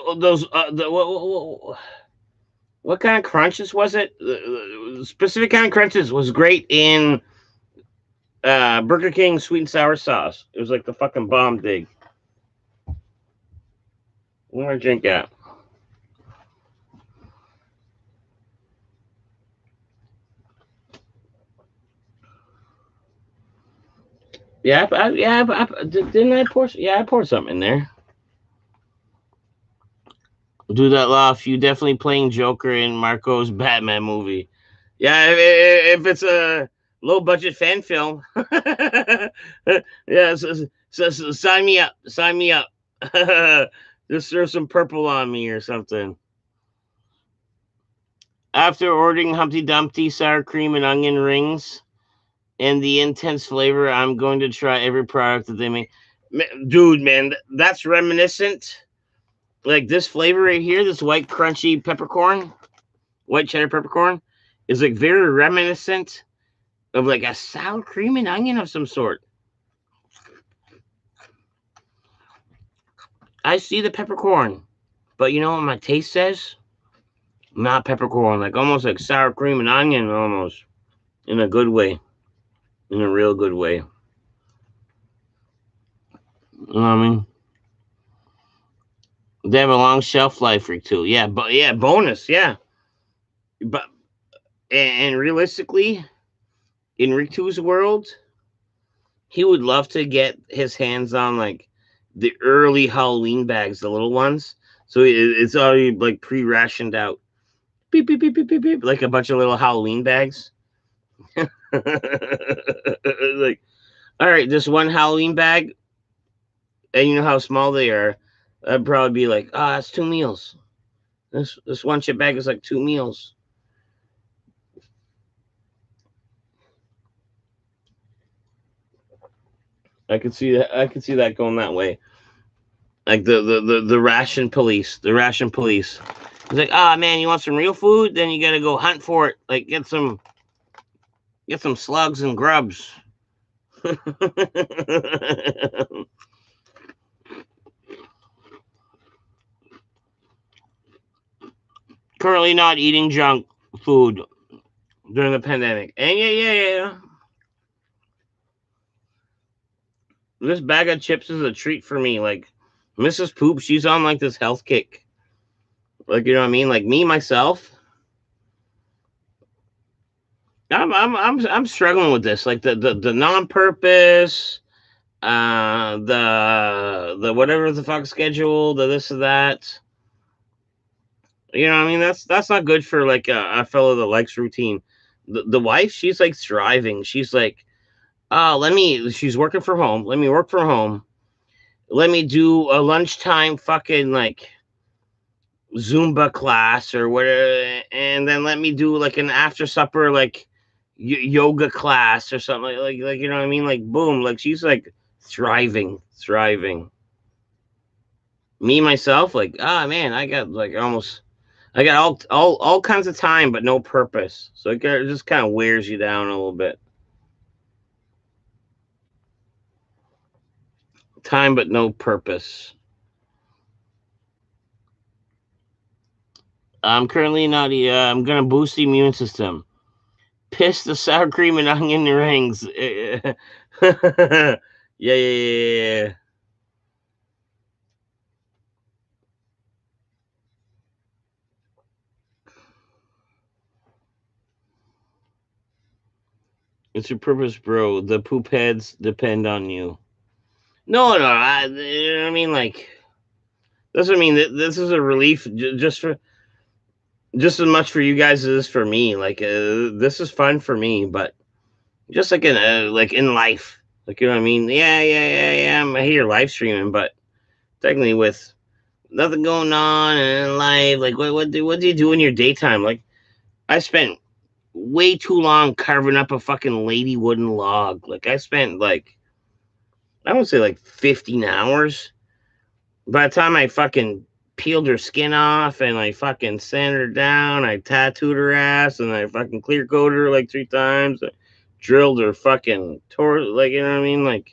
what kind of crunches was it? The specific kind of crunches was great in Burger King sweet and sour sauce. It was like the fucking bomb dig. Where I drink at? Yeah, didn't I pour? Yeah, I poured something in there. Do that laugh. You definitely playing Joker in Marco's Batman movie. Yeah, if it's a low budget fan film, yeah, so sign me up. Sign me up. Just throw some purple on me or something. After ordering Humpty Dumpty sour cream and onion rings, and the intense flavor. I'm going to try every product that they make. Dude, man, that's reminiscent. Like this flavor right here, this white crunchy peppercorn, white cheddar peppercorn, is like very reminiscent of like a sour cream and onion of some sort. I see the peppercorn, but you know what my taste says? Not peppercorn, like almost like sour cream and onion, almost in a good way, in a real good way. You know what I mean? They have a long shelf life or two. Yeah, but yeah, bonus. Yeah, but and realistically, in Ritu's world, he would love to get his hands on like the early Halloween bags, the little ones. So it's already like pre-rationed out. Beep beep beep beep beep beep, like a bunch of little Halloween bags. Like, all right, this one Halloween bag, and you know how small they are. That'd probably be like, ah, that's 2 meals. This one chip bag is like 2 meals. I could see that. I could see that going that way. Like the ration police. The ration police. It's like, ah, man, you want some real food? Then you gotta go hunt for it. Like get some slugs and grubs. Currently not eating junk food during the pandemic. And yeah. This bag of chips is a treat for me. Like Mrs. Poop, she's on like this health kick. Like you know what I mean? Like me myself, I'm struggling with this. Like the non-purpose, the whatever the fuck schedule, the this or that. You know what I mean? That's not good for like a fellow that likes routine. The wife, she's like thriving. She's like, she's working from home. Let me work from home. Let me do a lunchtime fucking like Zumba class or whatever, and then let me do like an after supper like yoga class or something like you know what I mean? Like boom, like she's like thriving. Me myself, like man, I got like almost I got all kinds of time but no purpose, so it just kind of wears you down a little bit. Time but no purpose. I'm currently not. I'm gonna boost the immune system. Piss the sour cream and onion rings. Yeah. It's your purpose, bro. The poop heads depend on you. No. You know what I mean, like, that's what I mean. This is a relief just for just as much for you guys as it is for me. Like, this is fun for me, but just like in life, like you know what I mean. Yeah. I'm here live streaming, but technically with nothing going on in life, like what do you do in your daytime? Like, I spent way too long carving up a fucking lady wooden log. Like I spent like I would say like 15 hours. By the time I fucking peeled her skin off and I fucking sanded her down, I tattooed her ass and I fucking clear coated her like 3 times. I drilled her fucking torso, like you know what I mean, like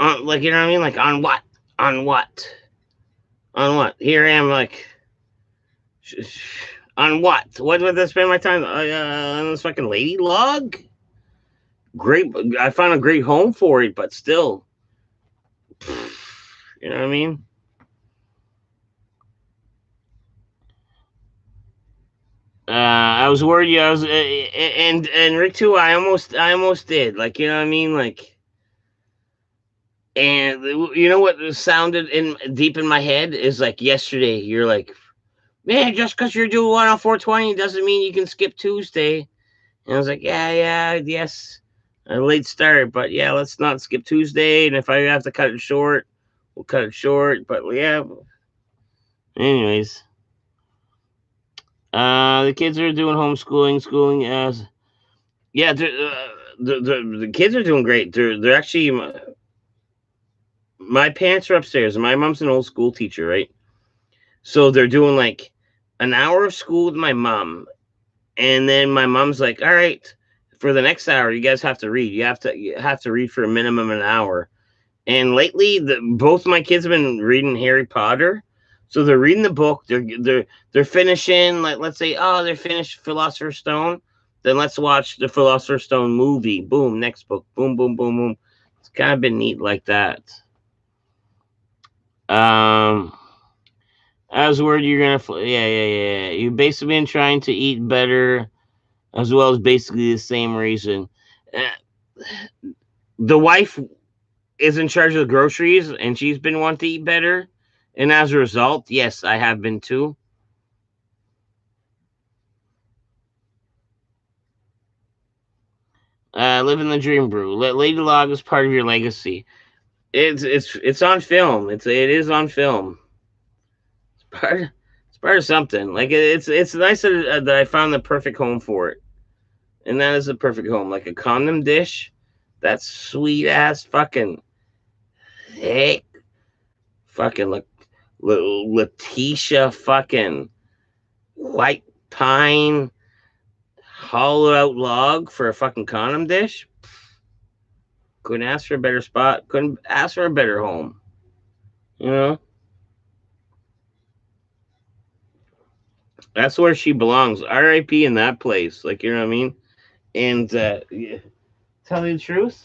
you know what I mean, like on what, on what, on what? Here I am, like on what? What would I spend my time on this fucking lady log? Great, I found a great home for it, but still, you know what I mean. I was worried. I was, and Rick too. I almost did. Like you know what I mean. Like, and you know what sounded in deep in my head is like yesterday. You're like, man, just because you're doing one on 420 doesn't mean you can skip Tuesday. And I was like, yes, a late start, but yeah, let's not skip Tuesday. And if I have to cut it short, we'll cut it short. But yeah, anyways, the kids are doing homeschooling, schooling as Yeah, the kids are doing great. They're actually my parents are upstairs. My mom's an old school teacher, right? So they're doing like an hour of school with my mom, and then my mom's like, "All right, for the next hour, you guys have to read. You have to read for a minimum of an hour." And lately, both my kids have been reading Harry Potter, so they're reading the book. They're finishing, like, let's say, oh, they're finished Philosopher's Stone. Then let's watch the Philosopher's Stone movie. Boom, next book. Boom, boom, boom, boom. It's kind of been neat like that. Um, as a word, you're gonna, yeah, yeah, yeah. You've basically been trying to eat better, as well as basically the same reason. Uh, the wife is in charge of the groceries, and she's been wanting to eat better. And as a result, yes, I have been too. Living the dream, brew. Lady Log is part of your legacy. It's on film. It is on film. It's part of something. Like it's nice that I found the perfect home for it, and that is the perfect home. Like a condom dish, that's sweet ass fucking heck, fucking Letitia fucking white pine hollowed out log for a fucking condom dish. Couldn't ask for a better spot. Couldn't ask for a better home. You know, that's where she belongs. R.I.P. in that place. Like, you know what I mean? And yeah. Tell you the truth.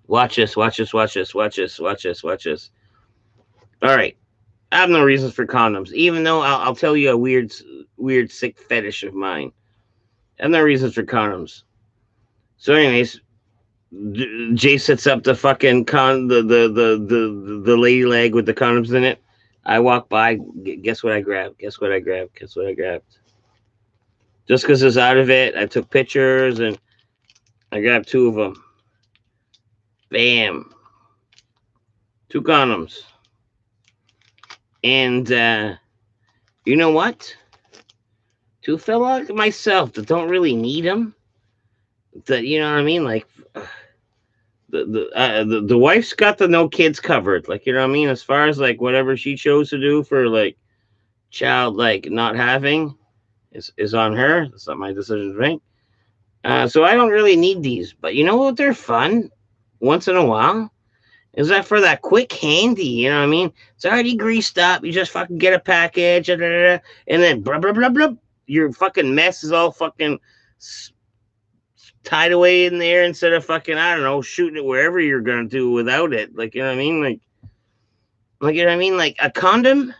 Watch this. Watch this. Watch this. Watch this. Watch this. Watch this. All right. I have no reasons for condoms, even though I'll tell you a weird, sick fetish of mine. I have no reasons for condoms. So, anyways, Jay sets up the fucking the lady leg with the condoms in it. I walk by. Guess what I grabbed? Guess what I grabbed? Guess what I grabbed? Just because it's out of it, I took pictures and I grabbed two of them. Bam, two condoms. And you know what? To a fella like myself that don't really need them, that you know what I mean, like the wife's got the no kids covered. Like, you know what I mean, as far as like whatever she chose to do for like child like not having is on her. It's not my decision to make. So I don't really need these, but you know what? They're fun once in a while. Is that for that quick handy? You know what I mean? It's already greased up. You just fucking get a package, and then blah blah blah blah. Your fucking mess is all fucking tied away in there instead of fucking, I don't know, shooting it wherever you're gonna do without it. Like, you know what I mean? Like you know what I mean? Like a condom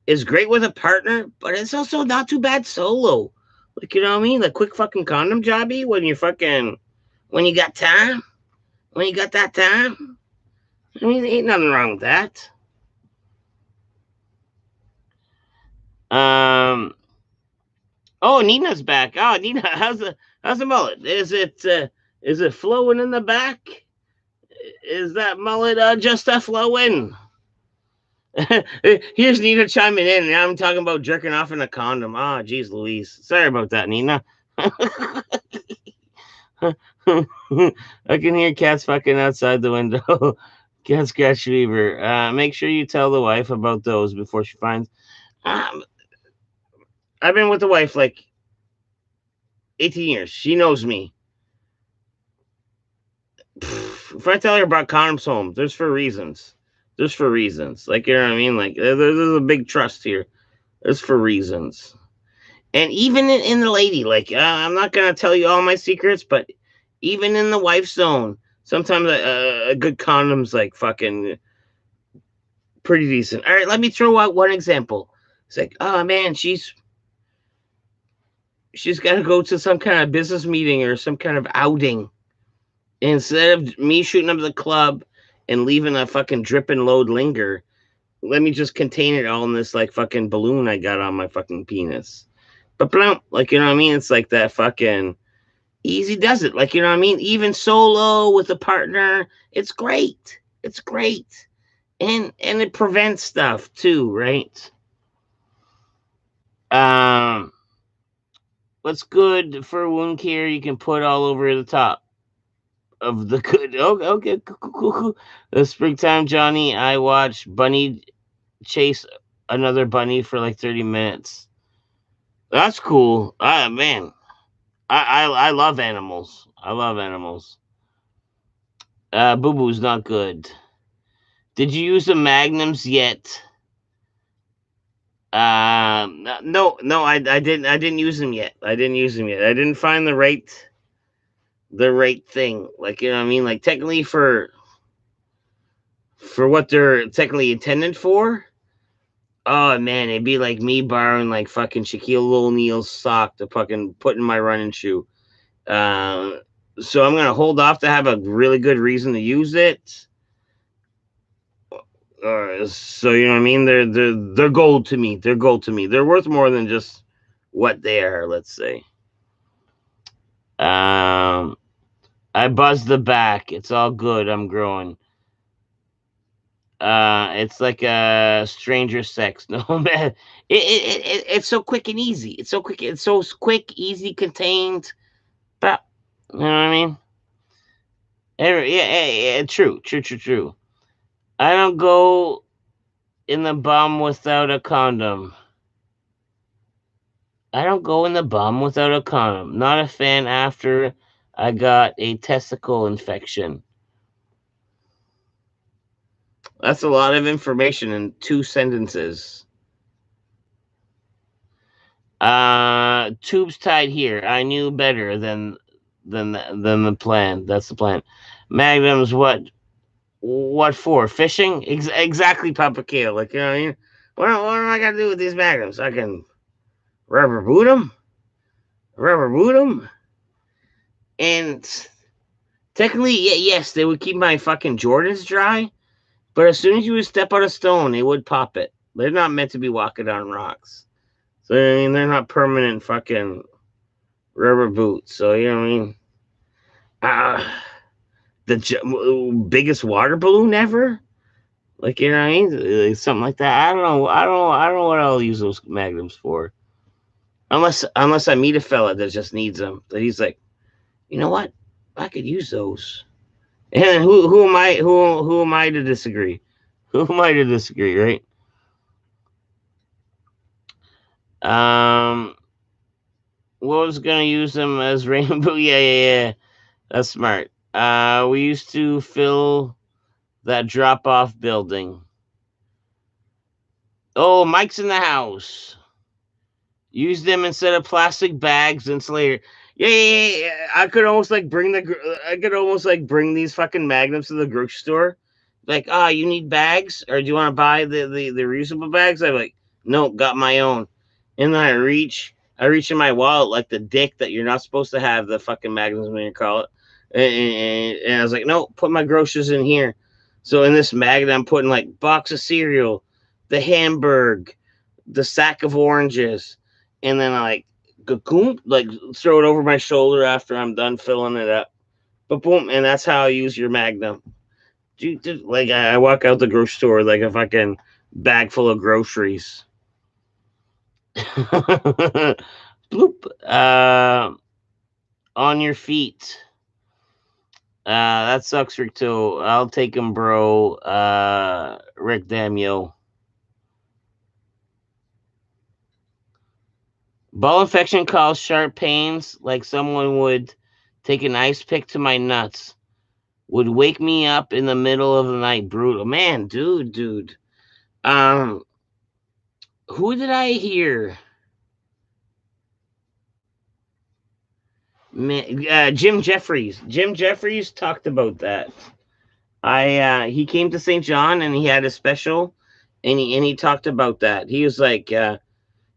is great with a partner, but it's also not too bad solo. Like, you know what I mean? Like quick fucking condom jobby when you got time, when you got that time. I mean, there ain't nothing wrong with that. Um. Oh, Nina's back. Oh, Nina, how's the mullet? Is it flowing in the back? Is that mullet just a flowing? Here's Nina chiming in, and I'm talking about jerking off in a condom. Ah, oh, geez, Louise. Sorry about that, Nina. I can hear cats fucking outside the window. Cat scratch fever. Make sure you tell the wife about those before she finds. Um, I've been with the wife like 18 years. She knows me. If I tell her about condoms home, there's for reasons. There's for reasons. Like, you know what I mean? Like, there's a big trust here. There's for reasons. And even in the lady, like, I'm not going to tell you all my secrets, but even in the wife zone, sometimes a good condom's like fucking pretty decent. All right, let me throw out one example. It's like, oh man, she's got to go to some kind of business meeting or some kind of outing. Instead of me shooting up the club and leaving a fucking drip and load linger, let me just contain it all in this like fucking balloon I got on my fucking penis. But like, you know what I mean? It's like that fucking easy does it. Like, you know what I mean? Even solo with a partner, it's great. It's great. And it prevents stuff too, right? Um what's good for wound care you can put all over the top of the good. Oh, okay, cool. The springtime Johnny, I watched Bunny chase another bunny for like 30 minutes. That's cool. Ah, man, I love animals. I love animals. Boo Boo's not good. Did you use the magnums yet? No, I didn't use them yet. I didn't use them yet. I didn't find the right thing. Like, you know what I mean? Like, technically for what they're technically intended for. Oh man, it'd be like me borrowing like fucking Shaquille O'Neal's sock to fucking put in my running shoe. Uh, so I'm gonna hold off to have a really good reason to use it. So you know what I mean? They're gold to me. They're gold to me. They're worth more than just what they are. Let's say. Um, I buzzed the back. It's all good. I'm growing. It's like a stranger sex. No man, it's so quick and easy. It's so quick. It's so quick, easy, contained. But you know what I mean? Yeah. True. I don't go in the bum without a condom. I don't go in the bum without a condom. Not a fan after I got a testicle infection. That's a lot of information in 2 sentences. Tubes tied here. I knew better than the plan. That's the plan. Magnums, what for? Fishing? Exactly, Papa Kale. Like, you know what I mean? What am I gonna do with these magnums? I can rubber boot them, and technically, yes, they would keep my fucking Jordans dry. But as soon as you would step on a stone, it would pop it. They're not meant to be walking on rocks. So I mean, they're not permanent fucking rubber boots. So you know what I mean? Uh, the biggest water balloon ever. Like, you know what I mean? Like, something like that. I don't know what I'll use those magnums for. Unless I meet a fella that just needs them. That he's like, you know what? I could use those. And who am I to disagree? Who am I to disagree, right? Um, what was gonna use them as rainbow? Yeah. That's smart. We used to fill that drop off building. Oh, Mike's in the house. Use them instead of plastic bags and Slayer. Yeah. I could almost like I could almost like bring these fucking magnums to the grocery store. Like, you need bags, or do you want to buy the reusable bags? I'm like, no, got my own. And then I reach in my wallet like the dick that you're not supposed to have the fucking magnums when you call it. And I was like, no, put my groceries in here. So in this magnet, I'm putting like box of cereal, the Hamburg, the sack of oranges, and then I like throw it over my shoulder after I'm done filling it up. But boom, and that's how I use your Magnum. Like I walk out the grocery store with like a fucking bag full of groceries. Bloop. On your feet. That sucks, Rick. Too. I'll take him, bro. Rick, damn yo. Ball infection causes sharp pains, like someone would take an ice pick to my nuts. Would wake me up in the middle of the night. Brutal, man, dude. Um, who did I hear? Man, Jim Jeffries. Jim Jeffries talked about that. He came to St. John and he had a special, and he talked about that. He was like,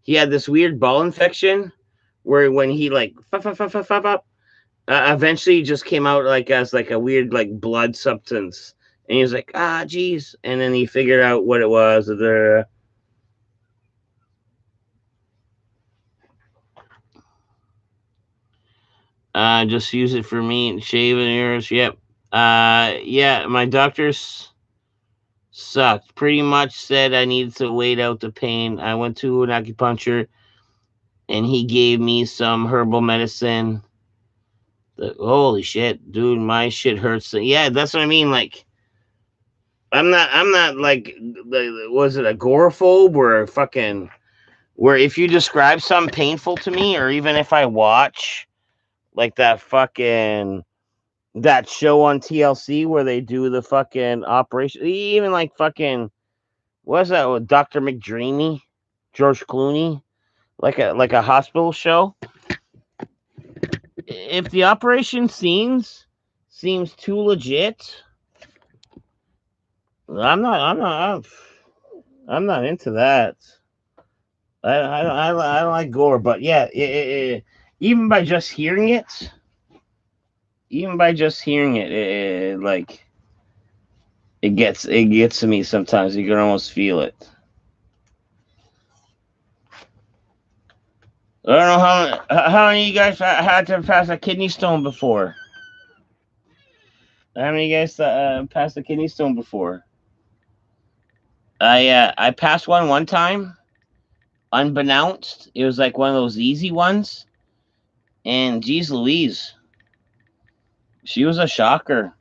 he had this weird ball infection where when he like eventually just came out like as like a weird like blood substance, and he was like, geez, and then he figured out what it was. Just use it for me and shave and yours. Yep. Yeah, my doctors sucked. Pretty much said I needed to wait out the pain. I went to an acupuncture. and he gave me some herbal medicine. Holy shit, dude, my shit hurts. Yeah, that's what I mean. Like, I'm not like, was it agoraphobe or fucking, where if you describe something painful to me, or even if I watch like that show on TLC where they do the fucking operation, even like fucking, what's that with Dr. McDreamy, George Clooney, like a hospital show. If the operation seems too legit, I'm not into that. I don't like gore, but yeah, even by just hearing it, like it gets to me sometimes. You can almost feel it. I don't know how many of you guys had to pass a kidney stone before. How many of you guys passed a kidney stone before? I passed one time, unbeknownst. It was like one of those easy ones, and geez Louise, she was a shocker.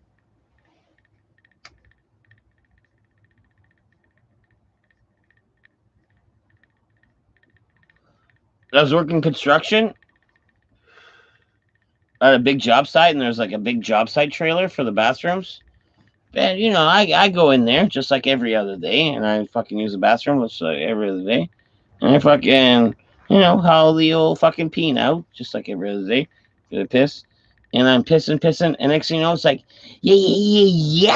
I was working construction at a big job site, and there's like a big job site trailer for the bathrooms. And I go in there just like every other day, and I fucking use the bathroom just like every other day, and I fucking haul the old fucking peen out just like every other day for the piss, and I'm pissing, and next thing you know, it's like, yowzers,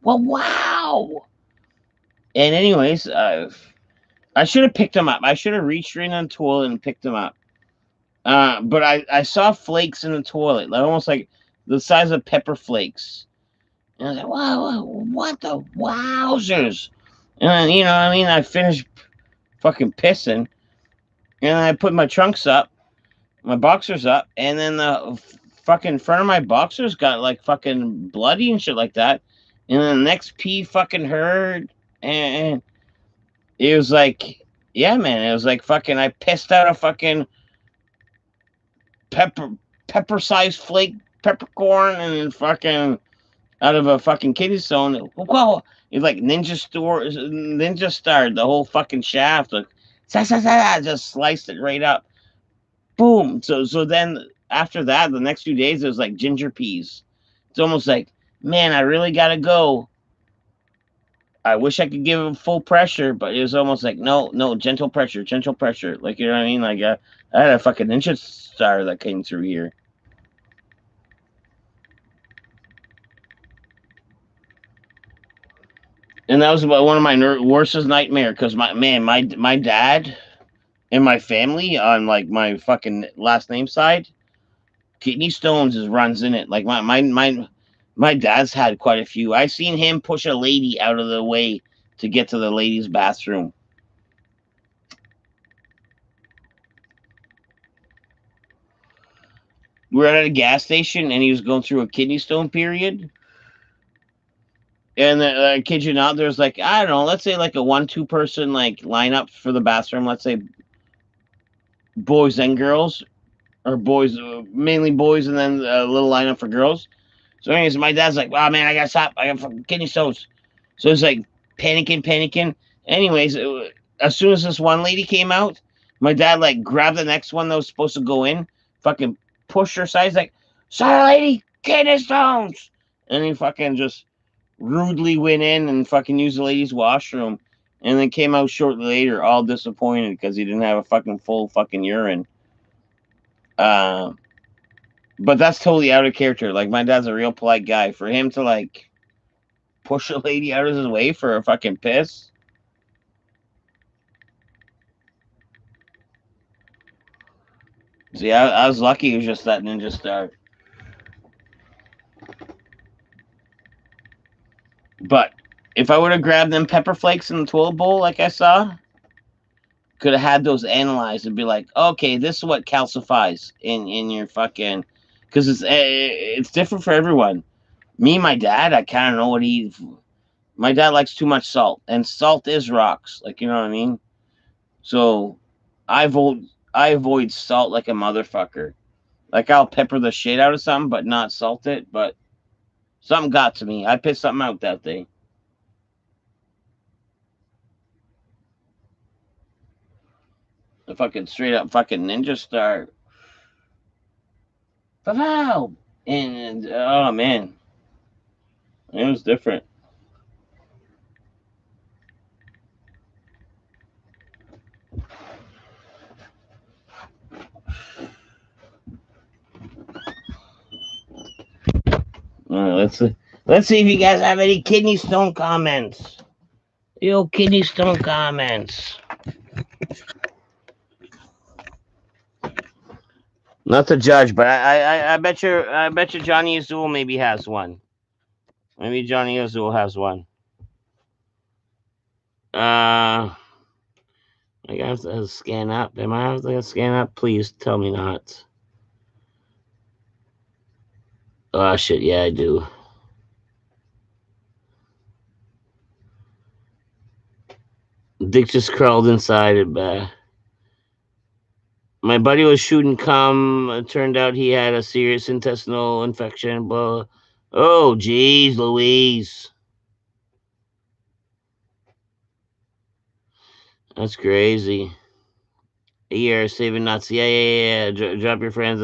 wow. And anyways, I should have picked them up. I should have reached in on the toilet and picked them up. But I saw flakes in the toilet, like almost like the size of pepper flakes. And I was like, wow, what the wowzers? And then, I finished fucking pissing. And I put my trunks up, my boxers up, and then the fucking front of my boxers got like fucking bloody and shit like that. And then the next pee fucking heard. And it was like, yeah, man, it was like fucking, I pissed out a fucking pepper-sized flake peppercorn and then fucking out of a fucking kidney stone. Whoa! It's like Ninja starred the whole fucking shaft. Like, just sliced it right up. Boom. So then after that, the next few days it was like ginger peas. It's almost like, man, I really gotta go. I wish I could give him full pressure, but it was almost like, no, gentle pressure. Like, you know what I mean? Like, I had a fucking ninja star that came through here. And that was about one of my worstest nightmare, because my dad and my family on like my fucking last name side, kidney stones runs in it. Like my dad's had quite a few. I seen him push a lady out of the way to get to the ladies' bathroom. We were at a gas station, and he was going through a kidney stone period. And I kid you not, there's like, I don't know, let's say like a 1-2 person like lineup for the bathroom. Let's say boys and girls, or boys, mainly boys, and then a little lineup for girls. So anyways, my dad's like, "Wow, man, I gotta stop. I got fucking kidney stones." So it's like panicking. Anyways, as soon as this one lady came out, my dad like grabbed the next one that was supposed to go in, fucking pushed her aside. He's like, "Sorry, lady, kidney stones," and he fucking just rudely went in and fucking used the ladies' washroom, and then came out shortly later, all disappointed because he didn't have a fucking full fucking urine. But that's totally out of character. Like, my dad's a real polite guy. For him to like push a lady out of his way for a fucking piss. See, I was lucky it was just that ninja star. But if I would have grabbed them pepper flakes in the toilet bowl like I saw, could have had those analyzed and be like, okay, this is what calcifies in your fucking, because it's different for everyone. Me, my dad, I kind of know what my dad likes too much salt, and salt is rocks. Like, you know what I mean? So I avoid salt like a motherfucker. Like I'll pepper the shit out of something, but not salt it. But something got to me. I pissed something out that day. The fucking straight up fucking ninja star. Wow. And oh man, it was different. All right, let's see if you guys have any kidney stone comments. Yo, kidney stone comments. Not to judge, but I bet you Johnny Azul maybe has one. Maybe Johnny Azul has one. I have to scan up. Am I have to scan up? Please tell me not. Oh shit, yeah, I do. Dick just crawled inside it. My buddy was shooting cum. It turned out he had a serious intestinal infection. But oh, jeez, Louise, that's crazy. Here, saving nuts. Yeah. Drop your friends.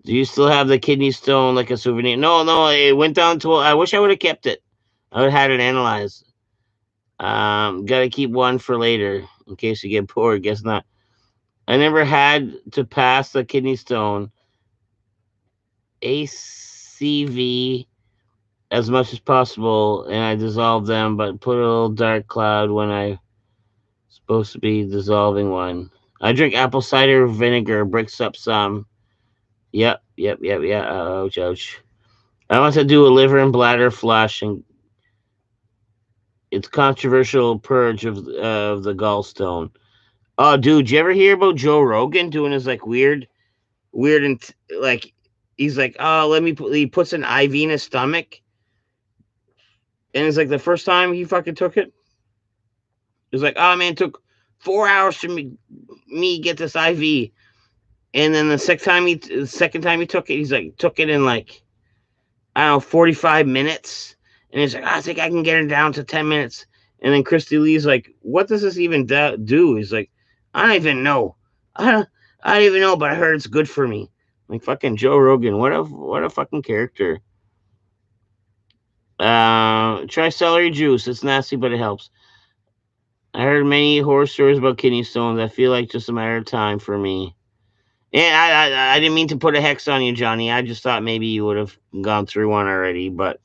Do you still have the kidney stone like a souvenir? No. It went down to. I wish I would have kept it. I would have had it analyzed. Gotta keep one for later in case you get bored. Guess not. I never had to pass the kidney stone. ACV as much as possible, and I dissolved them, but put a little dark cloud when I supposed to be dissolving one. I drink apple cider vinegar, bricks up some. Yep. Ouch. I want to do a liver and bladder flush, and it's controversial purge of the gallstone. Oh, dude, you ever hear about Joe Rogan doing his like weird and like he's like, oh, he puts an IV in his stomach, and it's like the first time he fucking took it. It's like, oh man, it took 4 hours to me get this IV, and then the second time he took it, he's like took it in like I don't know 45 minutes, and he's like, I think I can get it down to 10 minutes, and then Christy Lee's like, what does this even do? He's like, I don't even know, I don't even know, but I heard it's good for me. Like fucking Joe Rogan, what a fucking character. Try celery juice. It's nasty, but it helps. I heard many horror stories about kidney stones. I feel like just a matter of time for me. And I didn't mean to put a hex on you, Johnny. I just thought maybe you would have gone through one already. But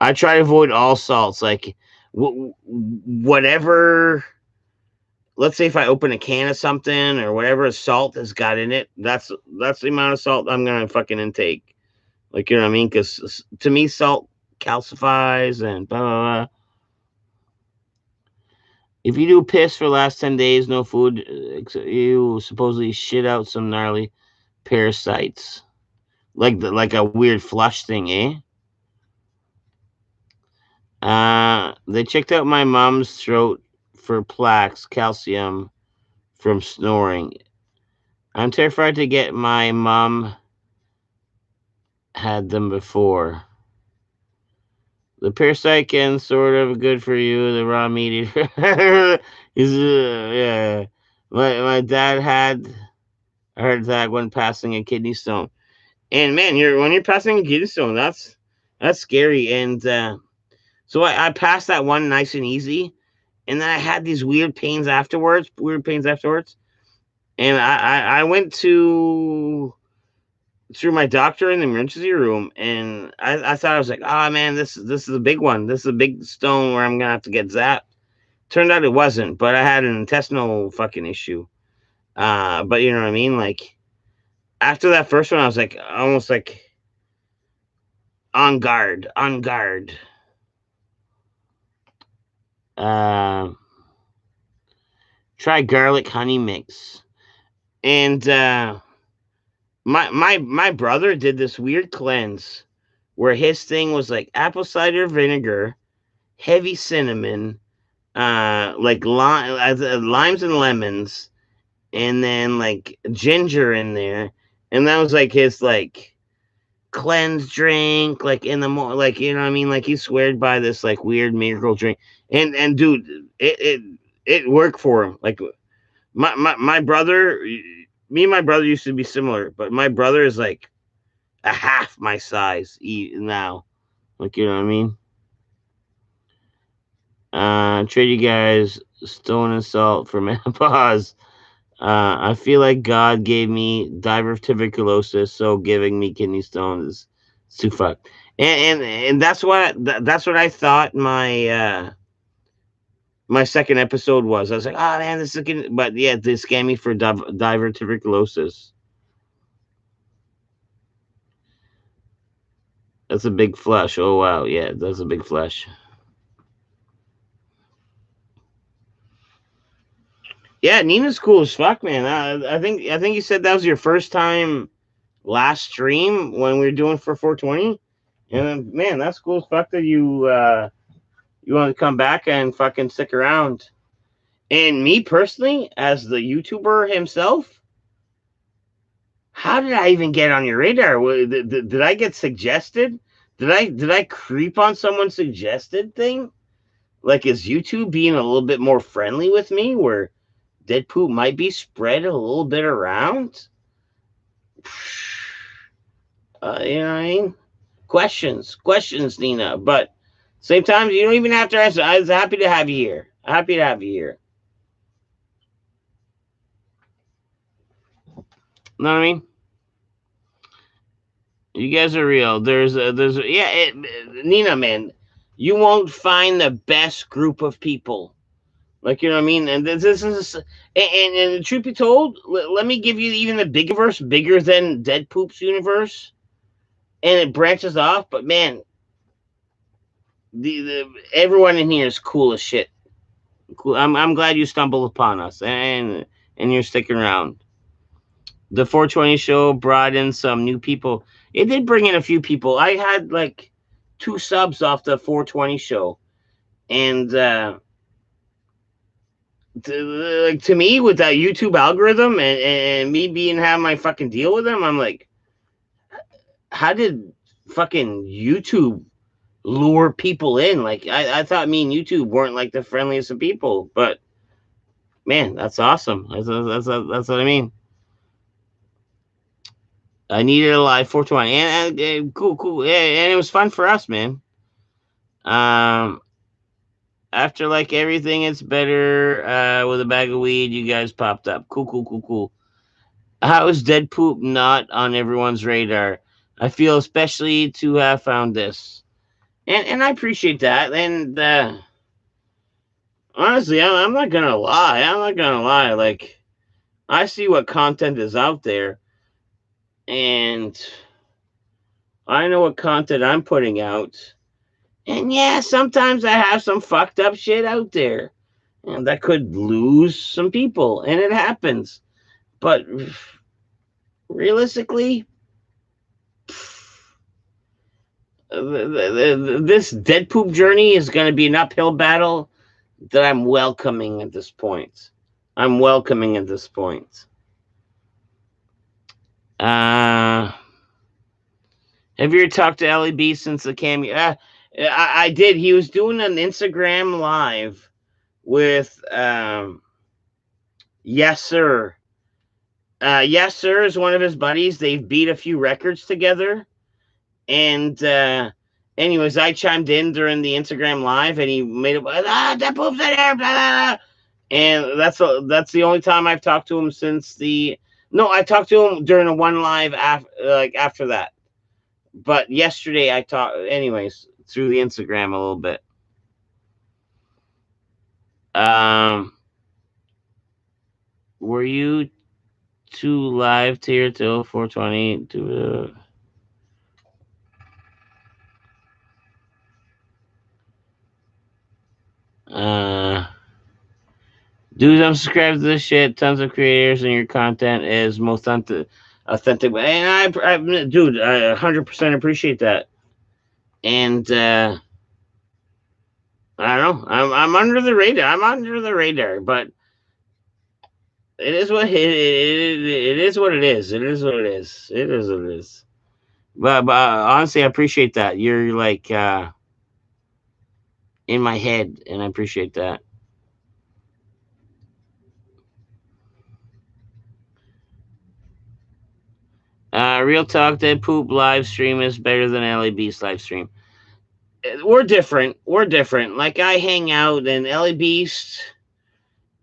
I try to avoid all salts. Like whatever. Let's say if I open a can of something or whatever salt has got in it, that's the amount of salt I'm gonna fucking intake. Like you know what I mean? Because to me, salt calcifies and blah blah blah. If you do piss for the last 10 days, no food, you supposedly shit out some gnarly parasites, like a weird flush thing, eh? They checked out my mom's throat for plaques, calcium from snoring. I'm terrified to get my mom had them before. The parasite can sort of good for you. The raw meat is yeah. My dad had a heart attack when passing a kidney stone. And man, when you're passing a kidney stone, that's scary. And so I passed that one nice and easy, and then I had these weird pains afterwards. And I went to through my doctor in the emergency room, and I thought I was like, oh man, this is a big one. This is a big stone where I'm gonna have to get zapped. Turned out it wasn't, but I had an intestinal fucking issue. But you know what I mean? Like after that first one, I was like almost like on guard. Uh, Try garlic honey mix. And my brother did this weird cleanse where his thing was like apple cider vinegar, heavy cinnamon, like limes and lemons, and then like ginger in there, and that was like his like cleanse drink, like in the like you know what I mean, like he sweared by this like weird miracle drink, and dude, it worked for him. Like my brother, me and my brother used to be similar, but my brother is like a half my size now. Like you know what I mean. Trade you guys stone and salt for menopause. I feel like God gave me diverticulosis, so giving me kidney stones is too fucked. And that's what I thought my second episode was. I was like, oh man, this is good. But yeah, they scam me for diverticulosis. That's a big flush. Oh wow, yeah, that's a big flush. Yeah, Nina's cool as fuck, man. I think you said that was your first time last stream when we were doing for 420. And then, man, that's cool as fuck that you want to come back and fucking stick around. And me personally, as the YouTuber himself, how did I even get on your radar? Did I get suggested? Did I creep on someone's suggested thing? Like, is YouTube being a little bit more friendly with me, where dead poop might be spread a little bit around? You know what I mean? Questions, Nina. But same time, you don't even have to answer. I was happy to have you here. Happy to have you here. Know what I mean? You guys are real. Nina, man, you won't find the best group of people. Like you know what I mean? And this is, and truth be told, let me give you even the big universe, bigger than Dead Poop's universe, and it branches off. But man, the everyone in here is cool as shit. Cool. I'm glad you stumbled upon us, and you're sticking around. The 420 show brought in some new people. It did bring in a few people. I had like 2 subs off the 420 show, and to me, with that YouTube algorithm and me being having my fucking deal with them, I'm like, how did fucking YouTube lure people in? Like, I thought me and YouTube weren't like the friendliest of people, but man, that's awesome. That's what I mean. I needed a live 420, and cool, yeah, and it was fun for us, man. Um, After like everything, it's better. With a bag of weed, you guys popped up. Cool. How is Dead Poop not on everyone's radar? I feel especially to have found this, and I appreciate that. And honestly, I'm not gonna lie. I'm not gonna lie. Like, I see what content is out there, and I know what content I'm putting out. And yeah, sometimes I have some fucked up shit out there, and that could lose some people, and it happens. But realistically, this dead poop journey is going to be an uphill battle that I'm welcoming at this point. I'm welcoming at this point. Have you ever talked to LEB since the cameo? I did. He was doing an Instagram live with Yes Sir. Yes Sir is one of his buddies. They've beat a few records together. And anyways, I chimed in during the Instagram live, and he made it. That poops in here, blah, blah, blah. And that's the only time I've talked to him since the. No, I talked to him during a one live after that. But yesterday I talked, anyways, through the Instagram a little bit. Were you too live tier till 420 to dude, I'm subscribed to this shit. Tons of creators, and your content is most authentic. And dude, I 100% appreciate that. And I don't know. I'm under the radar. I'm under the radar, but It is what it is. What it is. It is what it is. It is what it is. But honestly, I appreciate that. You're like in my head, and I appreciate that. Real talk, Dead Poop live stream is better than LAB's live stream. We're different. We're different. Like I hang out, and Ellie Beast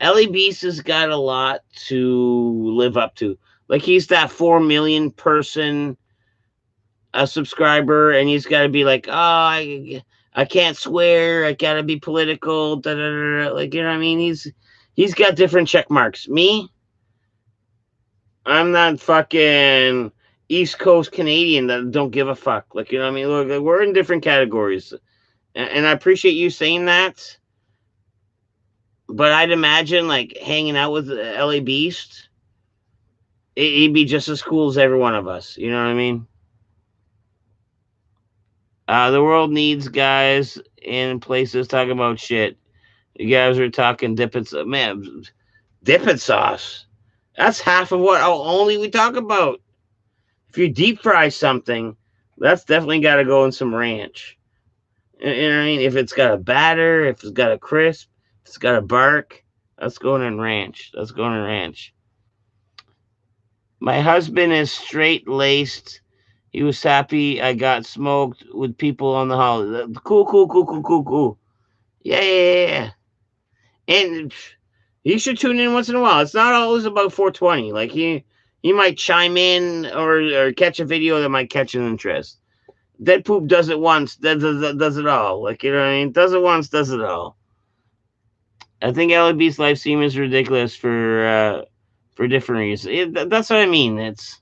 has got a lot to live up to. Like he's that 4 million person a subscriber, and he's got to be like, oh, I can't swear, I gotta be political, da, da, da, da. Like you know what I mean? He's got different check marks. Me, I'm not fucking East Coast Canadian that don't give a fuck. Like you know what I mean? Look, we're in different categories, and I appreciate you saying that. But I'd imagine like hanging out with LA Beast, he'd be just as cool as every one of us. You know what I mean? The world needs guys in places talking about shit. You guys are talking dipping, man, dipping sauce. That's half of what only we talk about. If you deep fry something, that's definitely got to go in some ranch. You know what I mean? If it's got a batter, if it's got a crisp, if it's got a bark, that's going in ranch. That's going in ranch. My husband is straight laced. He was happy I got smoked with people on the holiday. Cool, cool, cool, cool, cool, cool. Yeah, yeah, yeah. And you should tune in once in a while. It's not always about 420. Like he might chime in or catch a video that might catch an interest. Dead Poop does it once, does it all. Like you know what I mean? Does it once, does it all. I think LAB's live stream is ridiculous for different reasons. That's what I mean. It's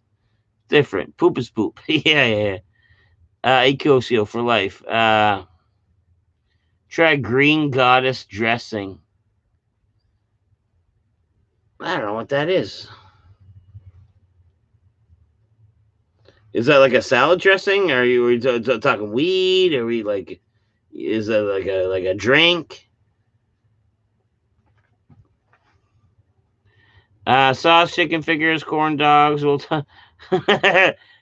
different. Poop is poop. Yeah, yeah. Ecosio for life. Try green goddess dressing. I don't know what that is. Is that like a salad dressing? Are we talking weed? Are we like? Is that like a drink? Sauce, chicken fingers, corn dogs.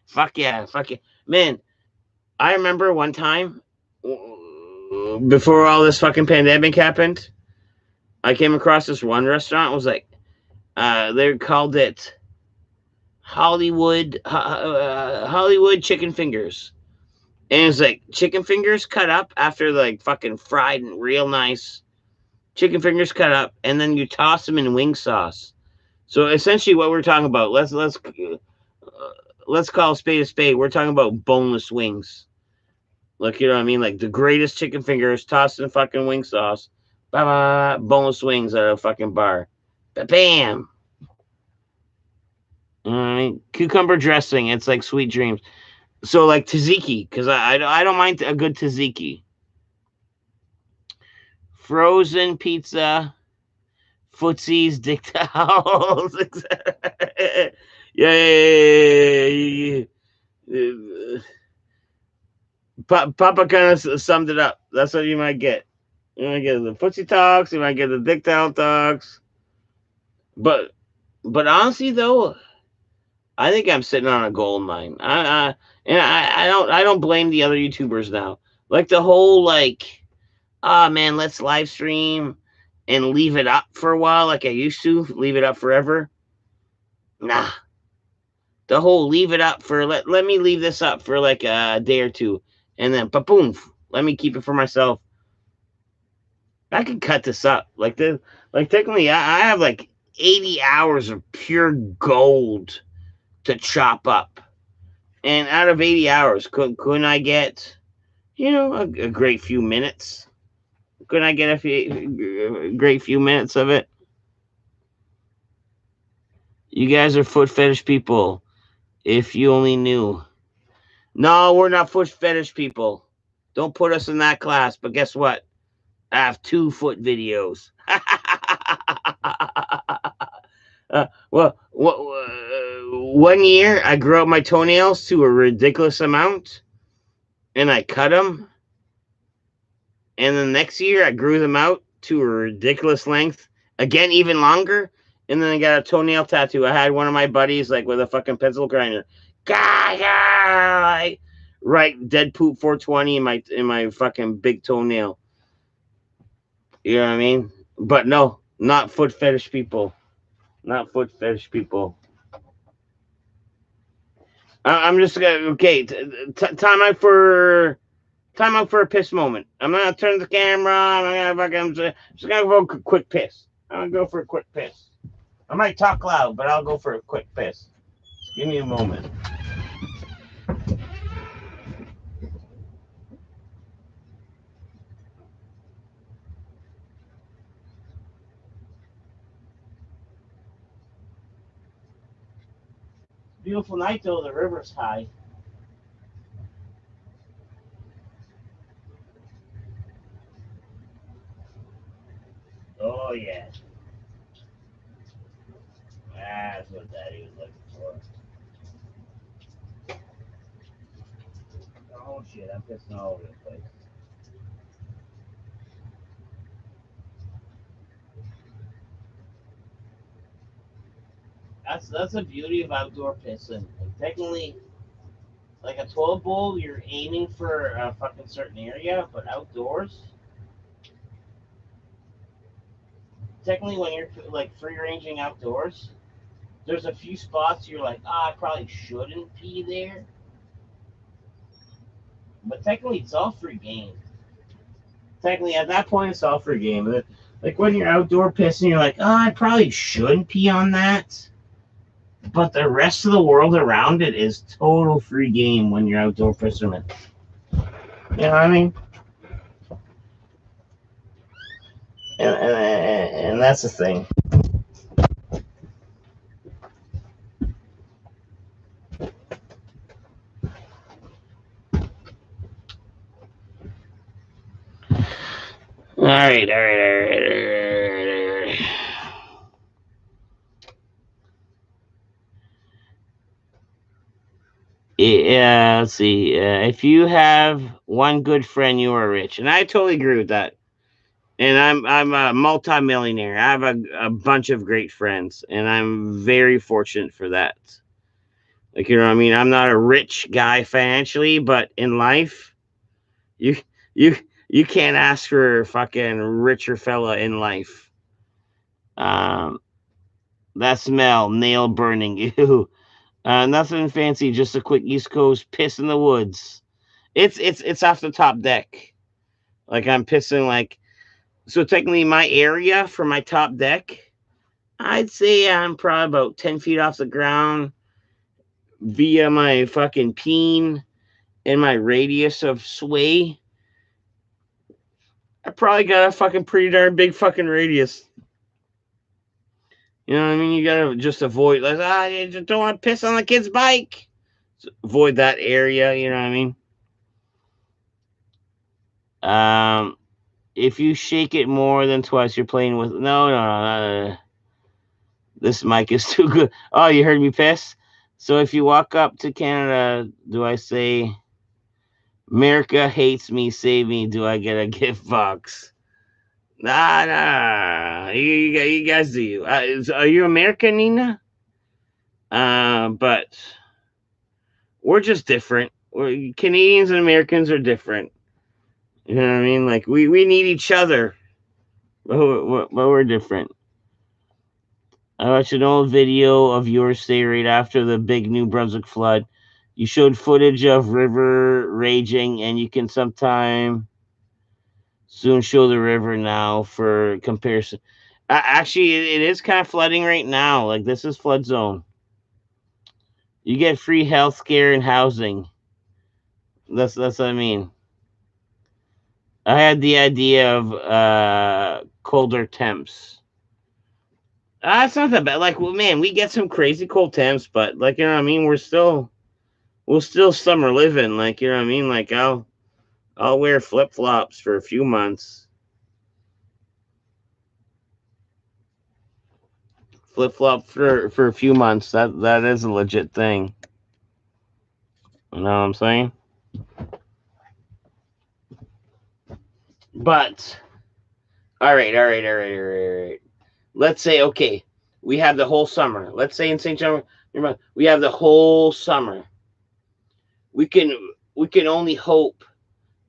Fuck yeah, fuck yeah, man. I remember one time before all this fucking pandemic happened, I came across this one restaurant. It was like, they called it Hollywood chicken fingers, and it's like chicken fingers cut up after like fucking fried and real nice chicken fingers cut up, and then you toss them in wing sauce. So essentially, what we're talking about, let's call a spade a spade. We're talking about boneless wings. Like you know what I mean, like the greatest chicken fingers tossed in fucking wing sauce. Boneless wings at a fucking bar. Bam. You know what I mean? Cucumber dressing. It's like sweet dreams. So like tzatziki, because I don't mind a good tzatziki. Frozen pizza, footsies, dick towels. Yeah. Papa kind of summed it up. That's what you might get. You might get the footsie talks. You might get the dick towel talks. But honestly though, I think I'm sitting on a gold mine. I don't blame the other YouTubers now. Like the whole like, ah man, let's live stream and leave it up for a while like I used to, leave it up forever. Nah. The whole leave it up for let me leave this up for like a day or two, and then boom, let me keep it for myself. I can cut this up like technically I have like 80 hours of pure gold to chop up. And out of 80 hours, couldn't I get, a great few minutes? Couldn't I get a great few minutes of it? You guys are foot fetish people. If you only knew. No, we're not foot fetish people. Don't put us in that class. But guess what? I have 2 foot videos. One year I grew up my toenails to a ridiculous amount, and I cut them. And the next year I grew them out to a ridiculous length, again even longer, And then I got a toenail tattoo. I had one of my buddies like with a fucking pencil grinder. Right, dead poop 420 in my fucking big toenail. You know what I mean? But no, not foot fetish people. Not foot fetish people. I'm just gonna time out for a piss moment. I'm not gonna turn the camera. I'm just gonna go for a quick piss. I'm gonna go for a quick piss. I might talk loud, but I'll go for a quick piss. Give me a moment. Beautiful night though. The river's high. Oh yeah, that's what Daddy was looking for. Oh shit, I'm pissing all over the place. That's the beauty of outdoor pissing. Like, technically, like a 12 bowl, you're aiming for a fucking certain area, but outdoors, technically, when you're like free ranging outdoors, there's a few spots you're like, I probably shouldn't pee there, but technically, it's all free game. Technically, at that point, it's all free game. Like when you're outdoor pissing, you're like, I probably shouldn't pee on that. But the rest of the world around it is total free game when you're outdoor pissing. You know what I mean? And that's the thing. All right, all right, all right, all right. Yeah, let's see. If you have one good friend, you are rich, and I totally agree with that. And I'm a multimillionaire. I have a bunch of great friends, and I'm very fortunate for that. Like you know, what I mean, I'm not a rich guy financially, but in life, you you you can't ask for a fucking richer fella in life. Um, that smell, nail burning you. Nothing fancy, just a quick East Coast piss in the woods. It's off the top deck. Like I'm pissing like so technically my area for my top deck, I'd say I'm probably about 10 feet off the ground via my fucking peen and my radius of sway. I probably got a fucking pretty darn big fucking radius. You know what I mean? You gotta just avoid like you just don't want to piss on the kid's bike. So avoid that area. You know what I mean? Um, if you shake it more than twice, you're playing with no. This mic is too good. Oh, you heard me piss. So if you walk up to Canada, do I say America hates me, save me? Do I get a gift box? Nah. You guys do you? Are you American, Nina? But we're just different. Canadians and Americans are different. You know what I mean? Like we need each other, but we're different. I watched an old video of yours say right after the big New Brunswick flood. You showed footage of river raging, and you can sometime soon show the river now for comparison. Actually, it is kind of flooding right now. Like this is flood zone. You get free health care and housing. That's what I mean. I had the idea of colder temps. It's not that bad. Like, well, man, we get some crazy cold temps, but like, you know what I mean. We'll still summer living. Like, you know what I mean. Like, I'll wear flip flops for a few months. Flip flop for a few months. That is a legit thing. You know what I'm saying? But all right. Let's say okay. we have the whole summer. Let's say in St. John, we have the whole summer. We can only hope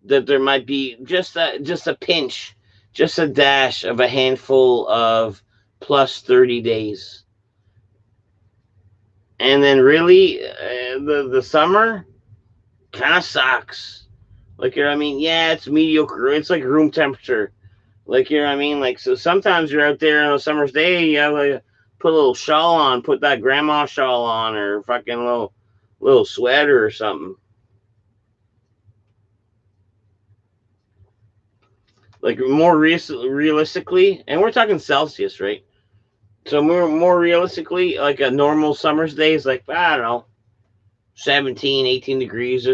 that there might be just a pinch, just a dash of a handful of plus 30 days. And then really the summer kind of sucks. Like, you know what I mean? Yeah, it's mediocre. It's like room temperature. Like, you know what I mean? Like, so sometimes you're out there on a summer's day, you have like put a little shawl on, put that grandma shawl on, or fucking little sweater or something. Like more realistically, and we're talking Celsius, right? So more realistically, like a normal summer's day is like, I don't know, 17, 18 degrees,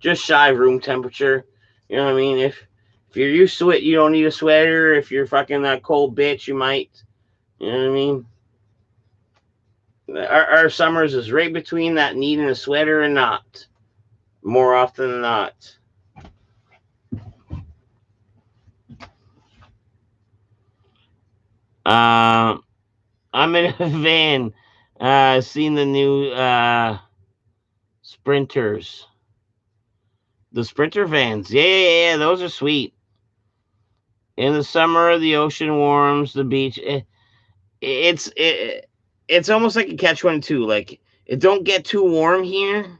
just shy of room temperature. You know what I mean? If you're used to it, you don't need a sweater. If you're fucking that cold bitch, you might. You know what I mean? Our summers is right between that needing a sweater and not. More often than not. Uh, I'm in a van. Seen the new Sprinters. The Sprinter vans. Yeah. Those are sweet. In the summer, the ocean warms, the beach. It's almost like a catch-22. Like, it don't get too warm here,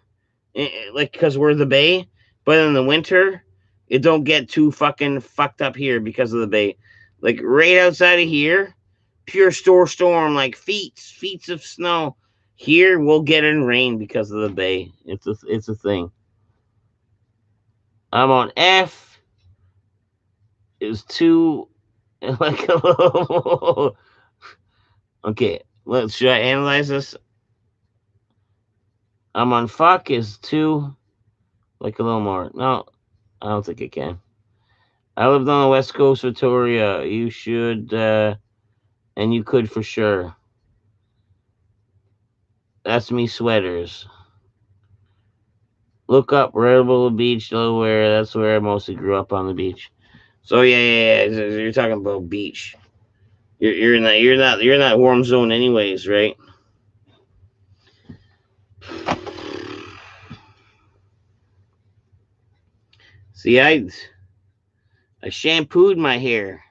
like, because we're the bay. But in the winter, it don't get too fucking fucked up here because of the bay. Like, right outside of here, pure storm, like feet of snow. Here, we'll get in rain because of the bay. It's a thing. I'm on F. Is two like a little. Okay, should I analyze this? I'm on fuck is two, like a little more. No, I don't think it can. I lived on the West Coast, Victoria. You should, and you could for sure. That's me sweaters. Look up Rebel Beach, Delaware. That's where I mostly grew up on the beach. So yeah. You're talking about beach. You're in that warm zone anyways, right? See, I shampooed my hair.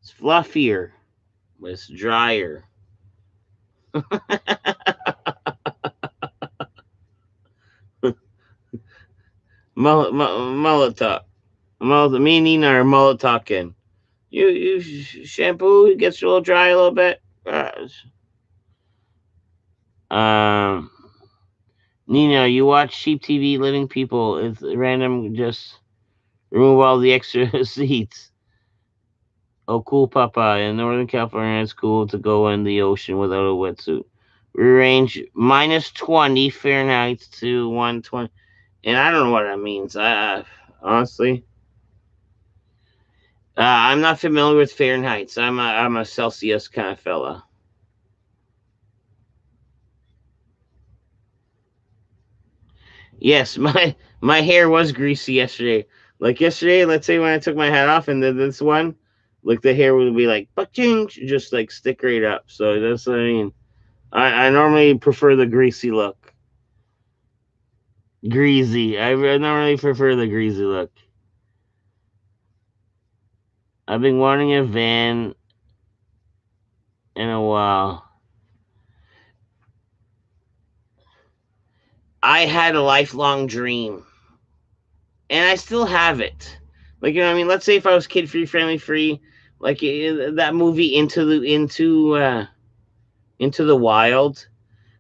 It's fluffier, but it's drier. Mullet talk. Me and Nina are mullet talking. You shampoo, it gets a little dry a little bit. Um, Nina, you watch Sheep TV, Living People. It's random. Just remove all the extra seats. Oh, cool, Papa. In Northern California, it's cool to go in the ocean without a wetsuit. We range minus 20 Fahrenheit to 120. And I don't know what that means. Honestly, I'm not familiar with Fahrenheit. I'm a Celsius kind of fella. Yes, my hair was greasy yesterday. Like yesterday, let's say when I took my hat off and then this one, like the hair would be like just like stick right up. So that's what I mean. I normally prefer the greasy look. Greasy. I normally prefer the greasy look. I've been wanting a van in a while. I had a lifelong dream, and I still have it. Like, you know what I mean? Let's say if I was kid free, family free, like that movie Into the Wild.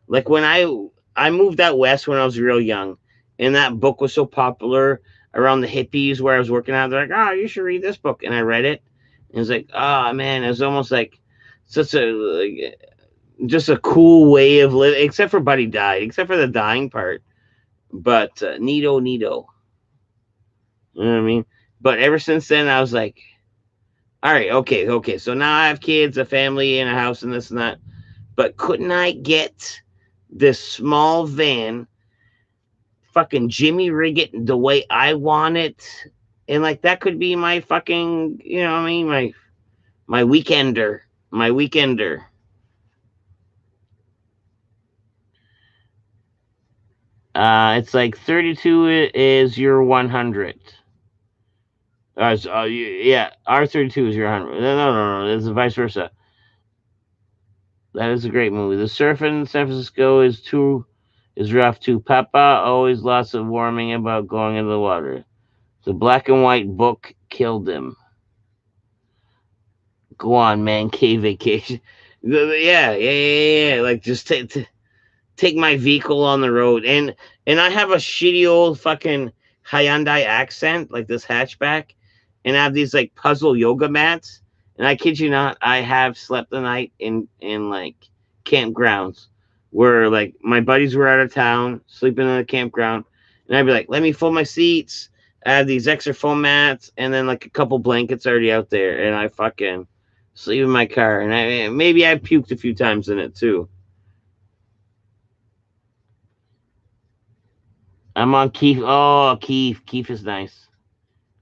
Like when I moved out west when I was real young, and that book was so popular around the hippies where I was working out. They're like, "Oh, you should read this book," and I read it. And it's like, oh man, it was almost like such a like, just a cool way of living. Except for Buddy died, except for the dying part. But neato. You know what I mean? But ever since then, I was like, all right, okay. So now I have kids, a family, and a house, and this and that. But couldn't I get this small van, fucking Jimmy rig it the way I want it? And like that could be my fucking, you know what I mean? My weekender. My weekender. It's like 32 is your 100. Yeah, R32 is your 100. No. It's vice versa. That is a great movie. The surf in San Francisco is rough too. Papa always lots of warning about going into the water. The black and white book killed him. Go on, man. Cave vacation. Yeah. Like just take my vehicle on the road, and I have a shitty old fucking Hyundai accent, like this hatchback, and I have these like puzzle yoga mats. And I kid you not, I have slept the night in like campgrounds where like my buddies were out of town, sleeping in the campground, and I'd be like, "Let me fold my seats." I have these extra foam mats, and then like a couple blankets already out there, and I fucking sleep in my car, and maybe I puked a few times in it too. I'm on Keith. Oh, Keith. Keith is nice.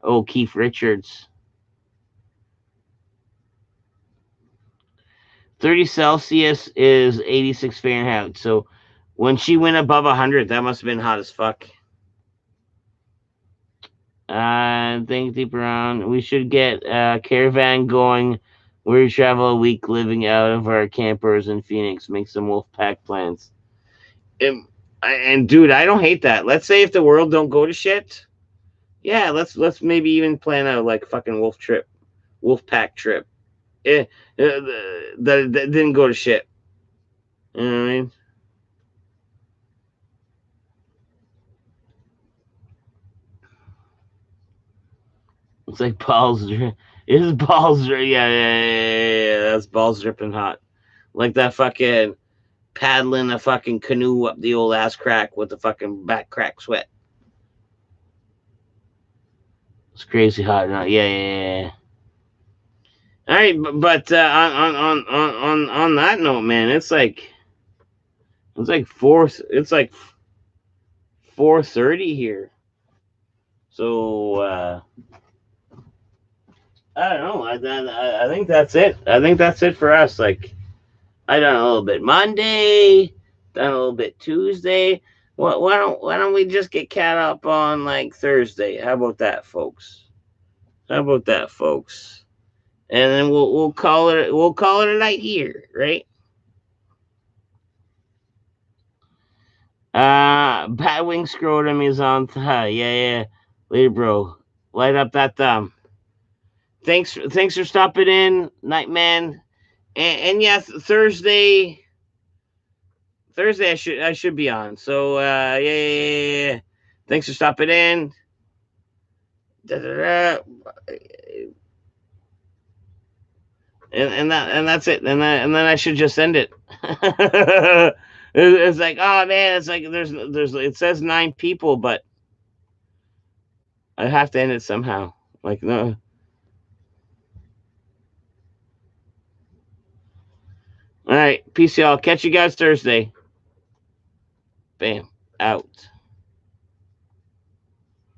Oh, Keith Richards. 30 Celsius is 86 Fahrenheit. So when she went above 100, that must have been hot as fuck. Think deep around. We should get a caravan going. We travel a week living out of our campers in Phoenix. Make some wolf pack plans. And, and dude, I don't hate that. Let's say if the world don't go to shit, yeah, let's maybe even plan a like fucking wolf pack trip. That didn't go to shit. You know what I mean? It's like balls. It's balls. Yeah. That's balls dripping hot. Like that fucking paddling a fucking canoe up the old ass crack with the fucking back crack sweat. It's crazy hot. Yeah. All right, but on that note, man, it's like 4:30 here. So I don't know. I think that's it. I think that's it for us. Like I done a little bit Monday, done a little bit Tuesday. Why don't we just get caught up on like Thursday? How about that, folks? How about that, folks? And then we'll call it a night here, right? Batwing scrotum is on. Yeah. Later, bro. Light up that thumb. Thanks for stopping in, Nightman. And yes, Thursday I should be on. So yeah. Thanks for stopping in. Da-da-da. And that's it. And then I should just end it. It's like, oh man, it's like there's it says 9 people, but I have to end it somehow. Like no. All right, peace, y'all. Catch you guys Thursday. Bam, out.